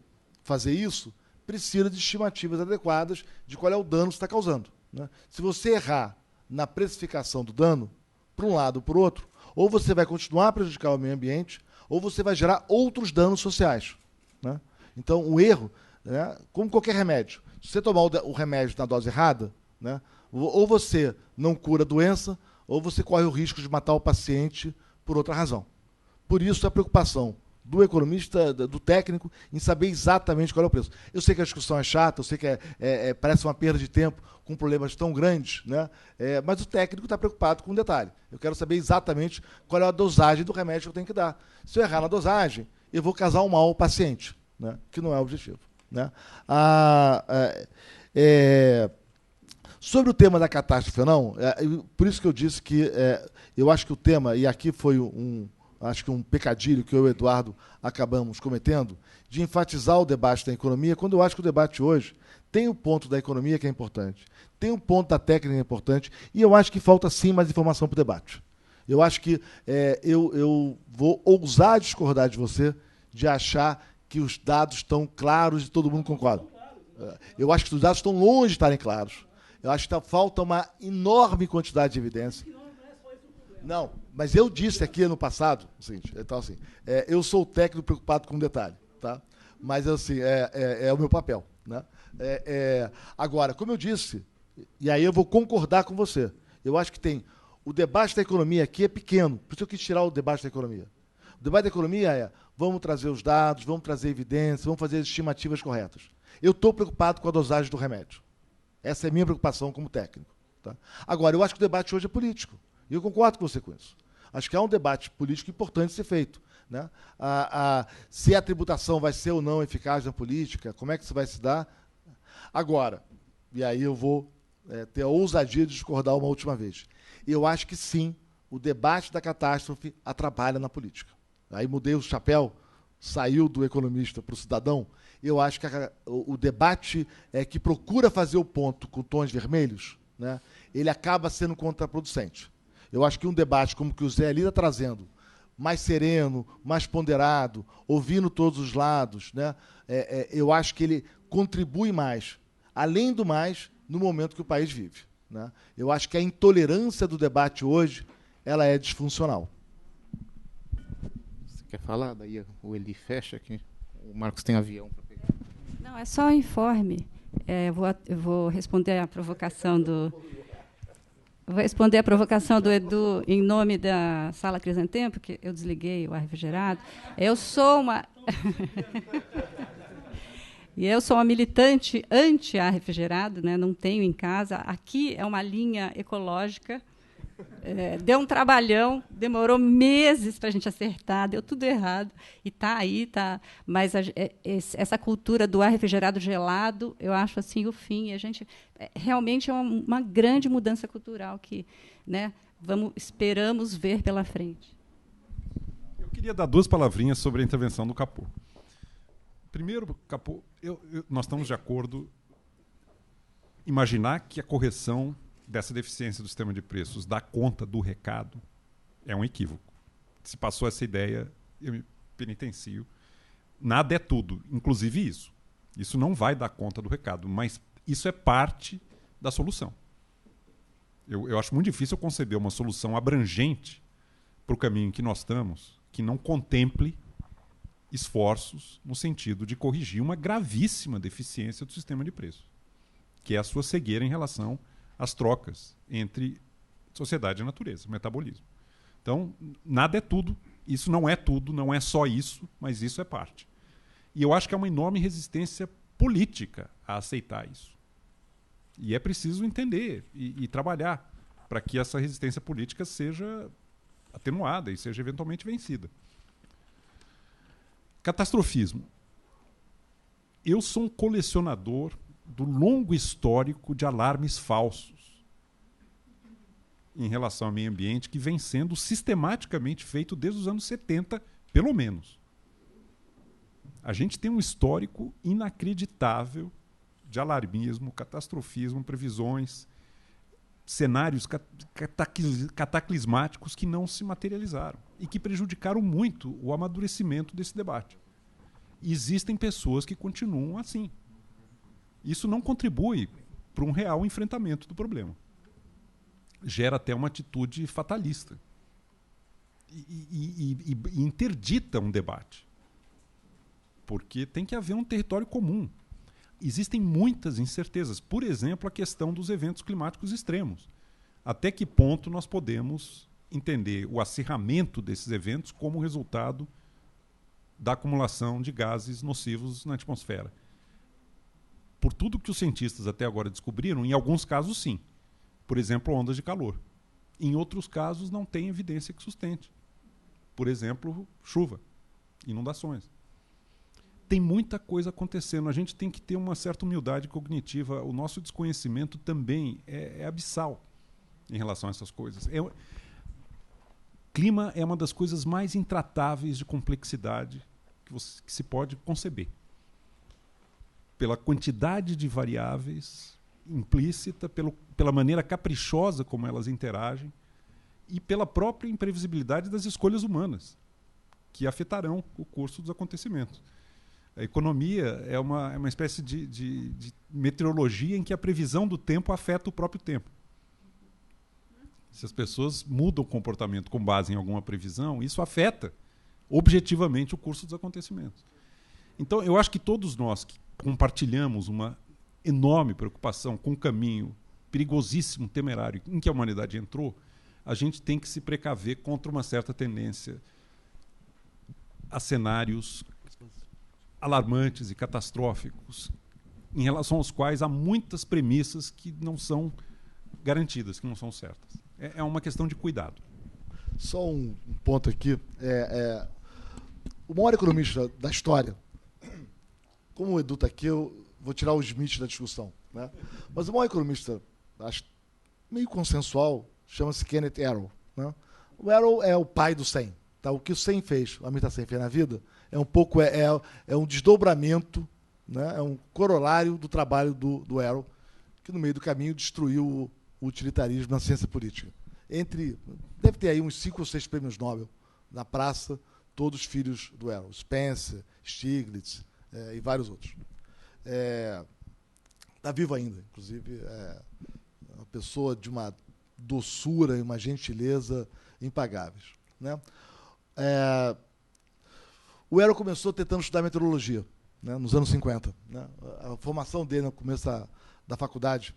fazer isso, precisa de estimativas adequadas de qual é o dano que você está causando. Né? Se você errar na precificação do dano, para um lado ou para o outro, ou você vai continuar a prejudicar o meio ambiente, ou você vai gerar outros danos sociais. Né? Então, o erro, né, como qualquer remédio, se você tomar o remédio na dose errada, né, ou você não cura a doença, ou você corre o risco de matar o paciente por outra razão. Por isso, a preocupação do economista, do técnico, em saber exatamente qual é o preço. Eu sei que a discussão é chata, eu sei que parece uma perda de tempo com problemas tão grandes, né? Mas o técnico está preocupado com um detalhe. Eu quero saber exatamente qual é a dosagem do remédio que eu tenho que dar. Se eu errar na dosagem, eu vou causar um mal ao paciente, né? Que não é o objetivo. Né? Sobre o tema da catástrofe ou não, por isso que eu disse que eu acho que o tema, e aqui foi acho que um pecadilho que eu e o Eduardo acabamos cometendo, de enfatizar o debate da economia, quando eu acho que o debate hoje tem o ponto da economia que é importante, tem o ponto da técnica que é importante, e eu acho que falta sim mais informação para o debate. Eu acho que eu vou ousar discordar de você, de achar que os dados estão claros e todo mundo concorda. Eu acho que os dados estão longe de estarem claros. Eu acho que falta uma enorme quantidade de evidência. Não, mas eu disse aqui no passado o seguinte, então, assim, eu sou o técnico preocupado com um detalhe, tá? Mas assim, é o meu papel. Né? Agora, como eu disse, e aí eu vou concordar com você, eu acho que tem o debate da economia aqui é pequeno, por isso eu quis tirar o debate da economia. O debate da economia vamos trazer os dados, vamos trazer evidências, vamos fazer as estimativas corretas. Eu estou preocupado com a dosagem do remédio. Essa é a minha preocupação como técnico. Tá? Agora, eu acho que o debate hoje é político. E eu concordo com você com isso. Acho que há um debate político importante ser feito. Né? Se a tributação vai ser ou não eficaz na política, como é que isso vai se dar? Agora, e aí eu vou ter a ousadia de discordar uma última vez. Eu acho que sim, o debate da catástrofe atrapalha na política. Aí mudei o chapéu, saiu do economista para o cidadão. Eu acho que o debate que procura fazer o ponto com tons vermelhos, né, ele acaba sendo contraproducente. Eu acho que um debate como o que o Zé ali está trazendo, mais sereno, mais ponderado, ouvindo todos os lados, né, eu acho que ele contribui mais, além do mais, no momento que o país vive. Né? Eu acho que a intolerância do debate hoje ela é disfuncional. Você quer falar? Daí o Eli fecha aqui. O Marcos tem avião para pegar. Não, é só um informe. Eu vou responder a provocação do... Vou responder a provocação do Edu em nome da Sala Crisantempo, porque eu desliguei o ar refrigerado. Eu sou uma... E eu sou uma militante anti-ar refrigerado, né? Não tenho em casa. Aqui é uma linha ecológica. Deu um trabalhão, demorou meses para a gente acertar, deu tudo errado. E está aí, tá. Mas essa cultura do ar refrigerado gelado, eu acho assim o fim. E a gente realmente é uma grande mudança cultural que, né, esperamos ver pela frente. Eu queria dar 2 palavrinhas sobre a intervenção do Capô. Primeiro, Capô, nós estamos de acordo imaginar que a correção dessa deficiência do sistema de preços dá conta do recado é um equívoco. Se passou essa ideia, eu me penitencio. Nada é tudo, inclusive isso. Isso não vai dar conta do recado, mas isso é parte da solução. Eu acho muito difícil conceber uma solução abrangente para o caminho em que nós estamos, que não contemple esforços no sentido de corrigir uma gravíssima deficiência do sistema de preços, que é a sua cegueira em relação às trocas entre sociedade e natureza, metabolismo. Então, nada é tudo, isso não é tudo, não é só isso, mas isso é parte. E eu acho que há uma enorme resistência política a aceitar isso. E é preciso entender e trabalhar para que essa resistência política seja atenuada e seja eventualmente vencida. Catastrofismo. Eu sou um colecionador do longo histórico de alarmes falsos em relação ao meio ambiente que vem sendo sistematicamente feito desde os anos 70, pelo menos. A gente tem um histórico inacreditável de alarmismo, catastrofismo, previsões, cenários cataclismáticos que não se materializaram e que prejudicaram muito o amadurecimento desse debate. E existem pessoas que continuam assim. Isso não contribui para um real enfrentamento do problema. Gera até uma atitude fatalista e interdita um debate. Porque tem que haver um território comum. Existem muitas incertezas. Por exemplo, a questão dos eventos climáticos extremos. Até que ponto nós podemos entender o acirramento desses eventos como resultado da acumulação de gases nocivos na atmosfera? Por tudo que os cientistas até agora descobriram, em alguns casos sim. Por exemplo, ondas de calor. Em outros casos não tem evidência que sustente. Por exemplo, chuva, inundações. Tem muita coisa acontecendo. A gente tem que ter uma certa humildade cognitiva. O nosso desconhecimento também é abissal em relação a essas coisas. Clima é uma das coisas mais intratáveis de complexidade que se pode conceber. Pela quantidade de variáveis implícita, pela maneira caprichosa como elas interagem e pela própria imprevisibilidade das escolhas humanas, que afetarão o curso dos acontecimentos. A economia é uma espécie de meteorologia em que a previsão do tempo afeta o próprio tempo. Se as pessoas mudam o comportamento com base em alguma previsão, isso afeta objetivamente o curso dos acontecimentos. Então, eu acho que todos nós que compartilhamos uma enorme preocupação com o caminho perigosíssimo, temerário em que a humanidade entrou, a gente tem que se precaver contra uma certa tendência a cenários alarmantes e catastróficos, em relação aos quais há muitas premissas que não são garantidas, que não são certas. É uma questão de cuidado. Só um ponto aqui. O maior economista da história, como o Edu está aqui, eu vou tirar o Smith da discussão, né? Mas o maior economista, acho, meio consensual, chama-se Kenneth Arrow, né? O Arrow é o pai do Sen. Tá? O que o Sen fez, o Amartya Sen fez na vida, é um pouco um desdobramento, né? É um corolário do trabalho do Arrow, que no meio do caminho destruiu o utilitarismo na ciência política. Deve ter aí uns 5 ou 6 prêmios Nobel na praça, todos filhos do Arrow, Spencer, Stiglitz e vários outros. Está vivo ainda, inclusive, uma pessoa de uma doçura e uma gentileza impagáveis, né? O Arrow começou tentando estudar meteorologia, né, nos anos 50. Né? A formação dele no começo da faculdade,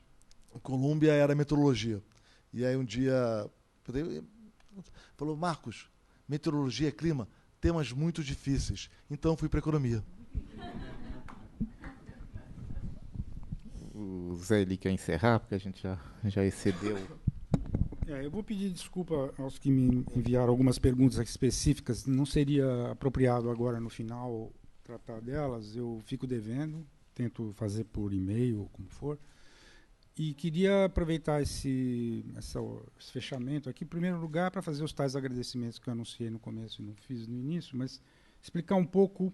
em Colômbia, era meteorologia. E aí um dia falou: Marcos, meteorologia e clima, temas muito difíceis. Então fui para economia. O Zé Eli quer encerrar, porque a gente já excedeu. Eu vou pedir desculpa aos que me enviaram algumas perguntas específicas. Não seria apropriado agora, no final, tratar delas. Eu fico devendo, tento fazer por e-mail ou como for. E queria aproveitar esse fechamento aqui, em primeiro lugar, para fazer os tais agradecimentos que eu anunciei no começo e não fiz no início, mas explicar um pouco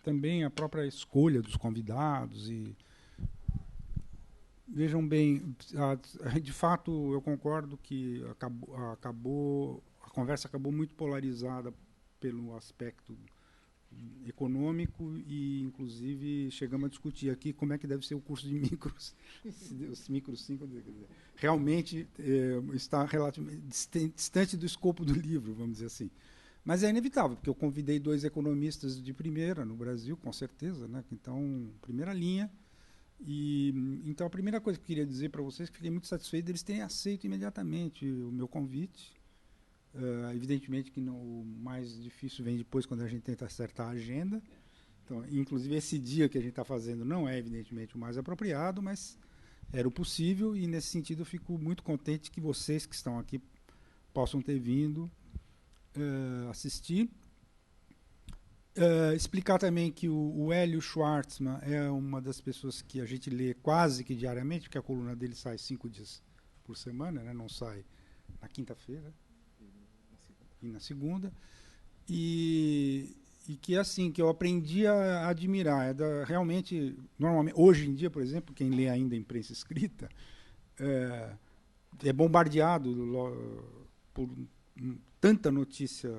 também a própria escolha dos convidados. E vejam bem, de fato, eu concordo que a conversa acabou muito polarizada pelo aspecto econômico e, inclusive, chegamos a discutir aqui como é que deve ser o curso de micros. Os micros 5 realmente está relativamente distante do escopo do livro, vamos dizer assim. Mas é inevitável, porque eu convidei 2 economistas de primeira no Brasil, com certeza, né? Então, primeira linha. Então, a primeira coisa que eu queria dizer para vocês é que fiquei muito satisfeito deles terem aceito imediatamente o meu convite. Evidentemente que o mais difícil vem depois, quando a gente tenta acertar a agenda. Então, inclusive, esse dia que a gente está fazendo não é, evidentemente, o mais apropriado, mas era o possível, e, nesse sentido, eu fico muito contente que vocês que estão aqui possam ter vindo assistir. Explicar também que o Hélio Schwartzman é uma das pessoas que a gente lê quase que diariamente, porque a coluna dele sai 5 dias por semana, né? Não sai na quinta-feira e na segunda. E que assim, que eu aprendi a admirar. Realmente, normalmente, hoje em dia, por exemplo, quem lê ainda a imprensa escrita é bombardeado por tanta notícia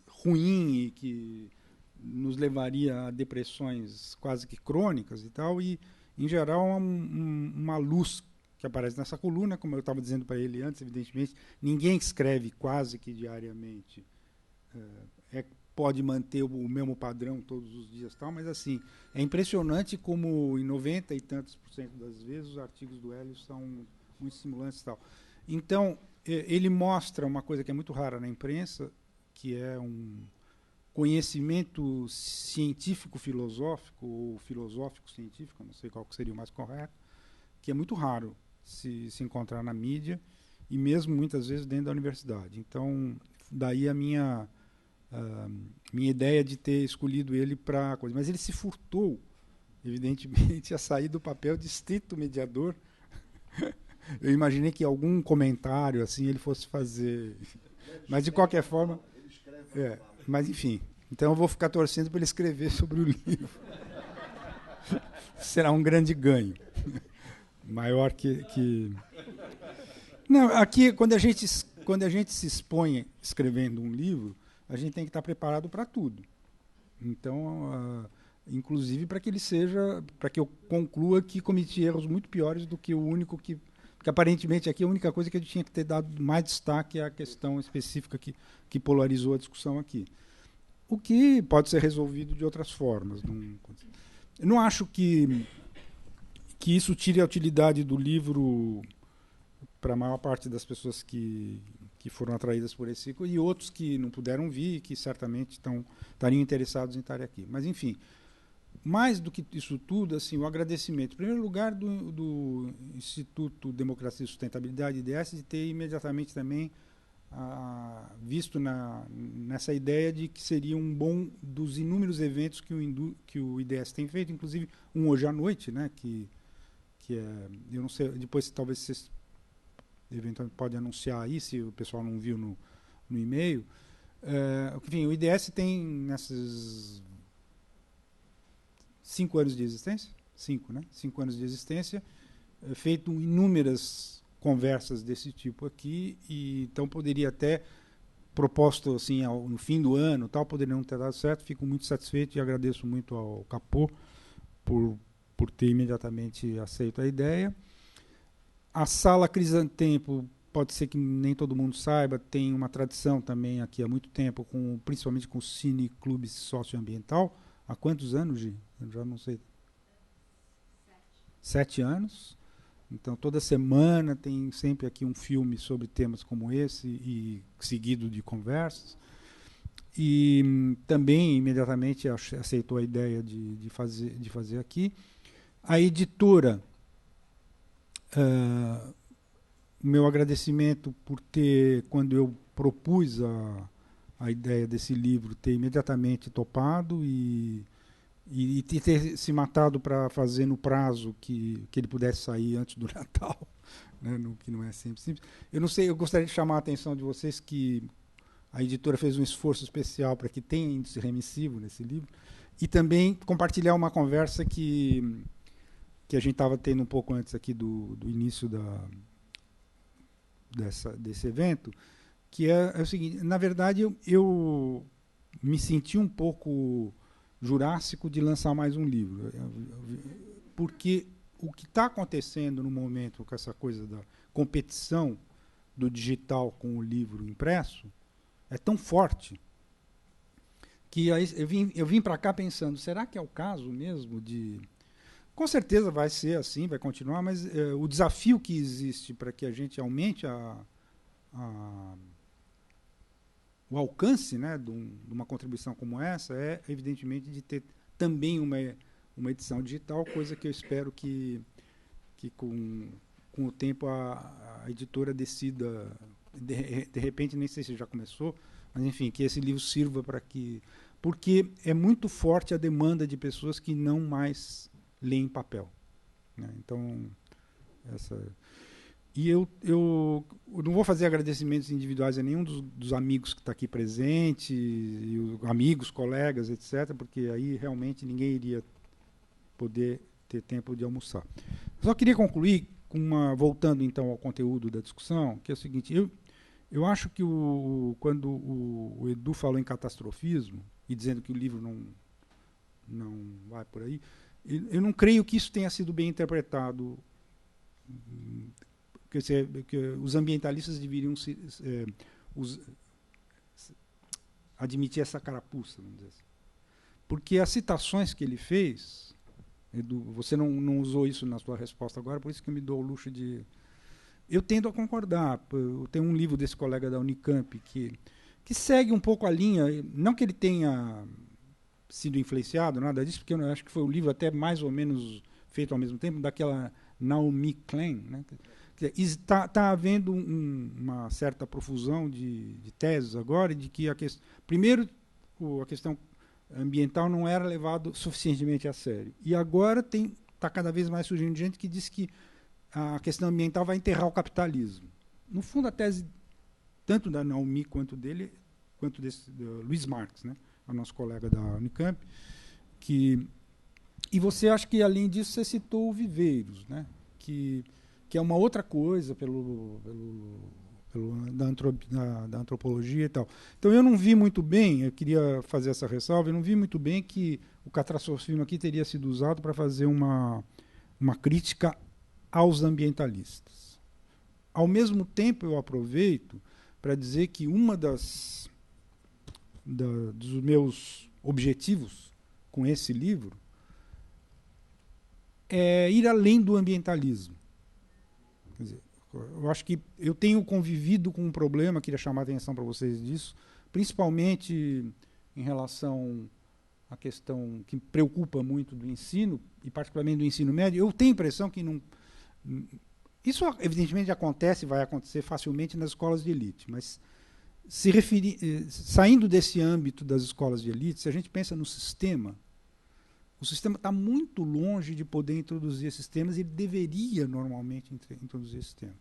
ruim e que nos levaria a depressões quase que crônicas e tal, e, em geral, uma luz que aparece nessa coluna, como eu estava dizendo para ele antes, evidentemente, ninguém escreve quase que diariamente, pode manter o mesmo padrão todos os dias, tal, mas assim, é impressionante como em 90 e tantos % das vezes os artigos do Hélio são muito estimulantes e tal. Então, ele mostra uma coisa que é muito rara na imprensa, que é um conhecimento científico-filosófico, ou filosófico-científico, não sei qual que seria o mais correto, que é muito raro se encontrar na mídia, e mesmo muitas vezes dentro da universidade. Então, daí a minha ideia de ter escolhido ele para coisa. Mas ele se furtou, evidentemente, a sair do papel de estrito mediador. Eu imaginei que algum comentário assim ele fosse fazer, mas de qualquer forma, mas enfim, então eu vou ficar torcendo para ele escrever sobre o livro. Será um grande ganho, maior que... Não, aqui quando a gente se expõe escrevendo um livro, a gente tem que estar preparado para tudo. Então, inclusive para que eu conclua que cometi erros muito piores do que o único que aparentemente aqui a única coisa que eu tinha que ter dado mais destaque é a questão específica que polarizou a discussão aqui. O que pode ser resolvido de outras formas. Eu não acho que isso tire a utilidade do livro para a maior parte das pessoas que foram atraídas por esse ciclo e outros que não puderam vir e que certamente estariam interessados em estar aqui. Mas, enfim, mais do que isso tudo, assim, o agradecimento, em primeiro lugar, do Instituto Democracia e Sustentabilidade, IDS, de ter imediatamente também visto nessa ideia de que seria um bom dos inúmeros eventos que o IDS tem feito, inclusive um hoje à noite, né, que é, eu não sei, depois talvez vocês eventualmente podem anunciar aí, se o pessoal não viu no e-mail. Enfim, o IDS tem nesses 5 anos de existência, 5 anos de existência, feito inúmeras conversas desse tipo aqui, e então poderia até, proposto assim, no fim do ano, tal, poderia não ter dado certo. Fico muito satisfeito e agradeço muito ao Capô por ter imediatamente aceito a ideia. A Sala Crisantempo, pode ser que nem todo mundo saiba, tem uma tradição também aqui há muito tempo, principalmente com o Cine Clube Socioambiental. Há quantos anos, Gi? Eu já não sei. 7 anos. Então, toda semana tem sempre aqui um filme sobre temas como esse, e seguido de conversas. E também, imediatamente, aceitou a ideia de fazer aqui. A editora, o meu agradecimento por ter, quando eu propus a ideia desse livro, ter imediatamente topado e ter se matado para fazer no prazo que ele pudesse sair antes do Natal, né, que não é sempre simples. Eu não sei, eu gostaria de chamar a atenção de vocês que a editora fez um esforço especial para que tenha índice remissivo nesse livro, e também compartilhar uma conversa que a gente estava tendo um pouco antes aqui do início desse evento, que é o seguinte: na verdade, eu me senti um pouco jurássico de lançar mais um livro, porque o que está acontecendo no momento com essa coisa da competição do digital com o livro impresso é tão forte que aí eu vim para cá pensando, será que é o caso mesmo de... Com certeza vai ser assim, vai continuar, mas o desafio que existe para que a gente aumente o alcance, né, de uma contribuição como essa é, evidentemente, de ter também uma edição digital, coisa que eu espero que com o tempo a editora decida, de repente, nem sei se já começou, mas, enfim, que esse livro sirva para que... Porque é muito forte a demanda de pessoas que não mais leem papel, né? Então, E eu não vou fazer agradecimentos individuais a nenhum dos amigos que está aqui presente, e amigos, colegas, etc., porque aí realmente ninguém iria poder ter tempo de almoçar. Só queria concluir voltando então ao conteúdo da discussão, que é o seguinte: eu acho que quando o Edu falou em catastrofismo, e dizendo que o livro não vai por aí, eu não creio que isso tenha sido bem interpretado. Que os ambientalistas deveriam admitir essa carapuça, vamos dizer assim. Porque as citações que ele fez, Edu, você não usou isso na sua resposta agora, por isso que eu me dou o luxo de... Eu tendo a concordar. Eu tenho um livro desse colega da Unicamp que segue um pouco a linha, não que ele tenha sido influenciado, nada disso, porque eu acho que foi um livro até mais ou menos feito ao mesmo tempo, daquela Naomi Klein, né? Está havendo uma certa profusão de teses agora, de que primeiro a questão ambiental não era levada suficientemente a sério. E agora está cada vez mais surgindo gente que diz que a questão ambiental vai enterrar o capitalismo. No fundo, a tese tanto da Naomi quanto desse Luiz Marx, né, o nosso colega da Unicamp, e você acha que, além disso, você citou o Viveiros, né, que é uma outra coisa da antropologia e tal. Então, eu não vi muito bem, eu queria fazer essa ressalva, eu não vi muito bem que o catastrofismo aqui teria sido usado para fazer uma crítica aos ambientalistas. Ao mesmo tempo, eu aproveito para dizer que dos meus objetivos com esse livro é ir além do ambientalismo. Quer dizer, eu acho que eu tenho convivido com um problema, queria chamar a atenção para vocês disso, principalmente em relação a questão que preocupa muito do ensino, e particularmente do ensino médio. Eu tenho a impressão que não... Isso, evidentemente, acontece, vai acontecer facilmente nas escolas de elite, mas saindo desse âmbito das escolas de elite, se a gente pensa no sistema, o sistema está muito longe de poder introduzir esses temas, e ele deveria, normalmente, introduzir esse tema.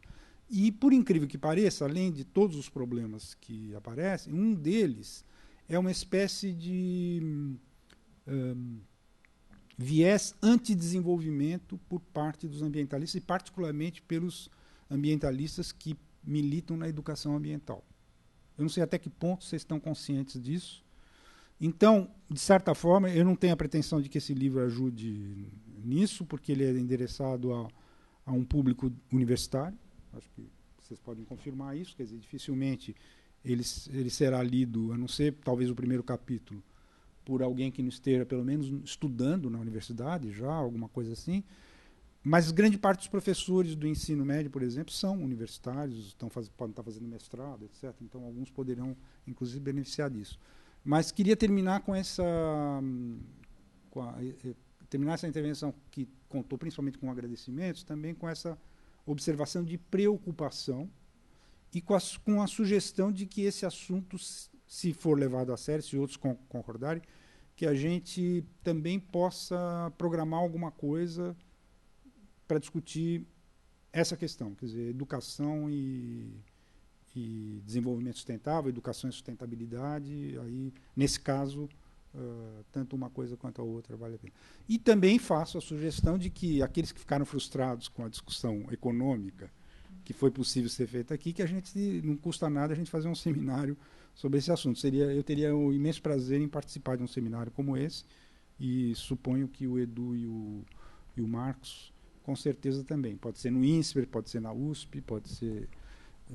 E, por incrível que pareça, além de todos os problemas que aparecem, um deles é uma espécie de viés antidesenvolvimento por parte dos ambientalistas, e particularmente pelos ambientalistas que militam na educação ambiental. Eu não sei até que ponto vocês estão conscientes disso. Então, de certa forma, eu não tenho a pretensão de que esse livro ajude nisso, porque ele é endereçado a um público universitário. Acho que vocês podem confirmar isso. Quer dizer, dificilmente ele será lido, a não ser talvez o primeiro capítulo, por alguém que não esteja, pelo menos, estudando na universidade já, alguma coisa assim. Mas grande parte dos professores do ensino médio, por exemplo, são universitários, podem estar fazendo mestrado, etc. Então, alguns poderão, inclusive, beneficiar disso. Mas queria terminar terminar essa intervenção, que contou principalmente com agradecimentos, também com essa observação de preocupação e com a sugestão de que esse assunto, se for levado a sério, se outros concordarem, que a gente também possa programar alguma coisa para discutir essa questão, quer dizer, educação e desenvolvimento sustentável, educação e sustentabilidade, aí, nesse caso, tanto uma coisa quanto a outra vale a pena. E também faço a sugestão de que aqueles que ficaram frustrados com a discussão econômica que foi possível ser feita aqui, que a gente, não custa nada a gente fazer um seminário sobre esse assunto. Eu teria o imenso prazer em participar de um seminário como esse, e suponho que o Edu e o Marcos, com certeza também. Pode ser no INSPER, pode ser na USP, pode ser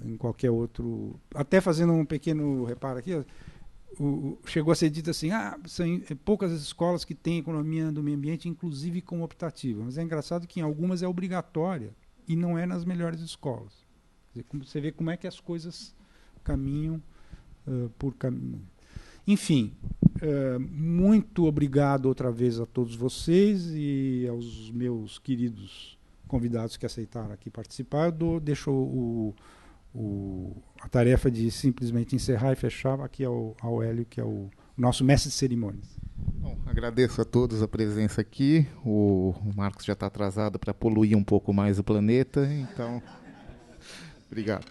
em qualquer outro... Até fazendo um pequeno reparo aqui, chegou a ser dito assim, são poucas as escolas que têm economia do meio ambiente, inclusive como optativa. Mas é engraçado que em algumas é obrigatória, e não é nas melhores escolas. Quer dizer, você vê como é que as coisas caminham por caminho. Enfim, muito obrigado outra vez a todos vocês e aos meus queridos convidados que aceitaram aqui participar. Eu deixo a tarefa de simplesmente encerrar e fechar aqui ao Hélio, que é o nosso mestre de cerimônias. Bom, agradeço a todos a presença aqui. O Marcos já está atrasado para poluir um pouco mais o planeta, então, obrigado.